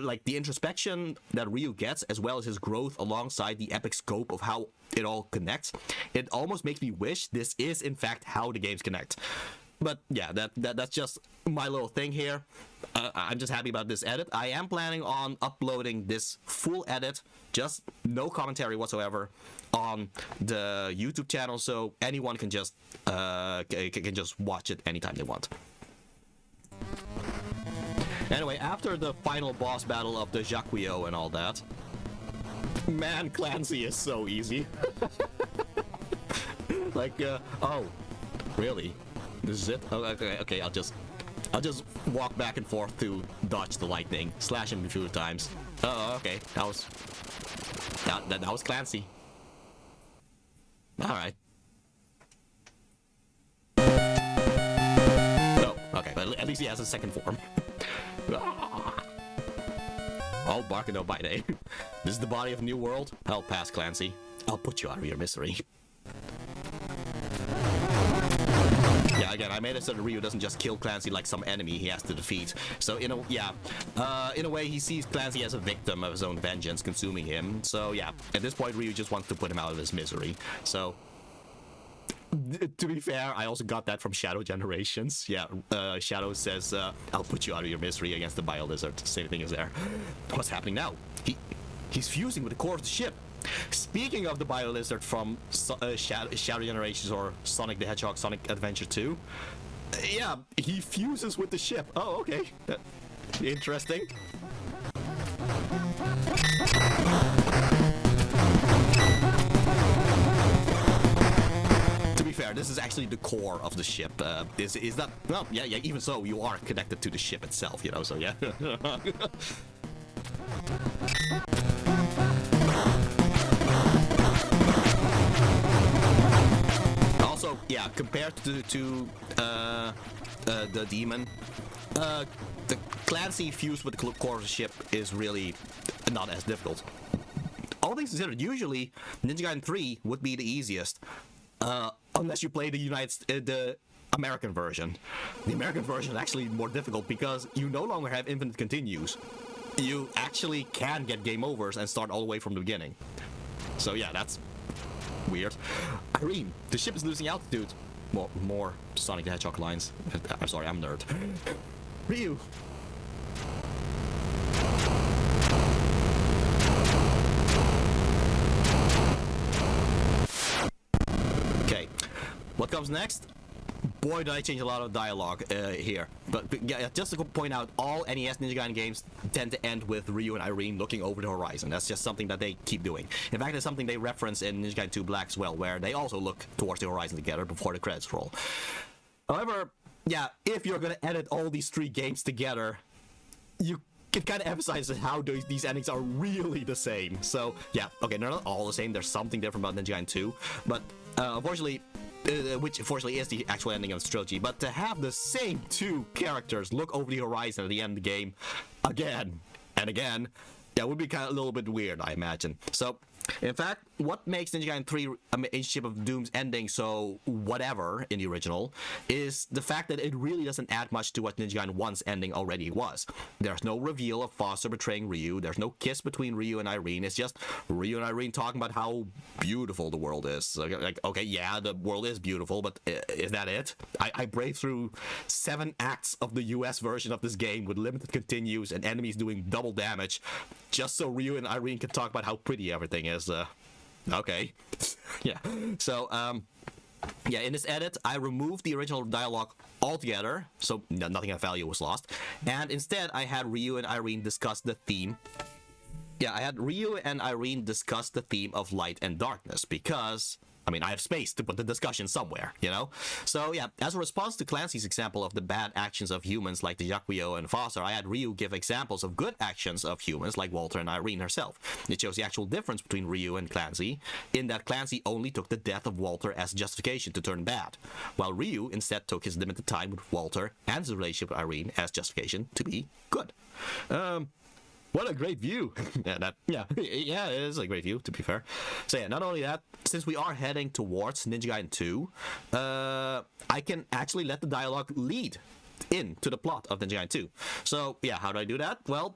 Like, the introspection that Ryu gets, as well as his growth alongside the epic scope of how it all connects, it almost makes me wish this is in fact how the games connect. But yeah, that's just my little thing here. I'm just happy about this edit. I am planning on uploading this full edit, just no commentary whatsoever, on the YouTube channel, so anyone can just watch it anytime they want. Anyway, after the final boss battle of the Jakuyo and all that, man, Clancy is so easy. Like, oh, really? This is it? Oh, okay, I'll just walk back and forth to dodge the lightning, slash him a few times. Oh, okay, that was Clancy. All right. Oh, okay, but at least he has a second form. Oh, bark and no bite, eh? This is the body of a new world. I'll pass, Clancy. I'll put you out of your misery. Yeah, again, I made it so that Ryu doesn't just kill Clancy like some enemy he has to defeat. So in a way, he sees Clancy as a victim of his own vengeance consuming him. So yeah, at this point, Ryu just wants to put him out of his misery. So to be fair, I also got that from Shadow Generations. Yeah, Shadow says, "I'll put you out of your misery" against the Bio Lizard. Same thing is there. What's happening now? He's fusing with the core of the ship. Speaking of the Bio Lizard from Shadow Generations or Sonic the Hedgehog Sonic Adventure 2, yeah, he fuses with the ship. Oh, okay. Interesting. To be fair, this is actually the core of the ship. Is that? Well, yeah. Even so, you are connected to the ship itself, you know. So yeah. Also, yeah, compared to the demon, the Clancy fused with the core of the ship is really not as difficult. All things considered, usually Ninja Gaiden 3 would be the easiest, unless you play the American version. The American version is actually more difficult because you no longer have infinite continues. You actually can get game overs and start all the way from the beginning. So yeah, that's weird. Irene, the ship is losing altitude. Well, more Sonic the Hedgehog lines. I'm sorry, I'm a nerd. Ryu. what comes next? Boy, did I change a lot of dialogue here. But yeah, just to point out, all NES Ninja Gaiden games tend to end with Ryu and Irene looking over the horizon. That's just something that they keep doing. In fact, it's something they reference in Ninja Gaiden 2 Black as well, where they also look towards the horizon together before the credits roll. However, yeah, if you're gonna edit all these 3 games together, it kind of emphasizes how these endings are really the same. So, yeah, okay, they're not all the same. There's something different about Ninja Gaiden 2, but unfortunately, which fortunately is the actual ending of the trilogy, but to have the same 2 characters look over the horizon at the end of the game again and again, that would be kind of a little bit weird, I imagine. So, in fact, what makes Ninja Gaiden 3 Ancient Ship of Doom's ending so whatever in the original is the fact that it really doesn't add much to what Ninja Gaiden 1's ending already was. There's no reveal of Foster betraying Ryu, there's no kiss between Ryu and Irene, it's just Ryu and Irene talking about how beautiful the world is. Like, okay, yeah, the world is beautiful, but is that it? I braved through 7 acts of the US version of this game with limited continues and enemies doing double damage just so Ryu and Irene can talk about how pretty everything is. Okay. Yeah. So, yeah, in this edit, I removed the original dialogue altogether, so nothing of value was lost, and instead I had Ryu and Irene discuss the theme. Yeah, I had Ryu and Irene discuss the theme of light and darkness, because I mean, I have space to put the discussion somewhere, you know? So yeah, as a response to Clancy's example of the bad actions of humans like the Yakuyo and Foster, I had Ryu give examples of good actions of humans like Walter and Irene herself. It shows the actual difference between Ryu and Clancy, in that Clancy only took the death of Walter as justification to turn bad, while Ryu instead took his limited time with Walter and his relationship with Irene as justification to be good. What a great view. Yeah, it is a great view, to be fair. So yeah, not only that, since we are heading towards Ninja Gaiden 2, I can actually let the dialogue lead into the plot of Ninja Gaiden 2. So yeah, how do I do that? Well,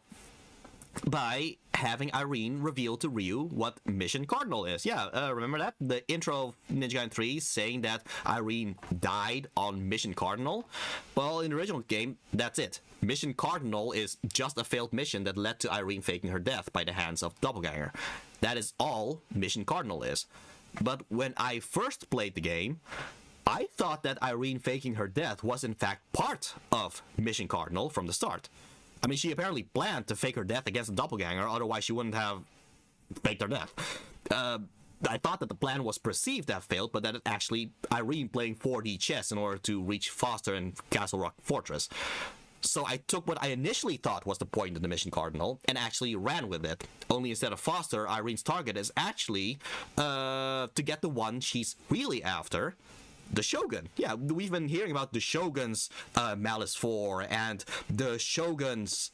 by having Irene reveal to Ryu what Mission Cardinal is. Yeah, remember that? The intro of Ninja Gaiden 3 saying that Irene died on Mission Cardinal? Well, in the original game, that's it. Mission Cardinal is just a failed mission that led to Irene faking her death by the hands of Doppelganger. That is all Mission Cardinal is. But when I first played the game, I thought that Irene faking her death was in fact part of Mission Cardinal from the start. I mean, she apparently planned to fake her death against the Doppelganger, otherwise she wouldn't have faked her death. I thought that the plan was perceived to have failed, but that it actually Irene playing 4D chess in order to reach Foster and Castle Rock Fortress. So I took what I initially thought was the point of the Mission Cardinal and actually ran with it. Only instead of Foster, Irene's target is actually to get the one she's really after, the Shogun. Yeah, we've been hearing about the Shogun's Malice 4 and the Shogun's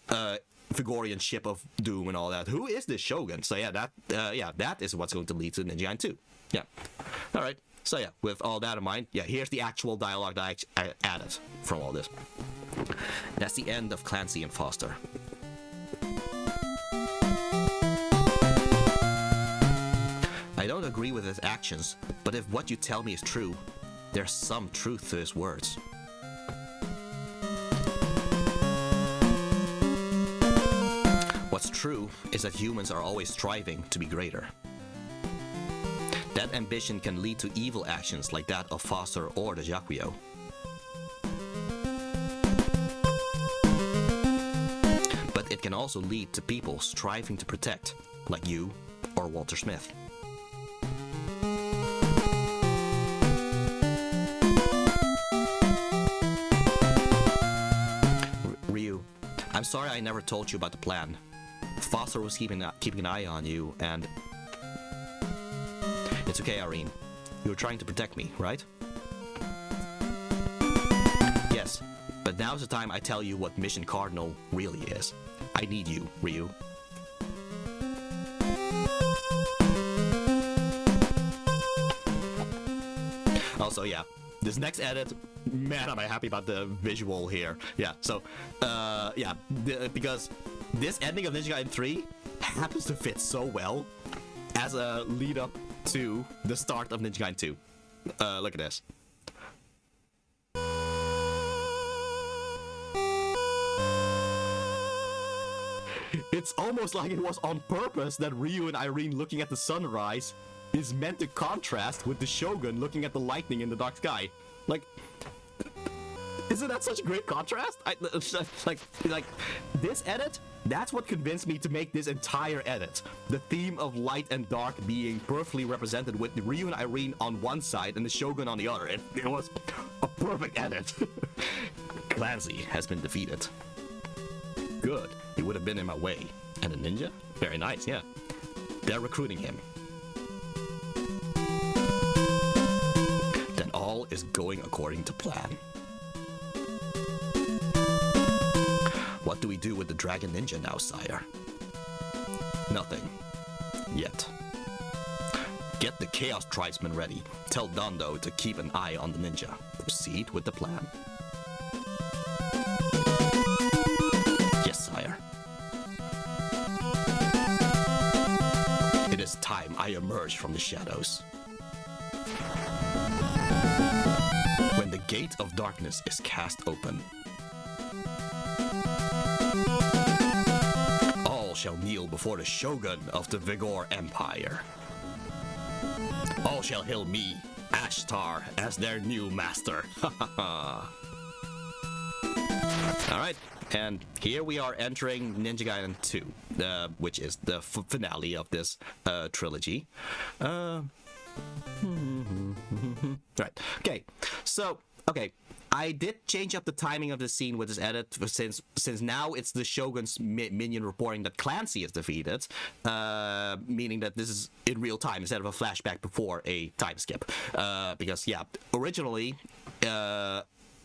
Vigorian Ship of Doom and all that. Who is this Shogun? So yeah, that is what's going to lead to Ninja Gaiden 2. Yeah. All right. So yeah, with all that in mind, yeah, here's the actual dialogue that I added from all this. That's the end of Clancy and Foster. I don't agree with his actions, but if what you tell me is true, there's some truth to his words. What's true is that humans are always striving to be greater. That ambition can lead to evil actions like that of Foster or the Yakuyo. But it can also lead to people striving to protect, like you or Walter Smith. Ryu, I'm sorry I never told you about the plan. Foster was keeping an eye on you, and... It's okay, Irene. You were trying to protect me, right? Yes, but now's the time I tell you what Mission Cardinal really is. I need you, Ryu. Also, yeah, this next edit, man, am I happy about the visual here. Yeah, so, yeah, because this ending of Ninja Gaiden 3 happens to fit so well as a lead-up to the start of Ninja Gaiden 2. Look at this. It's almost like it was on purpose that Ryu and Irene looking at the sunrise is meant to contrast with the Shogun looking at the lightning in the dark sky. Like, isn't that such a great contrast? Like this edit, that's what convinced me to make this entire edit. The theme of light and dark being perfectly represented with Ryu and Irene on one side and the Shogun on the other. It was a perfect edit. Clancy has been defeated. Good, he would have been in my way. And a ninja? Very nice, yeah. They're recruiting him. Then all is going according to plan. What do we do with the Dragon Ninja now, sire? Nothing. Yet. Get the Chaos Tribesmen ready. Tell Dondo to keep an eye on the ninja. Proceed with the plan. Yes, sire. It is time I emerge from the shadows. When the gate of darkness is cast open, all shall kneel before the Shogun of the Vigor Empire. All shall hail me, Ashtar, as their new master. Alright, and here we are entering Ninja Gaiden 2, which is the finale of this trilogy. Right, okay, so, okay. I did change up the timing of the scene with this edit since now it's the Shogun's minion reporting that Clancy is defeated, meaning that this is in real time instead of a flashback before a time skip. Because yeah, originally,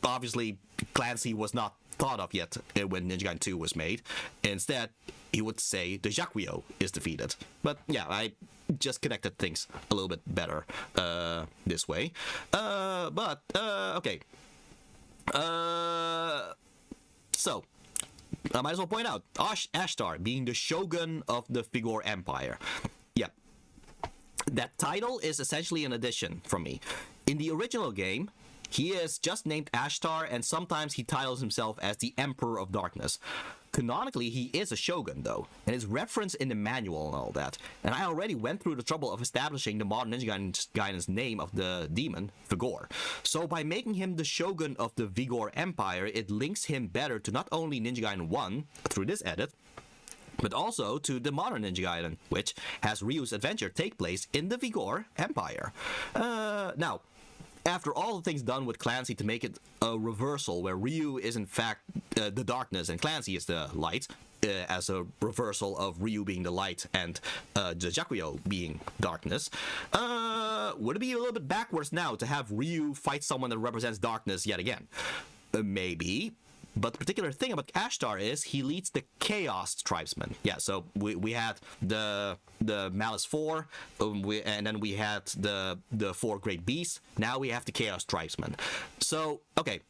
obviously Clancy was not thought of yet when Ninja Gaiden 2 was made. Instead, he would say the Jaquio is defeated. But yeah, I just connected things a little bit better this way. Okay. So, I might as well point out, Ashtar being the Shogun of the Vigor Empire. Yeah. That title is essentially an addition from me. In the original game, he is just named Ashtar, and sometimes he titles himself as the Emperor of Darkness. Canonically, he is a Shogun, though, and is referenced in the manual and all that. And I already went through the trouble of establishing the modern Ninja Gaiden's name of the demon, Vigor. So by making him the Shogun of the Vigor Empire, it links him better to not only Ninja Gaiden 1, through this edit, but also to the modern Ninja Gaiden, which has Ryu's adventure take place in the Vigor Empire. Now, after all the things done with Clancy to make it a reversal where Ryu is in fact the darkness and Clancy is the light, as a reversal of Ryu being the light and the Jaquio being darkness, would it be a little bit backwards now to have Ryu fight someone that represents darkness yet again? Maybe. But the particular thing about Ashtar is he leads the Chaos Tribesmen. Yeah, so we had the Malice 4, and then we had the 4 Great Beasts. Now we have the Chaos Tribesmen. So, okay.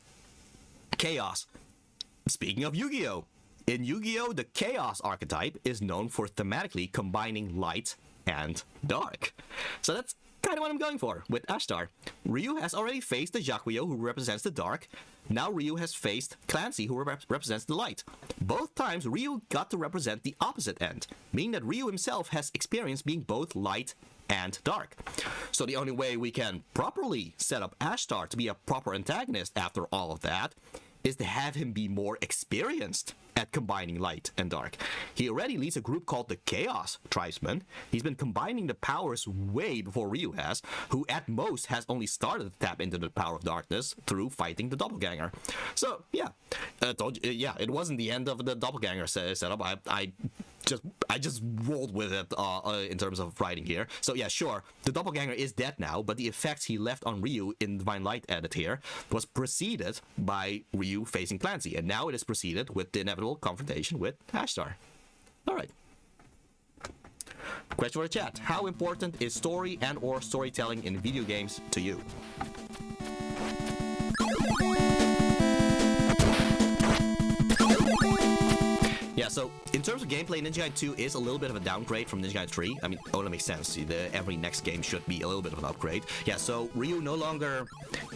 Chaos. Speaking of Yu-Gi-Oh! In Yu-Gi-Oh! The Chaos archetype is known for thematically combining light and dark. So that's kind of what I'm going for with Ashtar. Ryu has already faced the Jaquio, who represents the dark. Now Ryu has faced Clancy, who represents the light. Both times Ryu got to represent the opposite end, meaning that Ryu himself has experienced being both light and dark. So the only way we can properly set up Ashtar to be a proper antagonist after all of that is to have him be more experienced at combining light and dark. He already leads a group called the Chaos Tribesmen. He's been combining the powers way before Ryu has, who at most has only started to tap into the power of darkness through fighting the doppelganger. So yeah, it wasn't the end of the doppelganger setup. I just rolled with it in terms of writing here. So yeah, sure, the doppelganger is dead now, but the effects he left on Ryu in Divine Light edit here was preceded by Ryu facing Clancy, and now it is preceded with the inevitable confrontation with Ashtar. Alright. Question for the chat. How important is story and or storytelling in video games to you? Yeah, so in terms of gameplay, Ninja Gaiden 2 is a little bit of a downgrade from Ninja Gaiden 3. I mean, that makes sense. Every next game should be a little bit of an upgrade. Yeah, so Ryu no longer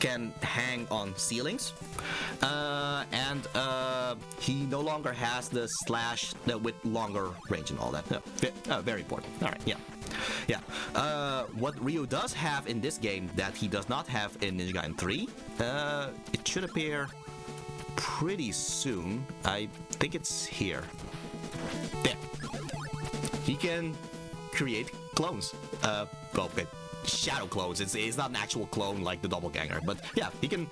can hang on ceilings. And he no longer has the slash with longer range and all that. Very important. All right, yeah. Yeah. What Ryu does have in this game that he does not have in Ninja Gaiden 3, it should appear pretty soon. I think it's here. There. He can create clones. Well, okay, shadow clones. It's not an actual clone like the doppelganger, but yeah, he can.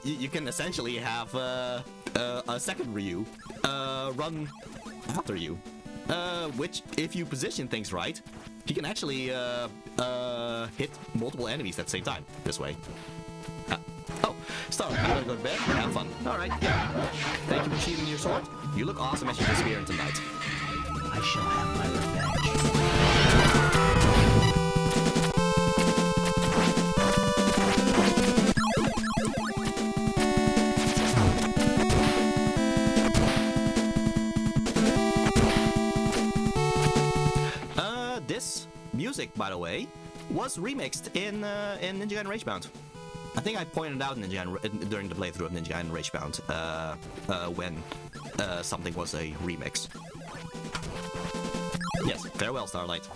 You can essentially have a second Ryu run after you, which, if you position things right, he can actually hit multiple enemies at the same time. This way. Oh, Star, you wanna go to bed? Have fun. All right. Yeah. Thank you for sheathing your sword. You look awesome as you disappear tonight. I shall have my revenge. This music, by the way, was remixed in Ninja Gaiden Ragebound. I think I pointed out during the playthrough of Ninja Gaiden Ragebound when something was a remix. Yes, farewell, Starlight.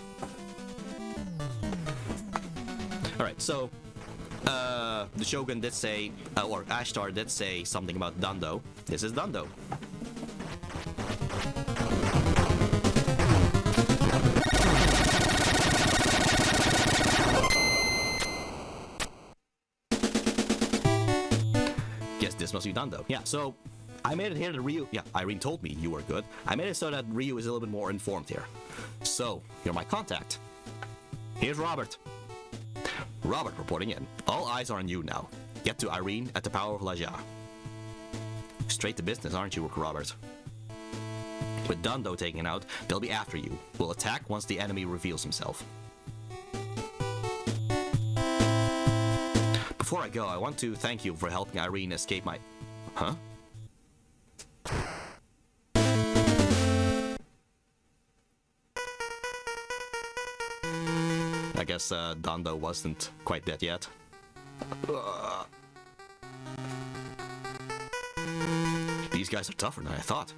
Alright, so the Shogun did say, or Ashtar did say something about Dando. This is Dando. Yes, this must be Dando. Yeah, so I made it here that Ryu... Yeah, Irene told me you were good. I made it so that Ryu is a little bit more informed here. So, you're my contact. Here's Robert. Robert reporting in. All eyes are on you now. Get to Irene at the Power of Laja. Straight to business, aren't you, Robert? With Dando taken out, they'll be after you. We'll attack once the enemy reveals himself. Before I go, I want to thank you for helping Irene escape my... Huh? I guess Dando wasn't quite dead yet. These guys are tougher than I thought.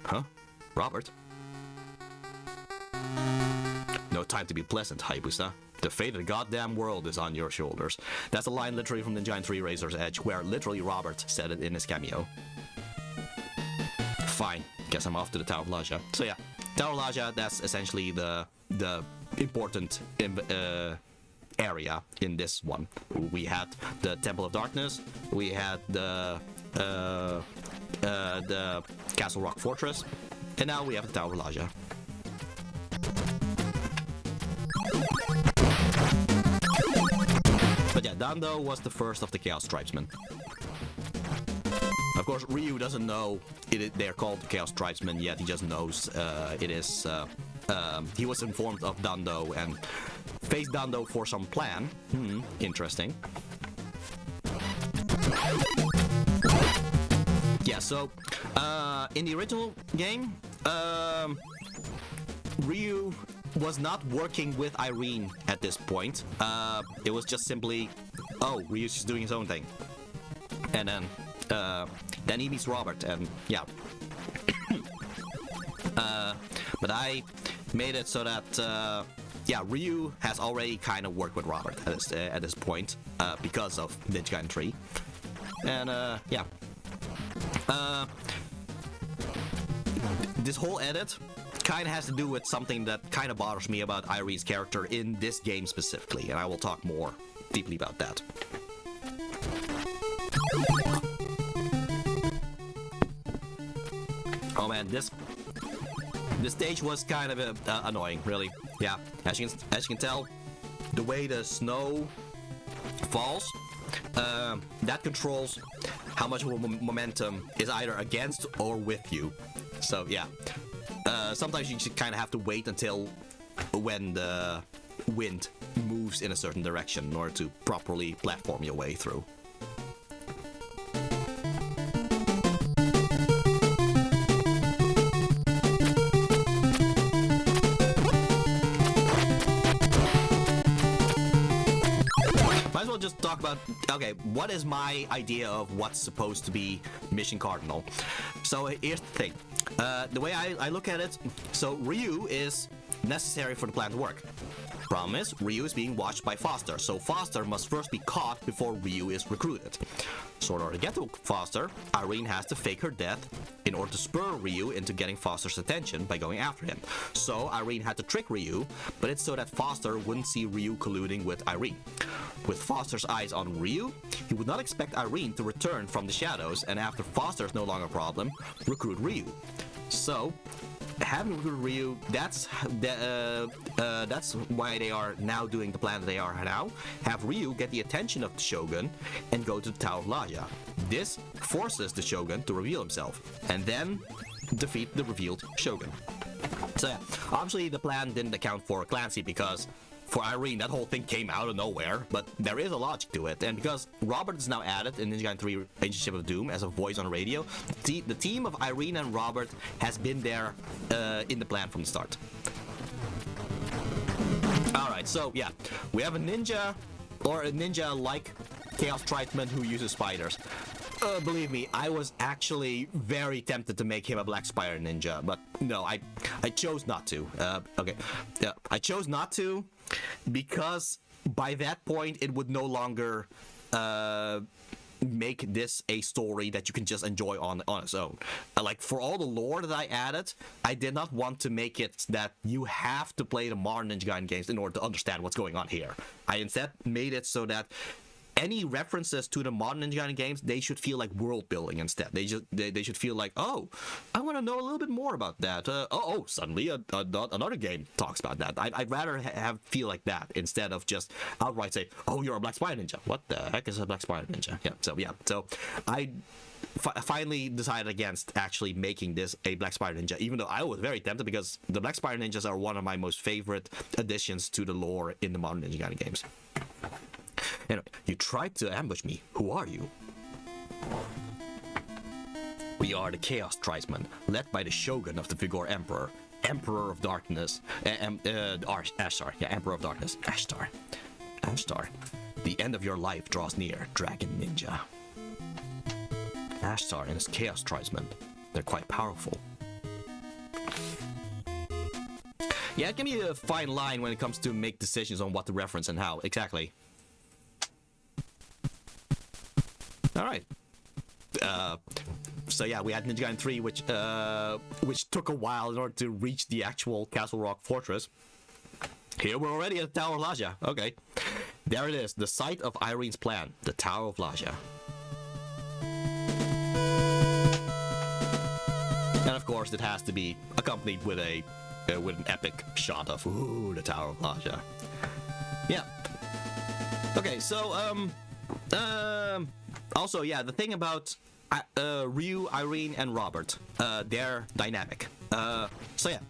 Huh? Robert? No time to be pleasant, Hayabusa. The fate of the goddamn world is on your shoulders. That's a line literally from Ninja Gaiden 3 Razor's Edge, where literally Robert said it in his cameo. Fine, guess I'm off to the Tower of Laja. So yeah, Tower of Laja, that's essentially the important area in this one. We had the Temple of Darkness, we had the Castle Rock Fortress, and now we have the Tower of Laja. But yeah, Dando was the first of the Chaos Tribesmen. Of course, Ryu doesn't know they're called the Chaos Tribesmen yet. He just knows it is. He was informed of Dando and faced Dando for some plan. Interesting. Yeah, so in the original game, Ryu was not working with Irene at this point. It was just simply, oh, Ryu's just doing his own thing. And then he meets Robert, and yeah. But I made it so that, yeah, Ryu has already kind of worked with Robert at this point, because of Ninja Gaiden 3. And, yeah. This whole edit kind of has to do with something that kind of bothers me about Irene's character in this game specifically, and I will talk more deeply about that. Oh man, this stage was kind of annoying, really. Yeah, as you can tell, the way the snow falls, that controls how much momentum is either against or with you. So yeah. Sometimes you just kind of have to wait until when the wind moves in a certain direction in order to properly platform your way through. Might as well just talk about, okay, what is my idea of what's supposed to be Mission Cardinal? So here's the thing. The way I look at it, so Ryu is necessary for the plan to work. Problem is, Ryu is being watched by Foster, so Foster must first be caught before Ryu is recruited. So in order to get to Foster, Irene has to fake her death in order to spur Ryu into getting Foster's attention by going after him. So Irene had to trick Ryu, but it's so that Foster wouldn't see Ryu colluding with Irene. With Foster's eyes on Ryu, he would not expect Irene to return from the shadows, and after Foster's no longer a problem, recruit Ryu. So, having recruited Ryu, that's why they are now doing the plan that they are now. Have Ryu get the attention of the Shogun and go to the Tower of Laja. This forces the Shogun to reveal himself, and then defeat the revealed Shogun. So yeah, obviously the plan didn't account for Clancy because for Irene, that whole thing came out of nowhere, but there is a logic to it. And because Robert is now added in Ninja Gaiden 3 Ancient Ship of Doom as a voice on the radio, the team of Irene and Robert has been there in the plan from the start. Alright, so yeah, we have a ninja, or a ninja-like Chaos Tribesman who uses spiders. Believe me, I was actually very tempted to make him a Black Spider Ninja, but no, I chose not to. Okay, yeah, I chose not to because by that point it would no longer make this a story that you can just enjoy on its own. Like, for all the lore that I added, I did not want to make it that you have to play the modern Ninja Gaiden games in order to understand what's going on here. I instead made it so that any references to the modern Ninja Gaiden games, they should feel like world building instead. They should feel like, oh, I want to know a little bit more about that. Suddenly another game talks about that. I'd rather feel like that instead of just outright say, oh, you're a Black Spider Ninja. What the heck is a Black Spider Ninja? So I finally decided against actually making this a Black Spider Ninja, even though I was very tempted because the Black Spider Ninjas are one of my most favorite additions to the lore in the modern Ninja Gaiden games. Anyway, you tried to ambush me. Who are you? We are the Chaos Tribesmen, led by the Shogun of the Vigor Emperor, Emperor of Darkness, Ashtar. Yeah, Emperor of Darkness, Ashtar. Ashtar, the end of your life draws near, Dragon Ninja. Ashtar and his Chaos Tribesmen, they're quite powerful. Yeah, it can be a fine line when it comes to make decisions on what to reference and how. Exactly. Alright. So yeah, we had Ninja Gaiden 3, which took a while in order to reach the actual Castle Rock Fortress. Here we're already at the Tower of Laja. Okay. There it is, the site of Irene's plan, the Tower of Laja. And of course, it has to be accompanied with an epic shot of the Tower of Laja. Yeah. Okay, so also, yeah, the thing about Ryu, Irene, and Robert, they're dynamic. So yeah,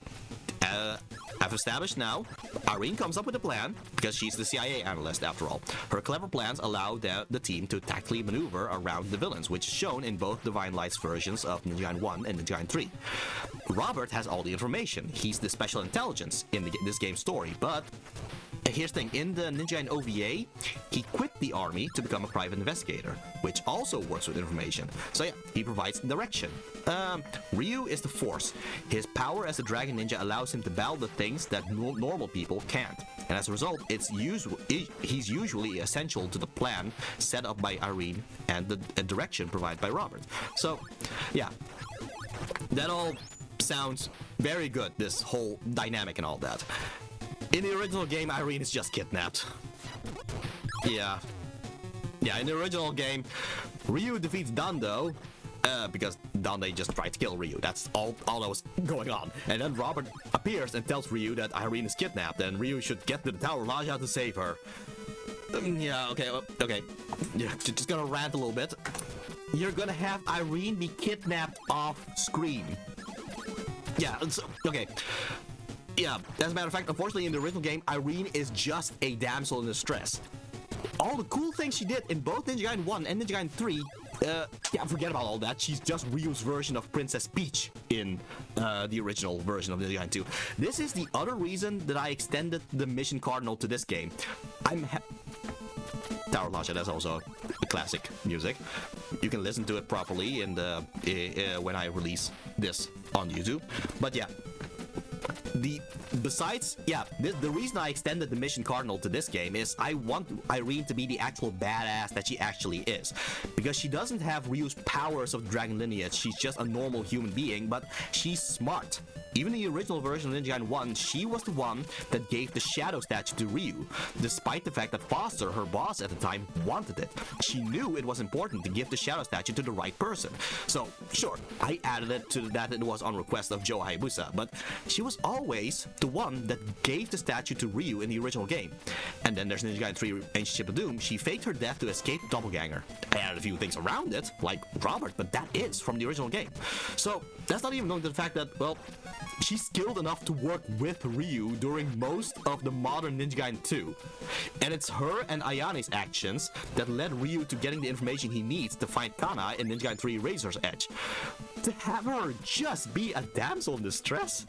I've established now, Irene comes up with a plan, because she's the CIA analyst after all. Her clever plans allow the team to tactically maneuver around the villains, which is shown in both Divine Light's versions of Ninja Gaiden 1 and Ninja Gaiden 3. Robert has all the information. He's the special intelligence in this game's story, but here's the thing, in the Ninja Gaiden OVA, he quit the army to become a private investigator, which also works with information. So yeah, he provides direction. Ryu is the Force. His power as a Dragon Ninja allows him to battle the things that normal people can't. And as a result, he's usually essential to the plan set up by Irene and the direction provided by Robert. So, yeah, that all sounds very good, this whole dynamic and all that. In the original game, Irene is just kidnapped. Yeah, in the original game, Ryu defeats Dando, because Dande just tried to kill Ryu. That's all that was going on. And then Robert appears and tells Ryu that Irene is kidnapped, and Ryu should get to the Tower of Laja to save her. Yeah, okay. Yeah, just gonna rant a little bit. You're gonna have Irene be kidnapped off screen. Yeah, okay. Yeah, as a matter of fact, unfortunately in the original game, Irene is just a damsel in distress. All the cool things she did in both Ninja Gaiden 1 and Ninja Gaiden 3, yeah, forget about all that. She's just Ryu's version of Princess Peach in the original version of Ninja Gaiden 2. This is the other reason that I extended the Mission Cardinal to this game. Tower of Laja, that's also classic music. You can listen to it properly in when I release this on YouTube. But yeah. the reason I extended the mission cardinal to this game is I want Irene to be the actual badass that she actually is, because she doesn't have Ryu's powers of dragon lineage. She's just a normal human being, but she's smart. Even in the original version of Ninja Gaiden 1, she was the one that gave the Shadow Statue to Ryu, despite the fact that Foster, her boss at the time, wanted it. She knew it was important to give the Shadow Statue to the right person. So, sure, I added it to that it was on request of Joe Hayabusa, but she was always the one that gave the statue to Ryu in the original game. And then there's Ninja Gaiden 3 Ancient Ship of Doom. She faked her death to escape Doppelganger. I added a few things around it, like Robert, but that is from the original game. So, that's not even knowing the fact that, well, she's skilled enough to work with Ryu during most of the modern Ninja Gaiden 2. And it's her and Ayane's actions that led Ryu to getting the information he needs to find Kana in Ninja Gaiden 3 Razor's Edge. To have her just be a damsel in distress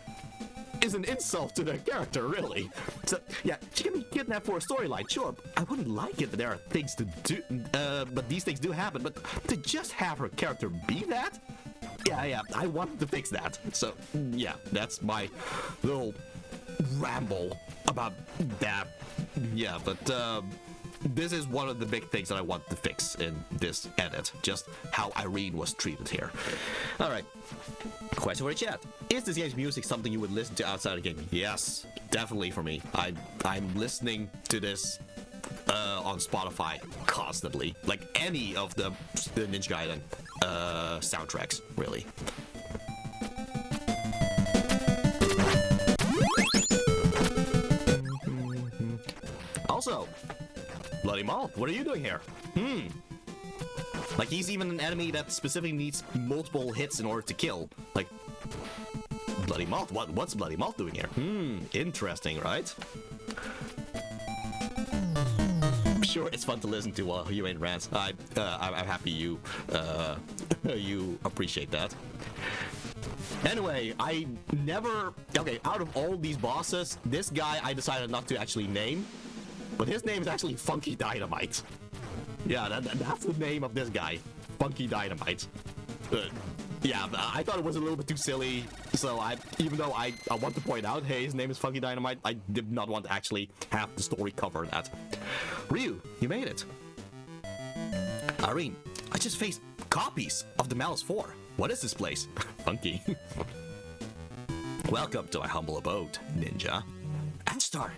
is an insult to the character, really. So, yeah, she can be kidnapped for a storyline, sure. I wouldn't like it, but there are things to do, but these things do happen. But to just have her character be that? Yeah, I wanted to fix that. So, yeah, that's my little ramble about that. Yeah, but this is one of the big things that I want to fix in this edit. Just how Irene was treated here. Alright. Question for the chat. Is this game's music something you would listen to outside of gaming? Yes, definitely for me. I'm listening to this on Spotify constantly. Like any of the Ninja Gaiden soundtracks, really. Also, Bloody Malt, what are you doing here? Like, he's even an enemy that specifically needs multiple hits in order to kill. Like, Bloody Malt, what's Bloody Malt doing here? Interesting, right? Sure, it's fun to listen to while you ain't rants. I'm happy you you appreciate that. Anyway, out of all these bosses, this guy I decided not to actually name, but his name is actually Funky Dynamite. Yeah, that's the name of this guy, Funky Dynamite. Yeah, I thought it was a little bit too silly, so even though I want to point out, hey, his name is Funky Dynamite, I did not want to actually have the story cover that. Ryu, you made it. Irene, I just faced copies of the Malice 4. What is this place? Funky. Welcome to my humble abode, ninja. Anstar.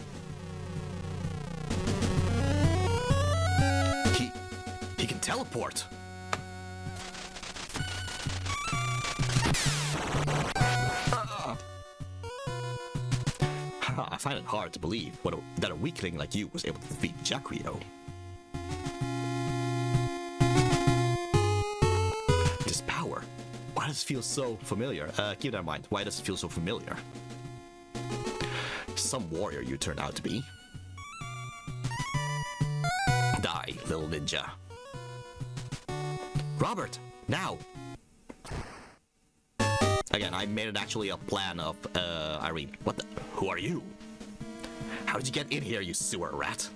He can teleport. I find it hard to believe that a weakling like you was able to defeat Jacrito. This power, why does it feel so familiar? Keep that in mind. Why does it feel so familiar? Some warrior you turned out to be. Die, little ninja. Robert, now! Again, I made it actually a plan of Irene. What the? Who are you? How did you get in here, you sewer rat?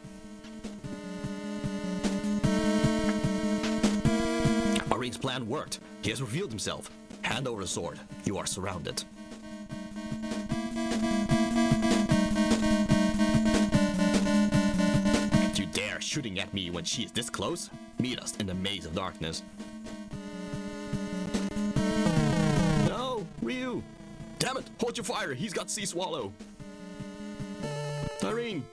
Irene's plan worked. He has revealed himself. Hand over the sword. You are surrounded. You dare shooting at me when she is this close? Meet us in the maze of darkness. No, Ryu! Damn it! Hold your fire! He's got Sea Swallow! Irene!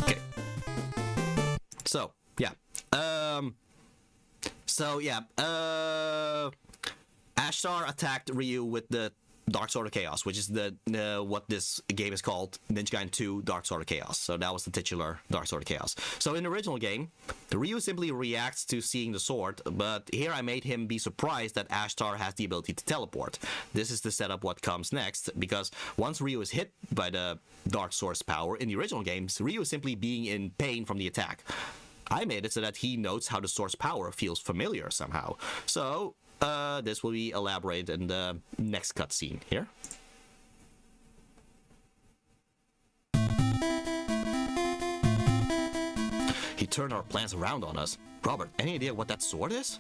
Okay. So, yeah. Ashtar attacked Ryu with the Dark Sword of Chaos, which is the what this game is called, Ninja Gaiden 2 Dark Sword of Chaos. So that was the titular Dark Sword of Chaos. So in the original game, Ryu simply reacts to seeing the sword, but here I made him be surprised that Ashtar has the ability to teleport. This is to set up what comes next, because once Ryu is hit by the Dark Sword's power in the original games, Ryu is simply being in pain from the attack. I made it so that he notes how the sword's power feels familiar somehow. So this will be elaborated in the next cutscene here. He turned our plans around on us. Robert, any idea what that sword is?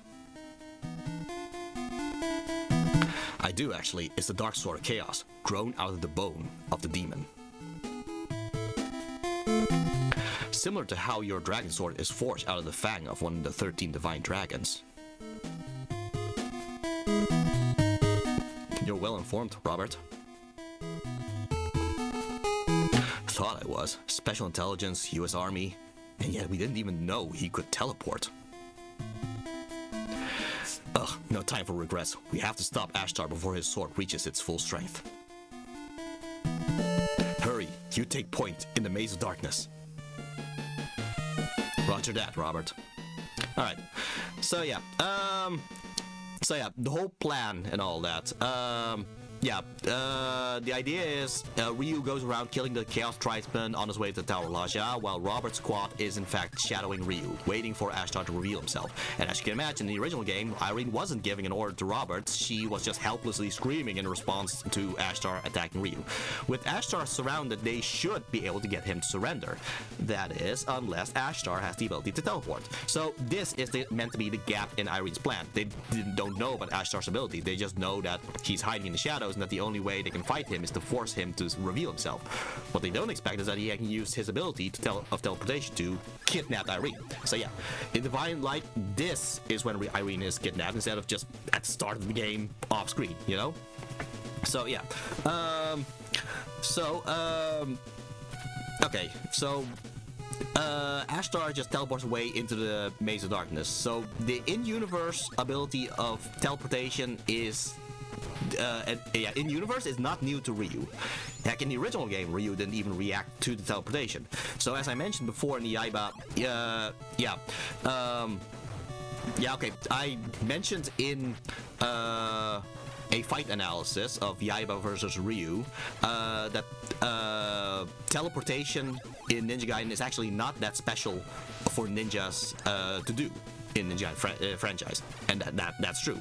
I do actually. It's the Dark Sword of Chaos, grown out of the bone of the demon. Similar to how your dragon sword is forged out of the fang of one of the 13 divine dragons. You're well informed, Robert. Thought I was. Special intelligence, US Army, and yet we didn't even know he could teleport. Ugh, no time for regrets. We have to stop Ashtar before his sword reaches its full strength. Hurry, you take point in the Maze of Darkness. Roger that, Robert. Alright, so yeah, the whole plan and all that, the idea is Ryu goes around killing the Chaos Tribesmen on his way to Tower Laja, while Robert's squad is in fact shadowing Ryu, waiting for Ashtar to reveal himself. And as you can imagine, in the original game, Irene wasn't giving an order to Robert, she was just helplessly screaming in response to Ashtar attacking Ryu. With Ashtar surrounded, they should be able to get him to surrender. That is, unless Ashtar has the ability to teleport. So this is meant to be the gap in Irene's plan. They don't know about Ashtar's ability, they just know that he's hiding in the shadows and that the only way they can fight him is to force him to reveal himself. What they don't expect is that he can use his ability of teleportation to kidnap Irene. So yeah, in Divine Light, this is when Irene is kidnapped instead of just at the start of the game off screen, you know? So yeah. Okay, so Ashtar just teleports away into the Maze of Darkness. So the in-universe ability of teleportation is in-universe is not new to Ryu. Heck, in the original game, Ryu didn't even react to the teleportation. So as I mentioned before in the Yaiba, I mentioned in a fight analysis of Yaiba versus Ryu that teleportation in Ninja Gaiden is actually not that special for ninjas to do in Ninja Gaiden franchise, and that's true.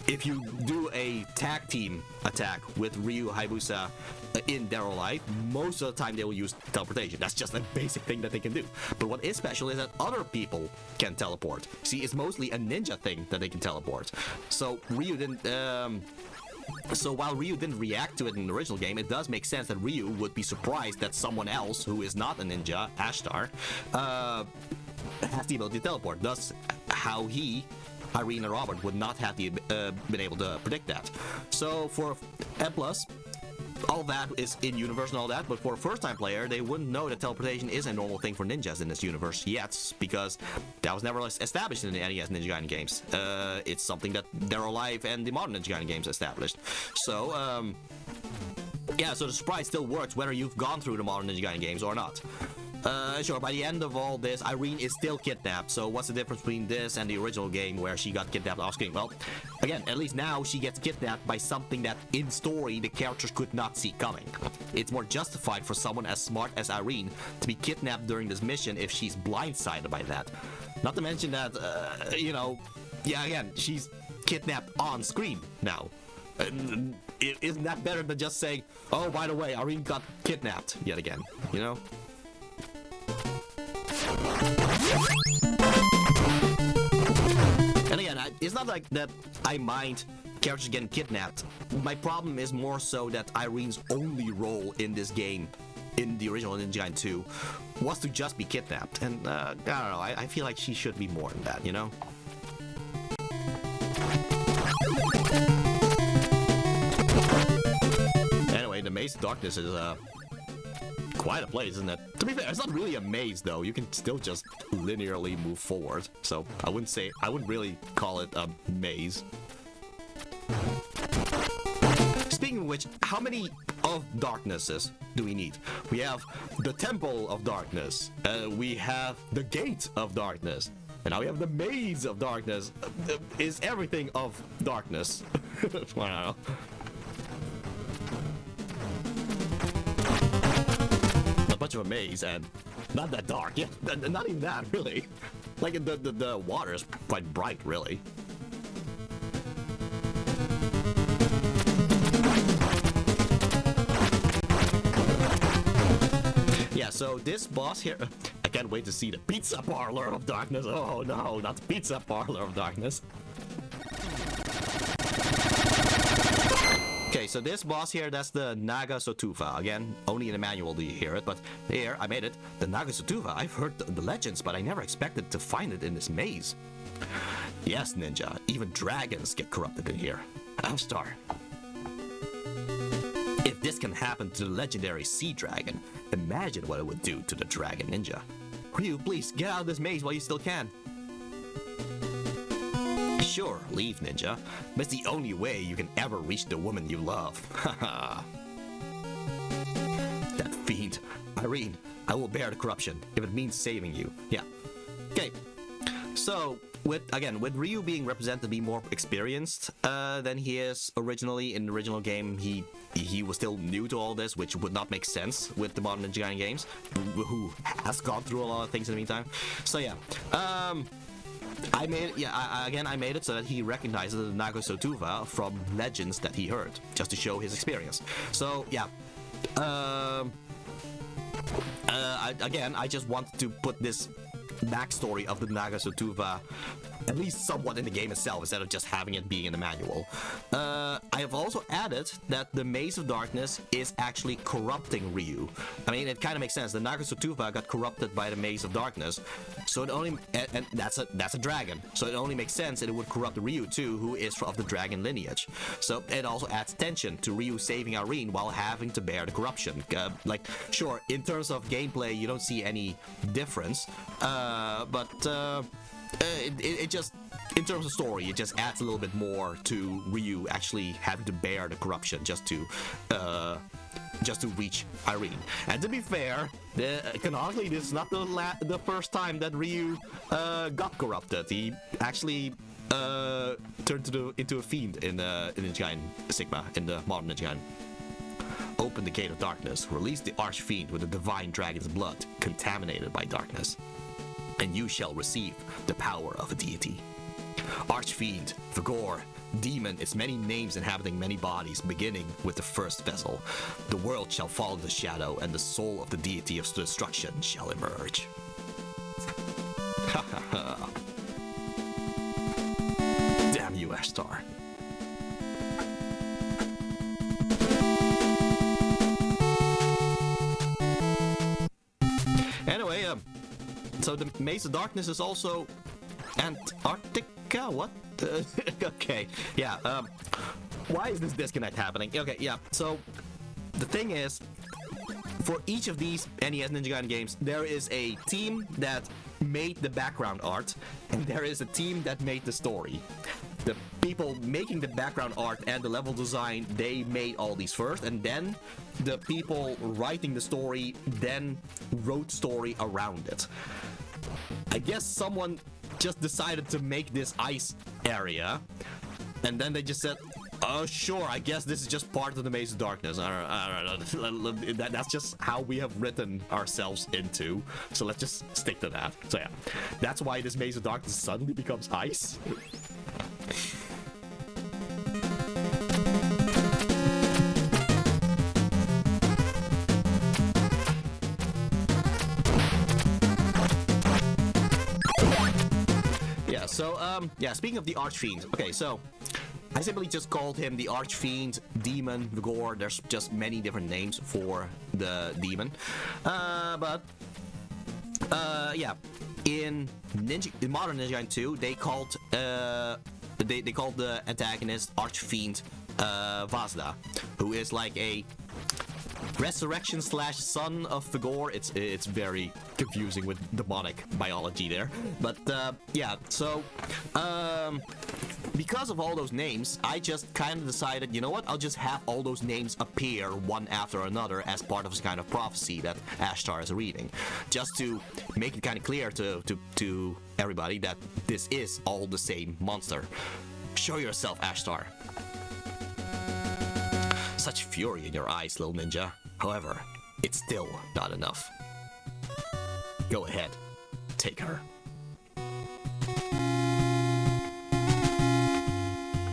If you do a tag team attack with Ryu Hayabusa in Dead or Alive, most of the time they will use teleportation. That's just a basic thing that they can do. But what is special is that other people can teleport. See, it's mostly a ninja thing that they can teleport. So Ryu didn't. So while Ryu didn't react to it in the original game, it does make sense that Ryu would be surprised that someone else who is not a ninja, Ashtar, has the ability to teleport. Thus, how Irene and Robert would not have been able to predict that. So for and plus, all that is in universe and all that, but for a first-time player, they wouldn't know that teleportation is a normal thing for ninjas in this universe yet, because that was never established in the NES Ninja Gaiden games. It's something that Dead or Alive and the modern Ninja Gaiden games established. So, yeah, so the surprise still works whether you've gone through the modern Ninja Gaiden games or not. Sure, by the end of all this, Irene is still kidnapped, so what's the difference between this and the original game where she got kidnapped off screen? Well, again, at least now she gets kidnapped by something that, in story, the characters could not see coming. It's more justified for someone as smart as Irene to be kidnapped during this mission if she's blindsided by that. Not to mention that, again, she's kidnapped on screen now. Isn't that better than just saying, oh, by the way, Irene got kidnapped yet again, you know? And again, it's not like that I mind characters getting kidnapped. My problem is more so that Irene's only role in this game, in the original Ninja Gaiden 2, was to just be kidnapped. And I don't know, I feel like she should be more than that, you know? Anyway, the Maze of Darkness is quite a place, isn't it? To be fair, it's not really a maze though. You can still just linearly move forward. So I wouldn't really call it a maze. Speaking of which, how many of Darknesses do we need? We have the Temple of Darkness. We have the Gate of Darkness. And now we have the Maze of Darkness. Is everything of darkness? I don't know. Much of a maze and not that dark. Yeah, not even that really. Like the water is quite bright, really. Yeah, so this boss here, I can't wait to see the Pizza Parlor of Darkness. Oh no, not the Pizza Parlor of Darkness. Okay, so this boss here, that's the Naga Sotufa. Again, only in the manual do you hear it, but here, I made it. The Naga Sotufa, I've heard the legends, but I never expected to find it in this maze. Yes, Ninja, even dragons get corrupted in here. Star. If this can happen to the legendary sea dragon, imagine what it would do to the dragon ninja. Ryu, please, get out of this maze while you still can. Sure, leave, Ninja. But it's the only way you can ever reach the woman you love. Haha. That fiend. Irene, I will bear the corruption if it means saving you. Yeah. Okay. So, with Ryu being represented to be more experienced than he is originally in the original game, he was still new to all this, which would not make sense with the Modern Ninja Gaiden games, who has gone through a lot of things in the meantime. So yeah, I made it. Yeah, I made it so that he recognizes the Naga Sotuva from legends that he heard, just to show his experience. So yeah. I just wanted to put this backstory of the Naga Sotuva at least somewhat in the game itself, instead of just having it being in the manual. I have also added that the Maze of Darkness is actually corrupting Ryu. I mean, it kind of makes sense. The Naga Sotuva got corrupted by the Maze of Darkness, so it only and that's a dragon. So it only makes sense that it would corrupt Ryu too, who is of the dragon lineage. So it also adds tension to Ryu saving Irene while having to bear the corruption. Sure, in terms of gameplay, you don't see any difference, but it just, in terms of story, it just adds a little bit more to Ryu actually having to bear the corruption just to reach Irene. And to be fair, canonically, this is not the first time that Ryu got corrupted. He actually turned into a fiend in Ninja Gaiden Sigma, in the Modern Ninja Gaiden. Open the Gate of Darkness, release the Archfiend with the divine dragon's blood, contaminated by darkness, and you shall receive the power of a deity. Archfiend, Vigor, Demon, its many names inhabiting many bodies, beginning with the first vessel. The world shall fall into shadow, and the soul of the deity of destruction shall emerge. Ha ha ha. Damn you, Ashtar. Anyway, so the Maze of Darkness is also Antarctica? What? Okay, yeah, why is this disconnect happening? Okay, yeah, so the thing is, for each of these NES Ninja Gaiden games, there is a team that made the background art, and there is a team that made the story. The people making the background art and the level design, they made all these first, and then the people writing the story then wrote story around it. I guess someone just decided to make this ice area, and then they just said, oh sure, I guess this is just part of the Maze of Darkness. I don't know. That's just how we have written ourselves into, so let's just stick to that. So yeah, that's why this Maze of Darkness suddenly becomes ice. Yeah, speaking of the Archfiend, okay, so I simply just called him the Archfiend, Demon, Vigor. There's just many different names for the demon. Yeah, in Modern Ninja Gaiden 2, they called the antagonist Archfiend Vazda, who is like a resurrection / son of Vigor. It's very confusing with demonic biology there, but yeah, so because of all those names, I just kind of decided, you know what, I'll just have all those names appear one after another as part of this kind of prophecy that Ashtar is reading, just to make it kind of clear to everybody that this is all the same monster. Show yourself, Ashtar. Such fury in your eyes, little ninja. However, it's still not enough. Go ahead, take her.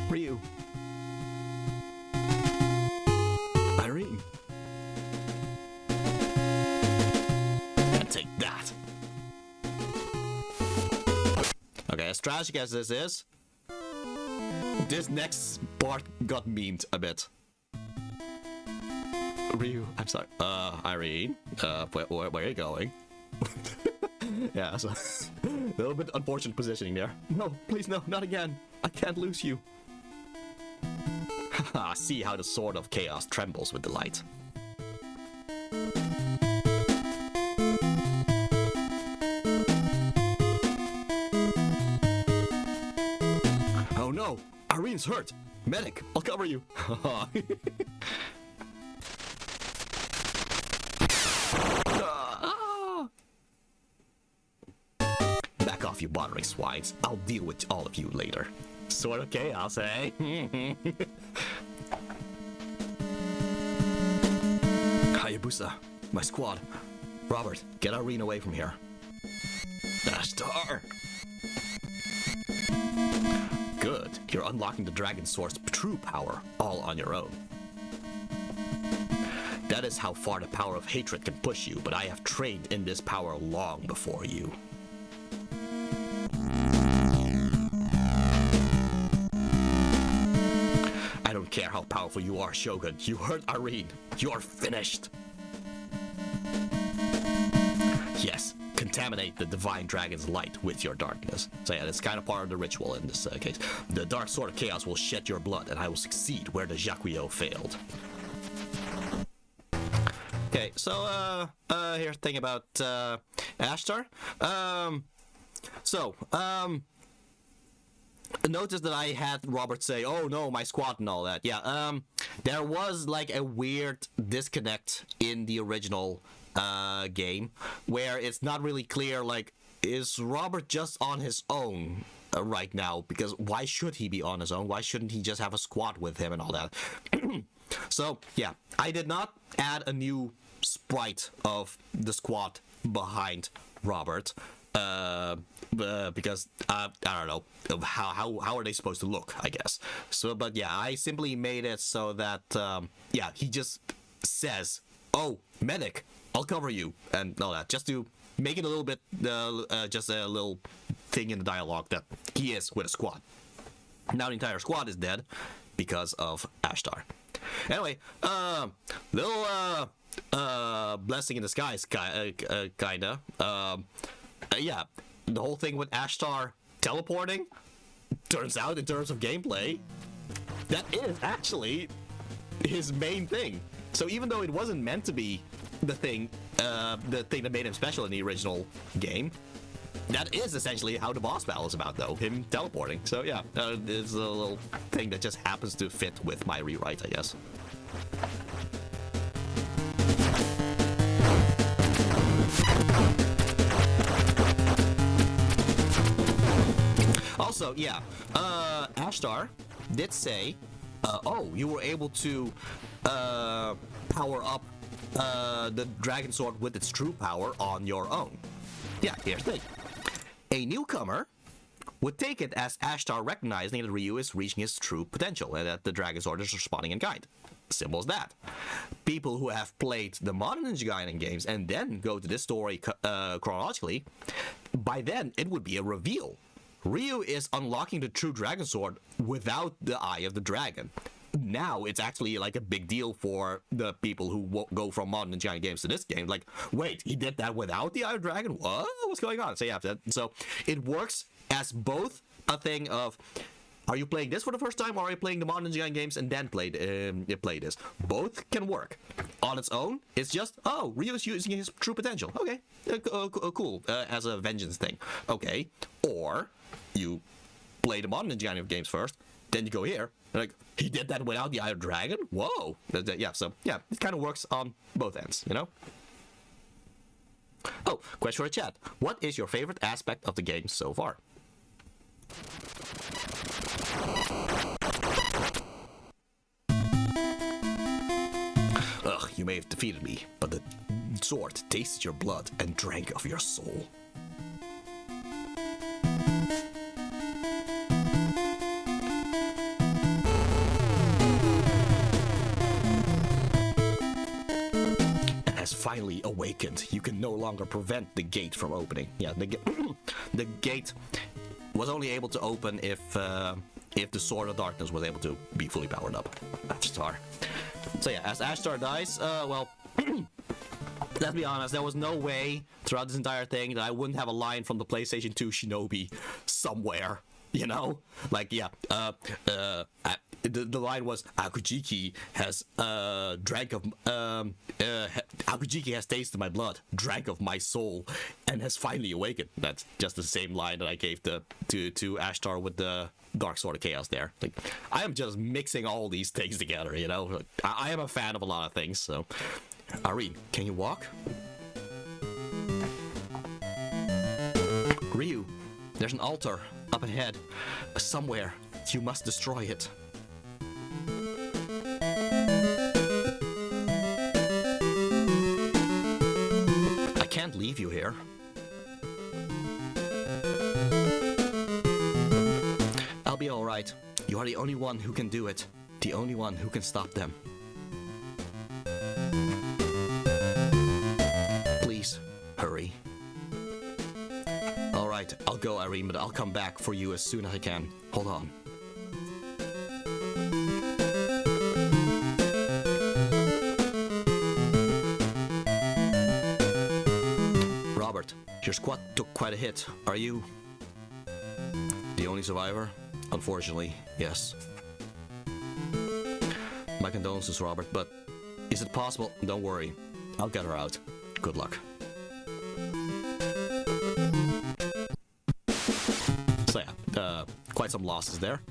Ryu. Irene. And take that. Okay, as tragic as this is, this next part got memed a bit. Ryu, I'm sorry. Irene, where are you going? Yeah, so a little bit unfortunate positioning there. No, please, no, not again. I can't lose you. See how the sword of chaos trembles with delight. Oh no, Irene's hurt. Medic, I'll cover you. Back off, you bothering swines. I'll deal with all of you later. Sword of chaos, eh? Hayabusa, my squad. Robert, get Irene away from here. Ashtar! Good, you're unlocking the Dragon Sword's true power all on your own. That is how far the power of hatred can push you, but I have trained in this power long before you. I don't care how powerful you are, Shogun. You hurt Irene. You're finished. Yes, contaminate the Divine Dragon's light with your darkness. So yeah, that's kind of part of the ritual in this case. The Dark Sword of Chaos will shed your blood, and I will succeed where the Jakuyo failed. Okay, so here's the thing about Ashtar. Notice that I had Robert say, "Oh no, my squad," and all that. Yeah, there was like a weird disconnect in the original game where it's not really clear, like, is Robert just on his own right now? Because why should he be on his own? Why shouldn't he just have a squad with him and all that? So yeah, I did not add a new sprite of the squad behind Robert. Because I don't know how are they supposed to look, I guess. So, but yeah, I simply made it so that yeah, he just says, "Oh, medic, I'll cover you," and all that, just to make it a little bit just a little thing in the dialogue that he is with a squad. Now the entire squad is dead because of Ashtar. Anyway, little blessing in disguise, kinda. Yeah, the whole thing with Ashtar teleporting, turns out in terms of gameplay, that is actually his main thing. So even though it wasn't meant to be the thing that made him special in the original game, that is essentially how the boss battle is about, though, him teleporting. So yeah, it's a little thing that just happens to fit with my rewrite, I guess. Also, yeah, Ashtar did say, oh, you were able to power up the Dragon Sword with its true power on your own. Yeah, here's the thing. A newcomer would take it as Ashtar recognizing that Ryu is reaching his true potential and that the Dragon Sword is responding in kind. Simple as that. People who have played the Modern Ninja Gaiden games and then go to this story chronologically, by then it would be a reveal. Ryu is unlocking the true Dragon Sword without the Eye of the Dragon. Now it's actually like a big deal for the people who go from Modern Ninja Gaiden games to this game. Like, wait, he did that without the Eye of the Dragon? What? What's going on? So yeah, so it works as both a thing of, are you playing this for the first time, or are you playing the Modern Ninja Gaiden games and then play this? Both can work. On its own, it's just, oh, Ryu's using his true potential. Okay, cool, as a vengeance thing. Okay, or you play the Modern Ninja Gaiden games first, then you go here, and like, he did that without the Eye of the Dragon? Whoa! Yeah, so, yeah, it kind of works on both ends, you know? Oh, question for the chat. What is your favorite aspect of the game so far? Ugh, you may have defeated me, but the sword tasted your blood and drank of your soul. Has finally awakened. You can no longer prevent the gate from opening. Yeah, the gate was only able to open if the Sword of Darkness was able to be fully powered up. Ashtar. So yeah, as Ashtar dies, well, let's be honest, there was no way throughout this entire thing that I wouldn't have a line from the PlayStation 2 Shinobi somewhere. You know, like yeah, the line was Akujiki has drank of Akujiki has tasted my blood, drank of my soul, and has finally awakened. That's just the same line that I gave to Ashtar with the Dark Sword of Chaos there. Like, I am just mixing all these things together. You know, I am a fan of a lot of things. So, Irene, can you walk? Ryu, there's an altar up ahead, somewhere. You must destroy it. I can't leave you here. I'll be alright. You are the only one who can do it. The only one who can stop them. Please, hurry. Alright, I'll go, Irene, but I'll come back for you as soon as I can. Hold on. Robert, your squad took quite a hit. Are you the only survivor? Unfortunately, yes. My condolences, Robert, but is it possible? Don't worry. I'll get her out. Good luck. So yeah, quite some losses there.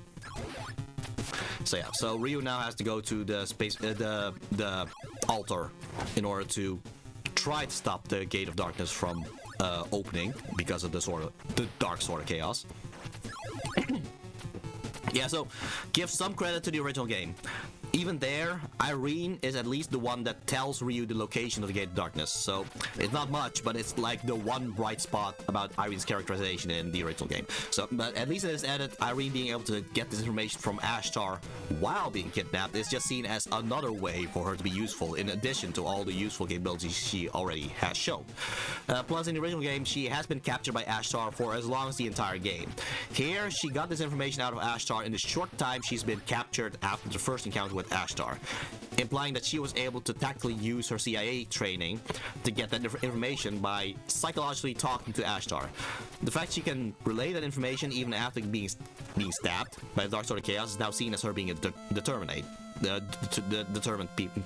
So yeah, so Ryu now has to go to the space, the altar, in order to try to stop the Gate of Darkness from opening because of the Dark Sword of Chaos. Yeah, so give some credit to the original game. Even there, Irene is at least the one that tells Ryu the location of the Gate of Darkness. So it's not much, but it's like the one bright spot about Irene's characterization in the original game. So, but at least it is added, Irene being able to get this information from Ashtar while being kidnapped is just seen as another way for her to be useful, in addition to all the useful capabilities she already has shown. Plus, in the original game, she has been captured by Ashtar for as long as the entire game. Here, she got this information out of Ashtar in the short time she's been captured after the first encounter with Ashtar, implying that she was able to tactically use her CIA training to get that information by psychologically talking to Ashtar. The fact she can relay that information even after being stabbed by the Dark Sword of Chaos is now seen as her being a determined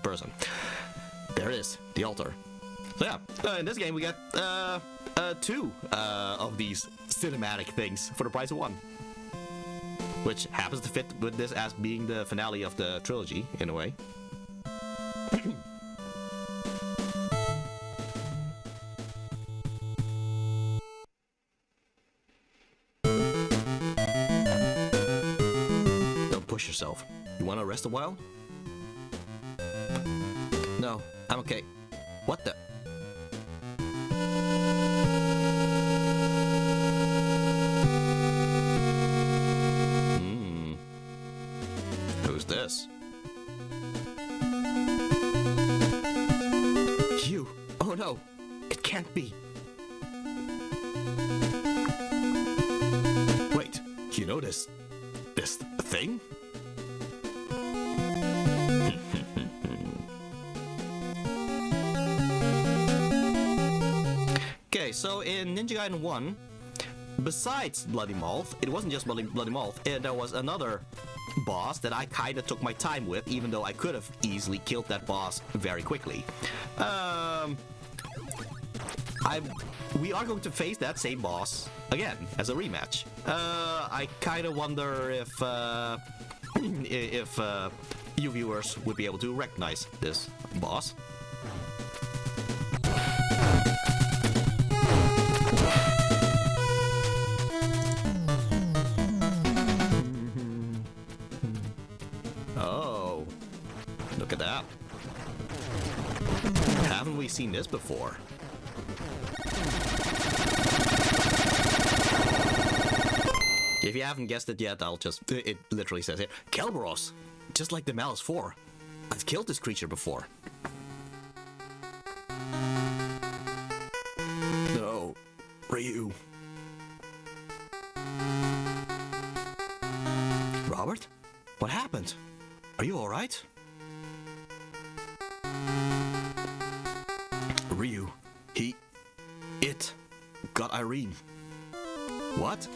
person. There it is, the altar. So yeah, in this game we get two of these cinematic things for the price of one, which happens to fit with this as being the finale of the trilogy, in a way. Don't push yourself. You want to rest a while? No, I'm okay. What the? This? You! Oh no! It can't be! Wait, you know this thing? Okay, so in Ninja Gaiden 1, besides Bloody Moth, it wasn't just Bloody Moth, there was another boss that I kinda took my time with, even though I could have easily killed that boss very quickly. We are going to face that same boss again as a rematch. I kinda wonder if you viewers would be able to recognize this boss. Look at that. Haven't we seen this before? If you haven't guessed it yet, it literally says here, Kerberos, just like the Malice 4. I've killed this creature before. No, Ryu. Robert? What happened? Are you alright? It got Irene. What?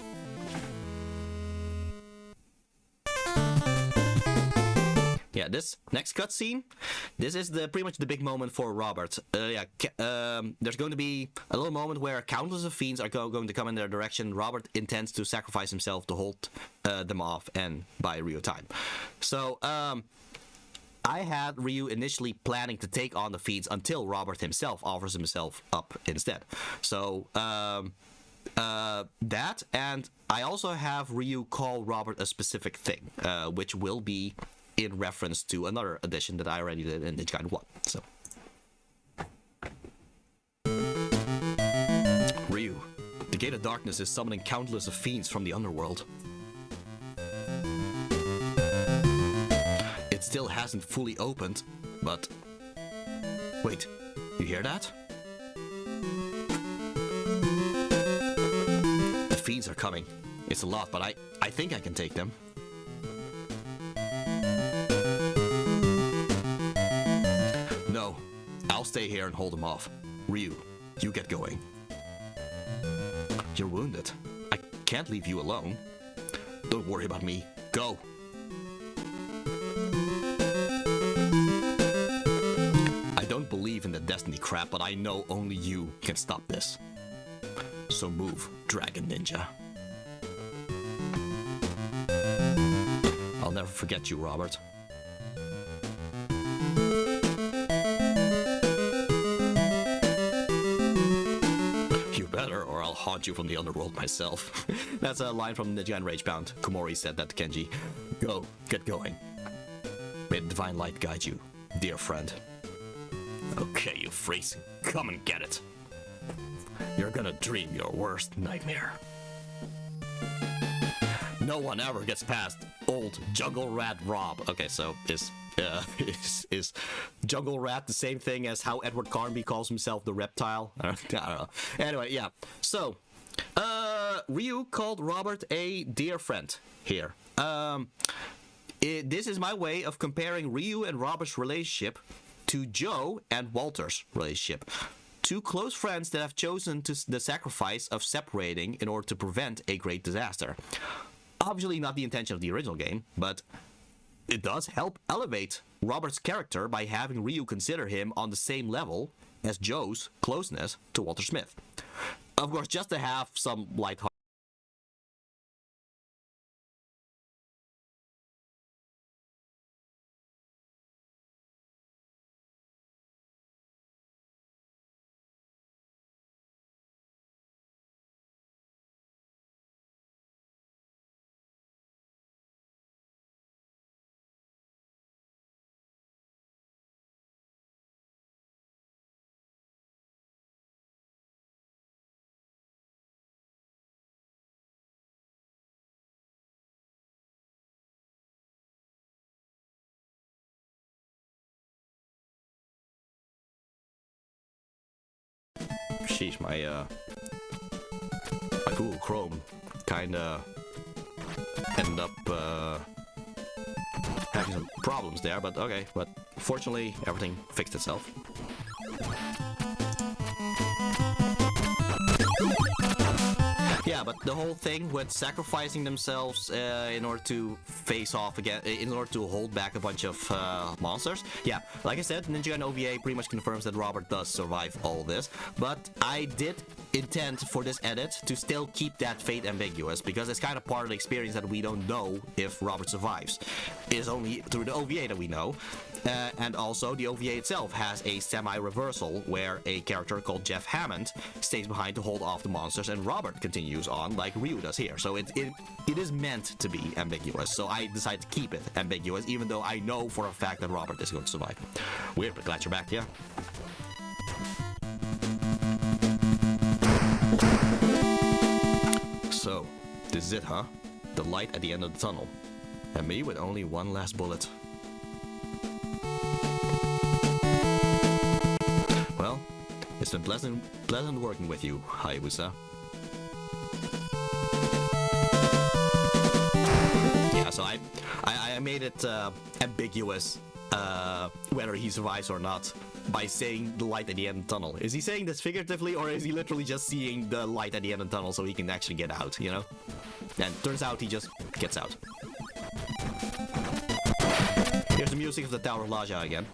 Yeah, this next cutscene, this is pretty much the big moment for Robert. There's going to be a little moment where countless of fiends are going to come in their direction. Robert intends to sacrifice himself to hold them off and buy Ryu time. So, I had Ryu initially planning to take on the fiends until Robert himself offers himself up instead. So, that, and I also have Ryu call Robert a specific thing, which will be in reference to another edition that I already did in Ninja Gaiden 1. So, Ryu, the Gate of Darkness is summoning countless of fiends from the underworld. It still hasn't fully opened, but... Wait, you hear that? The fiends are coming. It's a lot, but I think I can take them. No, I'll stay here and hold them off. Ryu, you get going. You're wounded. I can't leave you alone. Don't worry about me. Go. I don't believe in the destiny crap, but I know only you can stop this. So move, Dragon Ninja. I'll never forget you, Robert. You better, or I'll haunt you from the underworld myself. That's a line from Ninja Gaiden Ragebound. Komori said that to Kenji. Go, get going. May the divine light guide you, dear friend. Okay, you freaks, come and get it. You're gonna dream your worst nightmare. No one ever gets past old Jungle Rat Rob. Okay, so is Jungle Rat the same thing as how Edward Carnby calls himself the reptile? I don't know. Anyway, yeah. So, Ryu called Robert a dear friend here. This is my way of comparing Ryu and Robert's relationship to Joe and Walter's relationship. Two close friends that have chosen the sacrifice of separating in order to prevent a great disaster. Obviously not the intention of the original game, but it does help elevate Robert's character by having Ryu consider him on the same level as Joe's closeness to Walter Smith. Of course, just to have some lighthearted. Sheesh, my Google Chrome kinda ended up having some problems there, but okay. But fortunately, everything fixed itself. Yeah, but the whole thing with sacrificing themselves in order to face off again, in order to hold back a bunch of monsters. Yeah, like I said, Ninja Gaiden OVA pretty much confirms that Robert does survive all this. But I did intend for this edit to still keep that fate ambiguous, because it's kind of part of the experience that we don't know if Robert survives. It is only through the OVA that we know. And also, the OVA itself has a semi-reversal where a character called Jeff Hammond stays behind to hold off the monsters, and Robert continues on like Ryu does here. So it is meant to be ambiguous. So I decided to keep it ambiguous, even though I know for a fact that Robert is going to survive. Weird, but glad you're back, yeah? So, this is it, huh? The light at the end of the tunnel. And me with only one last bullet. Well, it's been pleasant working with you, Hayabusa. Yeah, so I made it ambiguous whether he survives or not by saying the light at the end of the tunnel. Is he saying this figuratively, or is he literally just seeing the light at the end of the tunnel so he can actually get out, you know? And turns out he just gets out. Here's the music of the Tower of Laja again.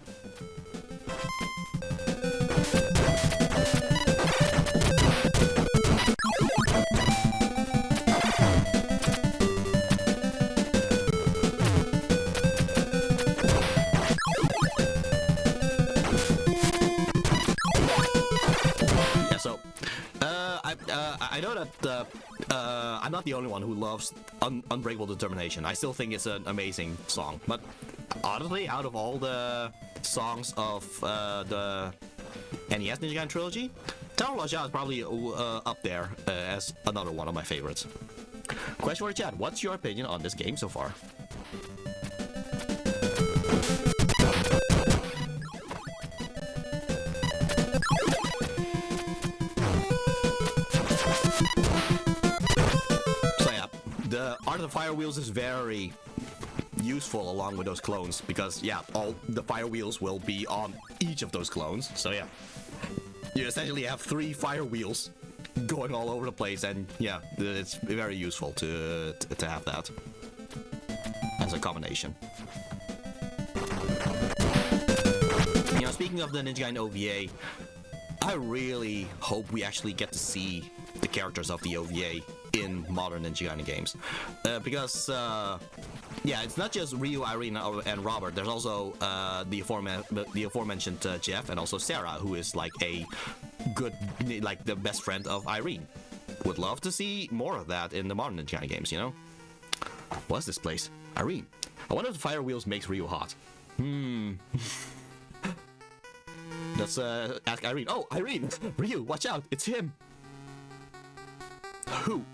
I know that I'm not the only one who loves Unbreakable Determination. I still think it's an amazing song. But honestly, out of all the songs of the NES Ninja Gaiden Trilogy, Tower of Laja is probably up there as another one of my favorites. Question for the chat, what's your opinion on this game so far? The Art of the Fire Wheels is very useful along with those clones because, yeah, all the fire wheels will be on each of those clones. So, yeah, you essentially have 3 fire wheels going all over the place, and yeah, it's very useful to have that as a combination. You know, speaking of the Ninja Gaiden OVA, I really hope we actually get to see the characters of the OVA in modern Ninja Gaiden games, because yeah, it's not just Ryu, Irene, and Robert. There's also the aforementioned Jeff, and also Sarah, who is like a good, like the best friend of Irene. Would love to see more of that in the modern Ninja Gaiden games, you know? What's this place? Irene. I wonder if the fire wheels makes Ryu hot. Let's ask Irene. Oh, Irene! Ryu, watch out! It's him! Who?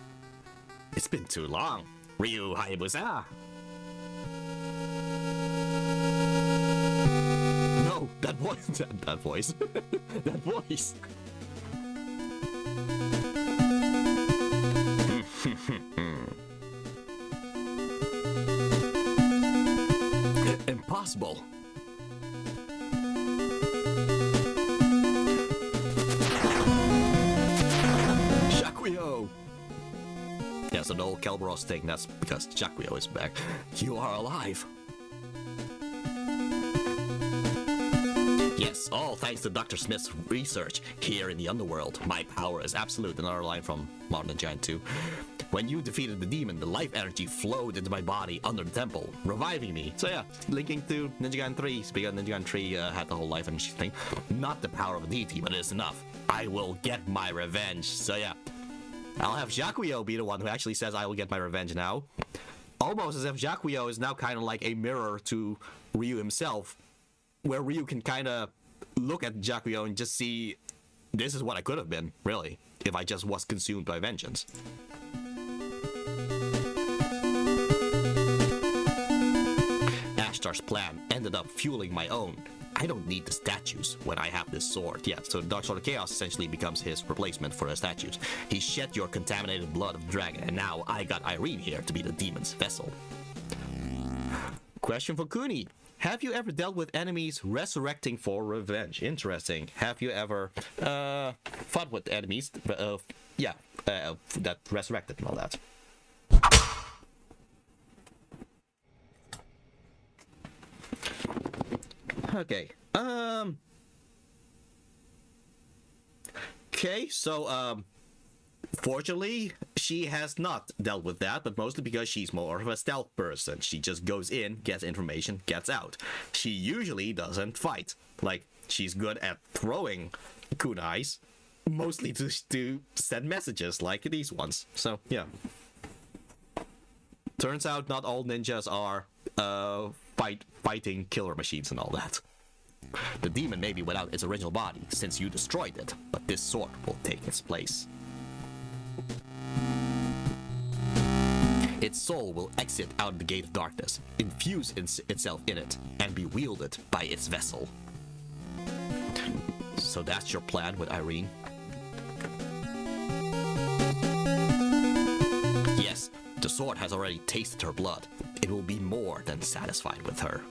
It's been too long. Ryu Hayabusa. No, that voice. That voice. That voice. Impossible. Shakuyo. Yeah, so the whole Kelberos thing, that's because Shakuyo is back. You are alive. Yes, all thanks to Dr. Smith's research here in the underworld. My power is absolute. Another line from Modern Ninja Gaiden 2. When you defeated the demon, the life energy flowed into my body under the temple, reviving me. So yeah, linking to Ninja Gaiden 3, because Ninja Gaiden 3 had the whole life energy thing. Not the power of a deity, but it is enough. I will get my revenge. So yeah, I'll have Shakuyo be the one who actually says I will get my revenge now. Almost as if Shakuyo is now kind of like a mirror to Ryu himself, where Ryu can kind of look at Shakuyo and just see, this is what I could have been, really, if I just was consumed by vengeance. Ashtar's plan ended up fueling my own. I don't need the statues when I have this sword. Yeah, so Dark Sword of Chaos essentially becomes his replacement for the statues. He shed your contaminated blood of the dragon, and now I got Irene here to be the demon's vessel. Question for Kuni. Have you ever dealt with enemies resurrecting for revenge? Interesting. Have you ever fought with enemies that resurrected and all that? Okay. Okay, so fortunately, she has not dealt with that, but mostly because she's more of a stealth person. She just goes in, gets information, gets out. She usually doesn't fight. Like, she's good at throwing kunais, mostly to send messages like these ones. So, yeah. Turns out not all ninjas are fighting killer machines and all that. The demon may be without its original body, since you destroyed it, but this sword will take its place. Its soul will exit out of the gate of darkness, infuse itself in it, and be wielded by its vessel. So that's your plan with Irene? Yes, the sword has already tasted her blood. It will be more than satisfied with her.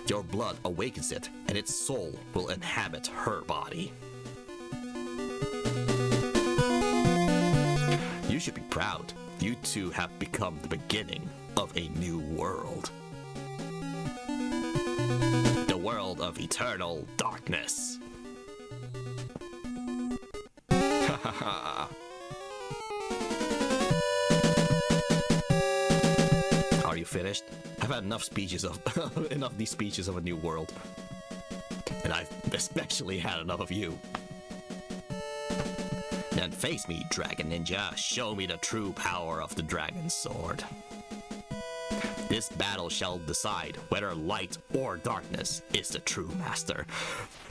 Your blood awakens it, and its soul will inhabit her body. You should be proud. You two have become the beginning of a new world. The world of eternal darkness. Are you finished? I've had enough speeches of these speeches of a new world. And I've especially had enough of you. Then face me, Dragon Ninja. Show me the true power of the Dragon Sword. This battle shall decide whether light or darkness is the true master.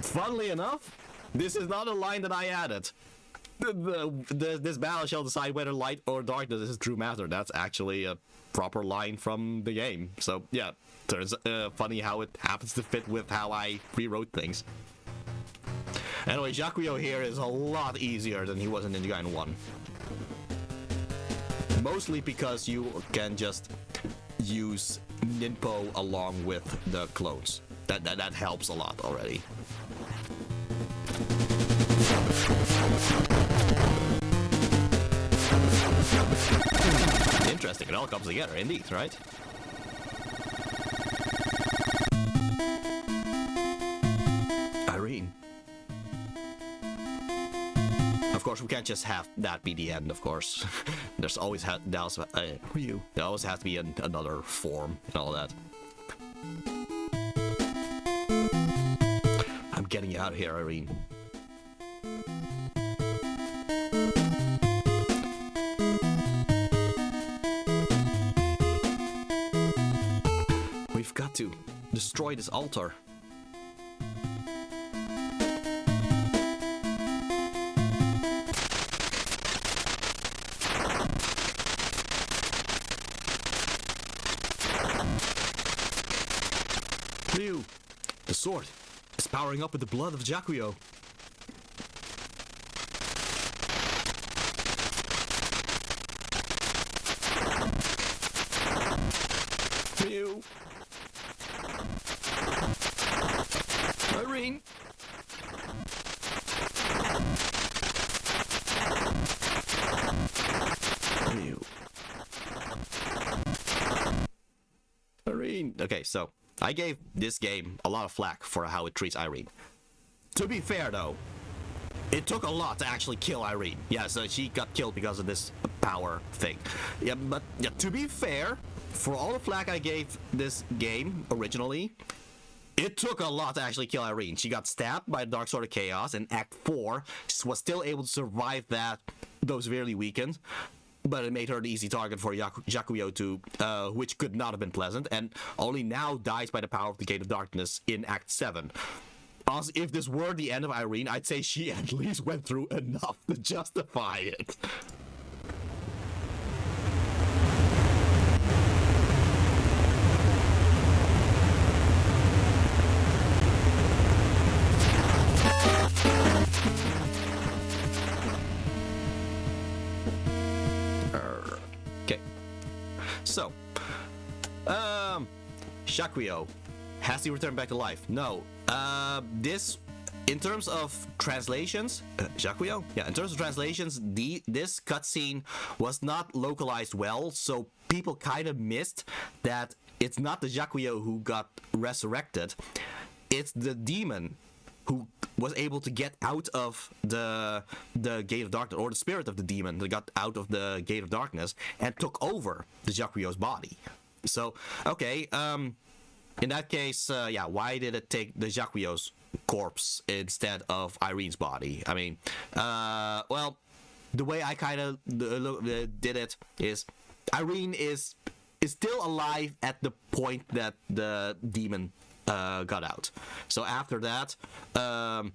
Funnily enough, this is not a line that I added. This battle shall decide whether light or darkness is the true master. That's actually a proper line from the game. So yeah, turns funny how it happens to fit with how I rewrote things. Anyway, Jakuyo here is a lot easier than he was in Ninja Gaiden 1. Mostly because you can just use Ninpo along with the clones. That helps a lot already. Interesting, it all comes together, indeed, right? Irene. Of course, we can't just have that be the end, of course. There always has to be another form and all that. I'm getting you out of here, Irene. We've got to destroy this altar. Ryu, the sword is powering up with the blood of Jakuyo. Ryu. Irene. Ryu. Irene. Okay, so I gave this game a lot of flack for how it treats Irene. To be fair, though, it took a lot to actually kill Irene. Yeah, so she got killed because of this power thing. Yeah, but yeah, to be fair, for all the flack I gave this game originally, it took a lot to actually kill Irene. She got stabbed by the Dark Sword of Chaos in Act 4. She was still able to survive that, though severely weakened. But it made her an easy target for Jakuyo to, which could not have been pleasant, and only now dies by the power of the Gate of Darkness in Act 7. Also, if this were the end of Irene, I'd say she at least went through enough to justify it. Okay. So, Jakuyo, has he returned back to life? No. This, in terms of translations, Jakuyo? Yeah, in terms of translations, this cutscene was not localized well, so people kind of missed that it's not the Jakuyo who got resurrected, it's the demon who was able to get out of the Gate of Darkness, or the spirit of the demon that got out of the Gate of Darkness and took over the Jakuyo's body. So, okay, in that case, yeah, why did it take the Jakuyo's corpse instead of Irene's body? I mean, well, the way I kind of did it is Irene is still alive at the point that the demon got out. So after that, yeah,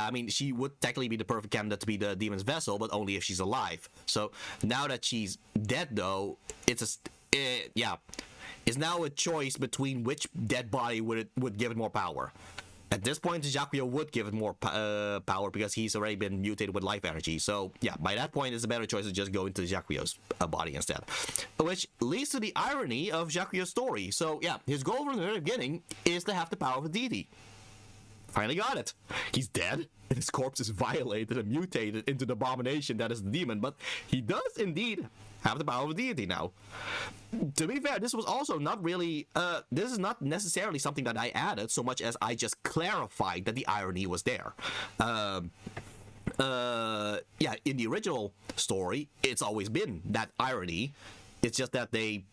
I mean, she would technically be the perfect candidate to be the demon's vessel, but only if she's alive. So now that she's dead, though, it's now a choice between which dead body would give it more power. At this point, Jakuyo would give it more power because he's already been mutated with life energy. So yeah, by that point, it's a better choice to just go into Jakuyo's body instead. Which leads to the irony of Jakuyo's story. So yeah, his goal from the very beginning is to have the power of a deity. Finally got it. He's dead, and his corpse is violated and mutated into the abomination that is the demon, but he does indeed have the power of a deity now. To be fair, this was also not really, this is not necessarily something that I added so much as I just clarified that the irony was there. Yeah, in the original story, it's always been that irony. It's just that they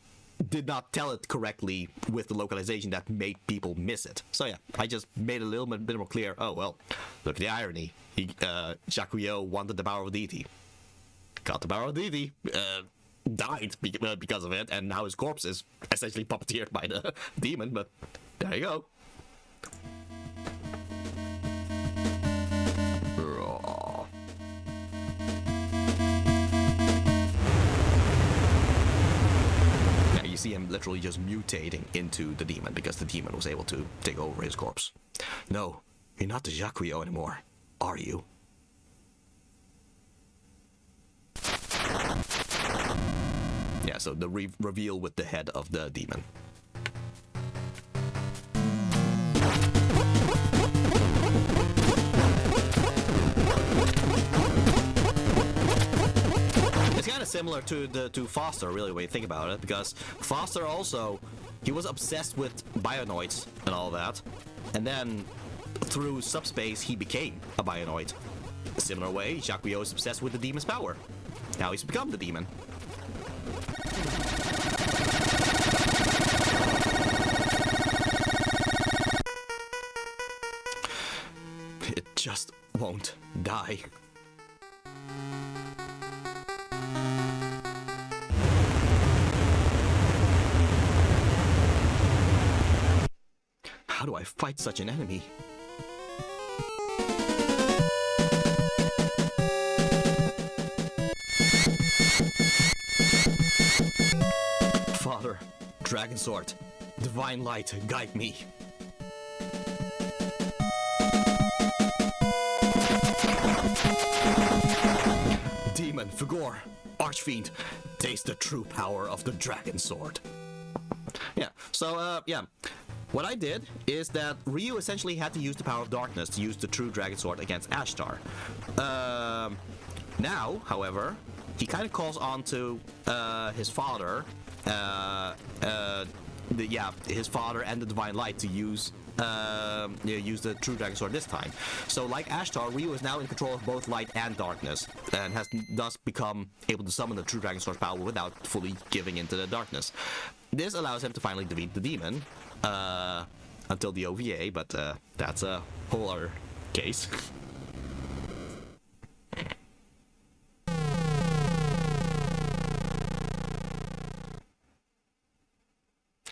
did not tell it correctly with the localization that made people miss it. So yeah, I just made it a little bit more clear. Oh well, look at the irony. Jakuyo wanted the power of a deity. Got the power of a deity. Died because of it, and now his corpse is essentially puppeteered by the demon, but there you go. Now you see him literally just mutating into the demon because the demon was able to take over his corpse. No, you're not the Jakuyo anymore, are you? Yeah, so the reveal with the head of the demon. It's kind of similar to Foster, really, when you think about it, because Foster also, he was obsessed with bionoids and all that, and then through subspace he became a bionoid. A similar way, Jakuyo is obsessed with the demon's power. Now he's become the demon. It just won't die. How do I fight such an enemy? Father, Dragon Sword, Divine Light, guide me. Demon, Figor, Archfiend, taste the true power of the Dragon Sword. Yeah, so, yeah. What I did is that Ryu essentially had to use the power of darkness to use the true Dragon Sword against Ashtar. Now, however, he kind of calls on to his father, his father and the Divine Light to use the true Dragon Sword this time. So, like Ashtar, Ryu is now in control of both light and darkness, and has thus become able to summon the true Dragon Sword's power without fully giving into the darkness. This allows him to finally defeat the demon, until the OVA, but that's a whole other case.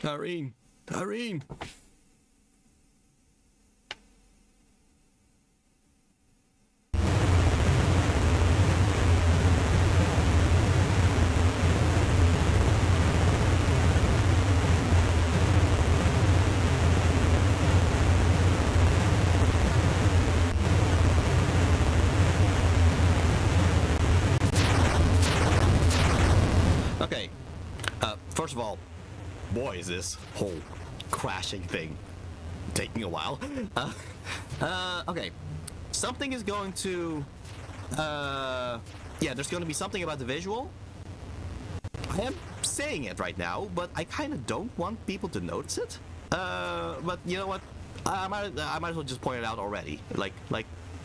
Irene! Irene! Okay, first of all, boy, is this whole crashing thing taking a while. Okay, something is going to, yeah, there's going to be something about the visual. I am saying it right now, but I kind of don't want people to notice it. But you know what? I might as well just point it out already. Like,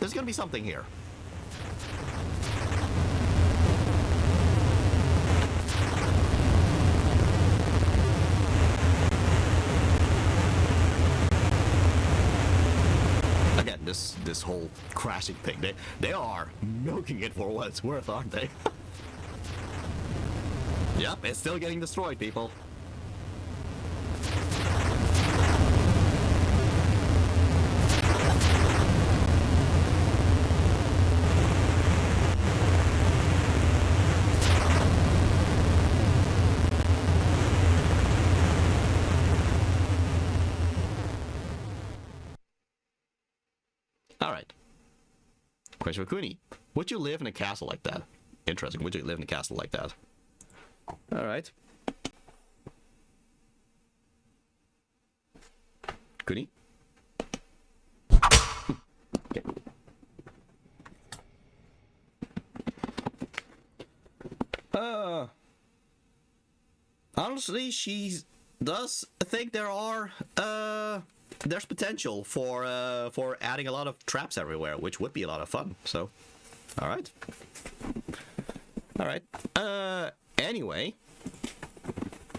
there's going to be something here. This whole crashing thing, they are milking it for what it's worth, aren't they? Yep, it's still getting destroyed, people. Alright. Question for Kuni. Would you live in a castle like that? Interesting. Would you live in a castle like that? Alright. Kuni? Okay. Honestly, she does think there's potential for adding a lot of traps everywhere, which would be a lot of fun. So, all right. Anyway,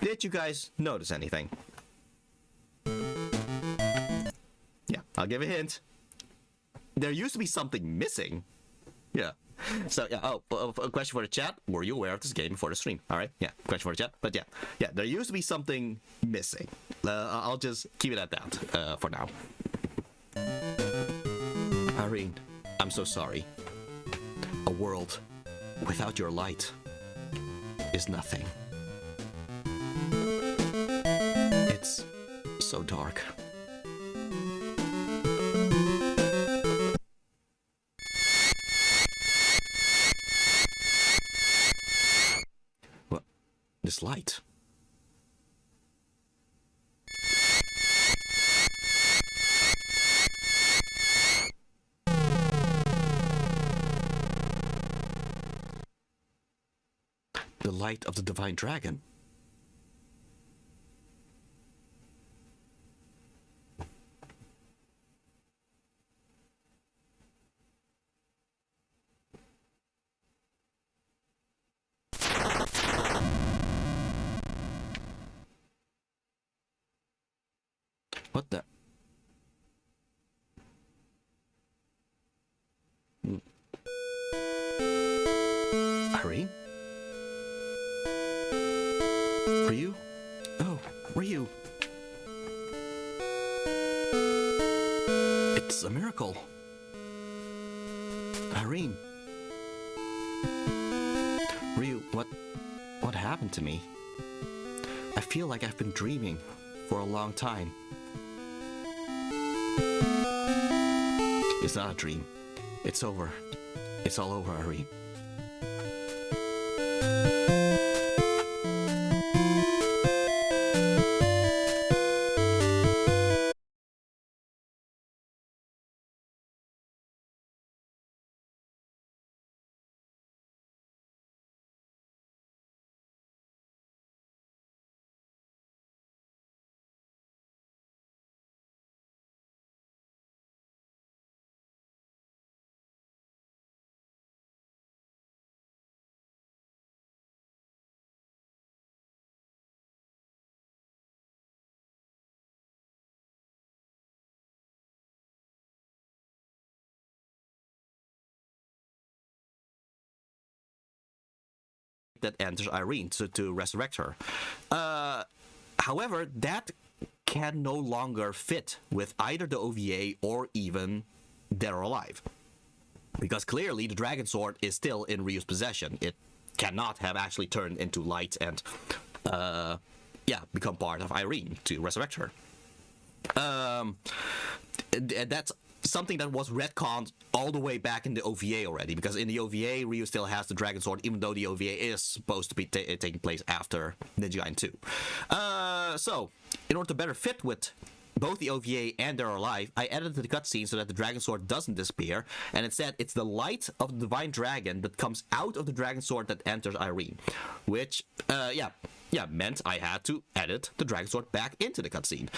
did you guys notice anything? Yeah, I'll give a hint. There used to be something missing. Yeah. So yeah. Oh, a question for the chat. Were you aware of this game before the stream? All right. Yeah. Question for the chat. But yeah. There used to be something missing. I'll just keep it at that for now. Irene, I'm so sorry. A world without your light is nothing. It's so dark. What? This light. The light of the divine dragon. What the? Irene? Ryu? Oh, Ryu. It's a miracle. Irene. Ryu, what happened to me? I feel like I've been dreaming for a long time. It's not a dream. It's over. It's all over, Irene. That enters Irene to resurrect her. However, that can no longer fit with either the OVA or even Dead or Alive. Because clearly the Dragon Sword is still in Ryu's possession. It cannot have actually turned into light and become part of Irene to resurrect her. That's something that was retconned all the way back in the OVA already, because in the OVA, Ryu still has the Dragon Sword, even though the OVA is supposed to be taking place after Ninja Gaiden 2. So, in order to better fit with both the OVA and Dead or Alive, I edited the cutscene so that the Dragon Sword doesn't disappear, and instead it's the light of the Divine Dragon that comes out of the Dragon Sword that enters Irene, which, meant I had to edit the Dragon Sword back into the cutscene.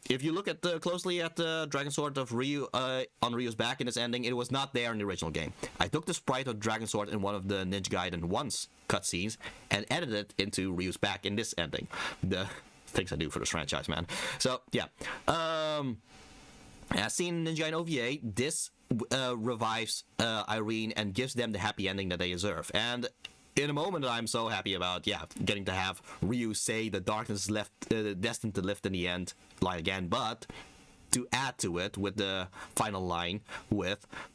If you look at closely at the Dragon Sword of Ryu on Ryu's back in this ending, it was not there in the original game. I took the sprite of the Dragon Sword in one of the Ninja Gaiden 1's cutscenes and edited it into Ryu's back in this ending. The things I do for this franchise, man. So, yeah. As seen in Ninja Gaiden OVA, this revives Irene and gives them the happy ending that they deserve. And in a moment that I'm so happy about, getting to have Ryu say the darkness is destined to lift in the end, lie again, but to add to it with the final line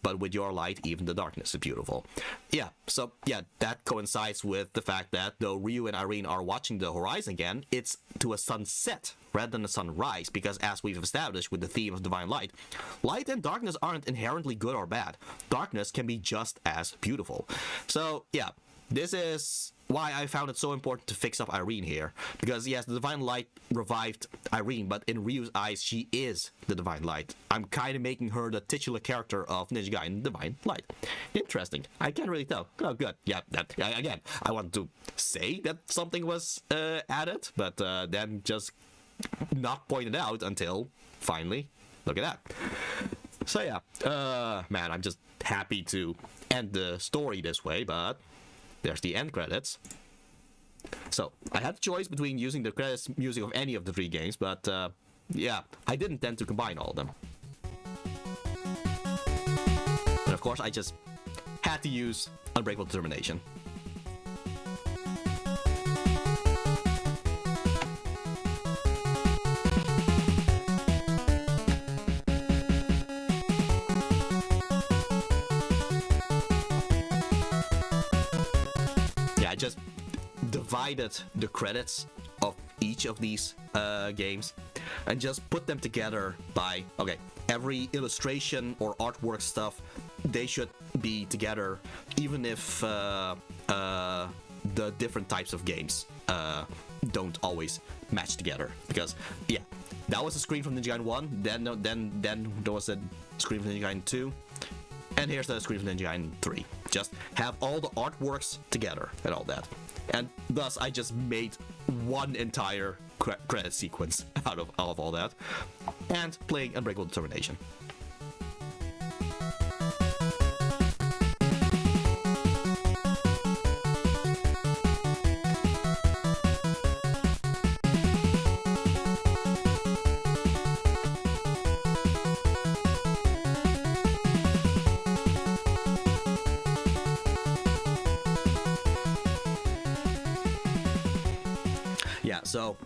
but with your light, even the darkness is beautiful. Yeah, so yeah, that coincides with the fact that though Ryu and Irene are watching the horizon again, it's to a sunset rather than a sunrise, because as we've established with the theme of divine light, light and darkness aren't inherently good or bad. Darkness can be just as beautiful. So yeah, this is why I found it so important to fix up Irene here. Because yes, the divine light revived Irene, but in Ryu's eyes, she is the divine light. I'm kind of making her the titular character of Ninja Gaiden Divine Light. Interesting. I can't really tell. Oh, good. Yeah, again, I wanted to say that something was added, but then just not pointed out until finally, look at that. So yeah, man, I'm just happy to end the story this way, but there's the end credits. So I had the choice between using the credits music of any of the 3 games, but yeah, I didn't tend to combine all of them. And of course, I just had to use Unbreakable Determination. I just divided the credits of each of these games and just put them together by, okay, every illustration or artwork stuff, they should be together even if the different types of games don't always match together. Because yeah, that was a screen from Ninja Gaiden 1, then there was a screen from Ninja Gaiden 2, and here's the screen from Ninja Gaiden 3. Just have all the artworks together and all that. And thus, I just made one entire credit sequence out of all that. And playing Unbreakable Determination. Yeah, so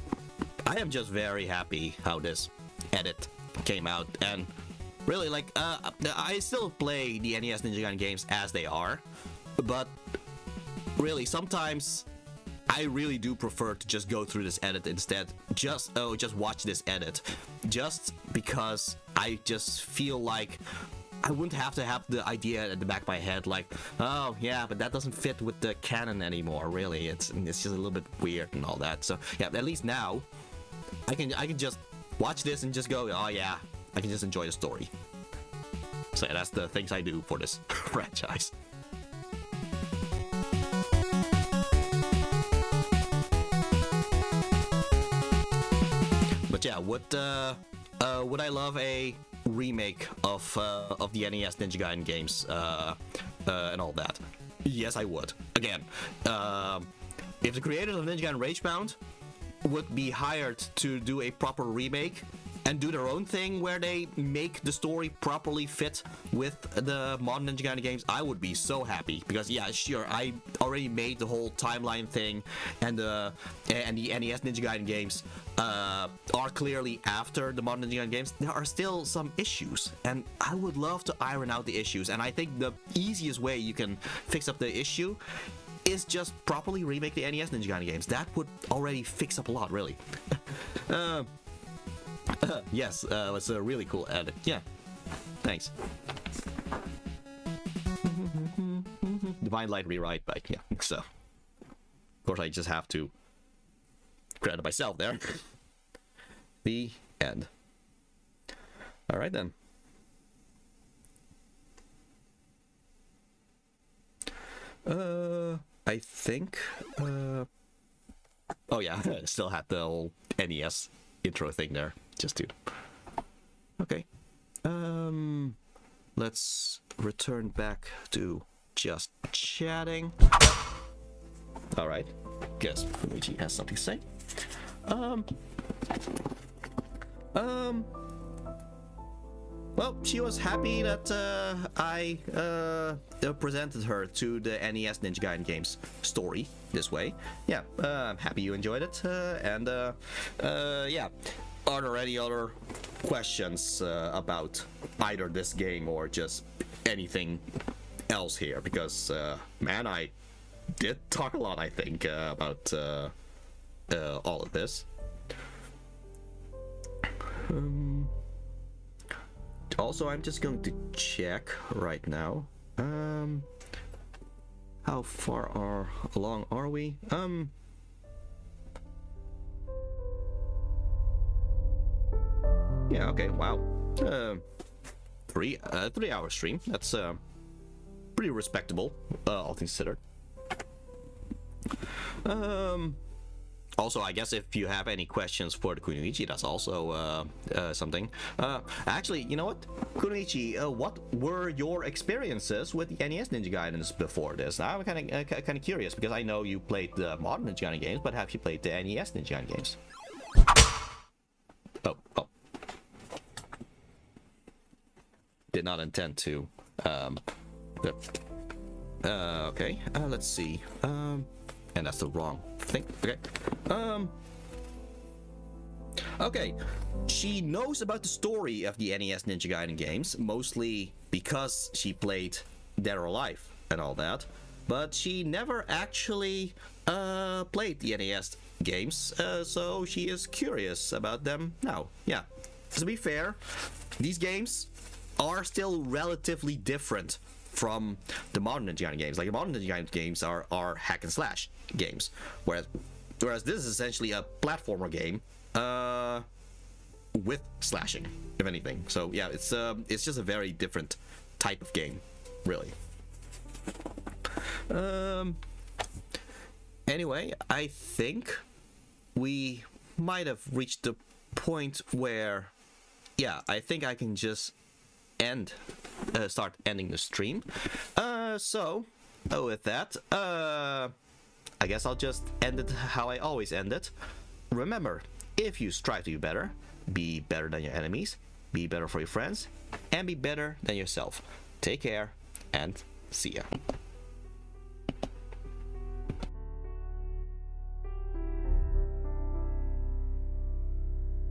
I am just very happy how this edit came out, and really, like, I still play the NES Ninja Gaiden games as they are, but really, sometimes I really do prefer to just go through this edit instead. Just watch this edit, just because I just feel like I wouldn't have to have the idea at the back of my head, like, oh yeah, but that doesn't fit with the canon anymore. Really, it's just a little bit weird and all that. So yeah, at least now I can just watch this and just go, oh yeah, I can just enjoy the story. So yeah, that's the things I do for this franchise. But yeah, would I love a remake of the NES Ninja Gaiden games and all that? Yes, I would. Again, if the creators of Ninja Gaiden Ragebound would be hired to do a proper remake and do their own thing where they make the story properly fit with the modern Ninja Gaiden games, I would be so happy. Because yeah, sure, I already made the whole timeline thing, and the NES Ninja Gaiden games are clearly after the modern Ninja Gaiden games. There are still some issues, and I would love to iron out the issues. And I think the easiest way you can fix up the issue is just properly remake the NES Ninja Gaiden games. That would already fix up a lot, really. Yes, it's a really cool edit. Yeah, thanks. Divine Light rewrite, but yeah, so. Of course, I just have to credit myself there. The end. All right, then. I think. Oh yeah, I still had the whole NES intro thing there, just to. Okay. Let's return back to just chatting. All right. Guess Kunoichi has something to say. Well, she was happy that I presented her to the NES Ninja Gaiden games story this way. Yeah, I'm happy you enjoyed it. And yeah, are there any other questions about either this game or just anything else here? Because man, I did talk a lot, I think, about all of this. Also, I'm just going to check right now. How far along are we? Yeah, okay, wow. 3-hour stream. That's pretty respectable, all considered. Also, I guess if you have any questions for the Kunoichi, that's also something. Actually, you know what? Kunoichi, what were your experiences with the NES Ninja Gaidens before this? I'm kind of curious, because I know you played the Modern Ninja Gaiden games, but have you played the NES Ninja Gaiden games? Oh. Did not intend to. Okay, let's see. And that's the wrong thing. Okay. Okay. She knows about the story of the NES Ninja Gaiden games, mostly because she played Dead or Alive and all that. But she never actually played the NES games, so she is curious about them now. Yeah. To be fair, these games are still relatively different from the Modern Ninja Gaiden games. Like, the Modern Ninja Gaiden games are hack and slash games, whereas this is essentially a platformer game with slashing, if anything. So yeah, it's just a very different type of game, really. Anyway, I think we might have reached the point where, yeah, I think I can just start ending the stream. So with that, I guess I'll just end it how I always end it. Remember, if you strive to be better than your enemies, be better for your friends, and be better than yourself. Take care, and see ya.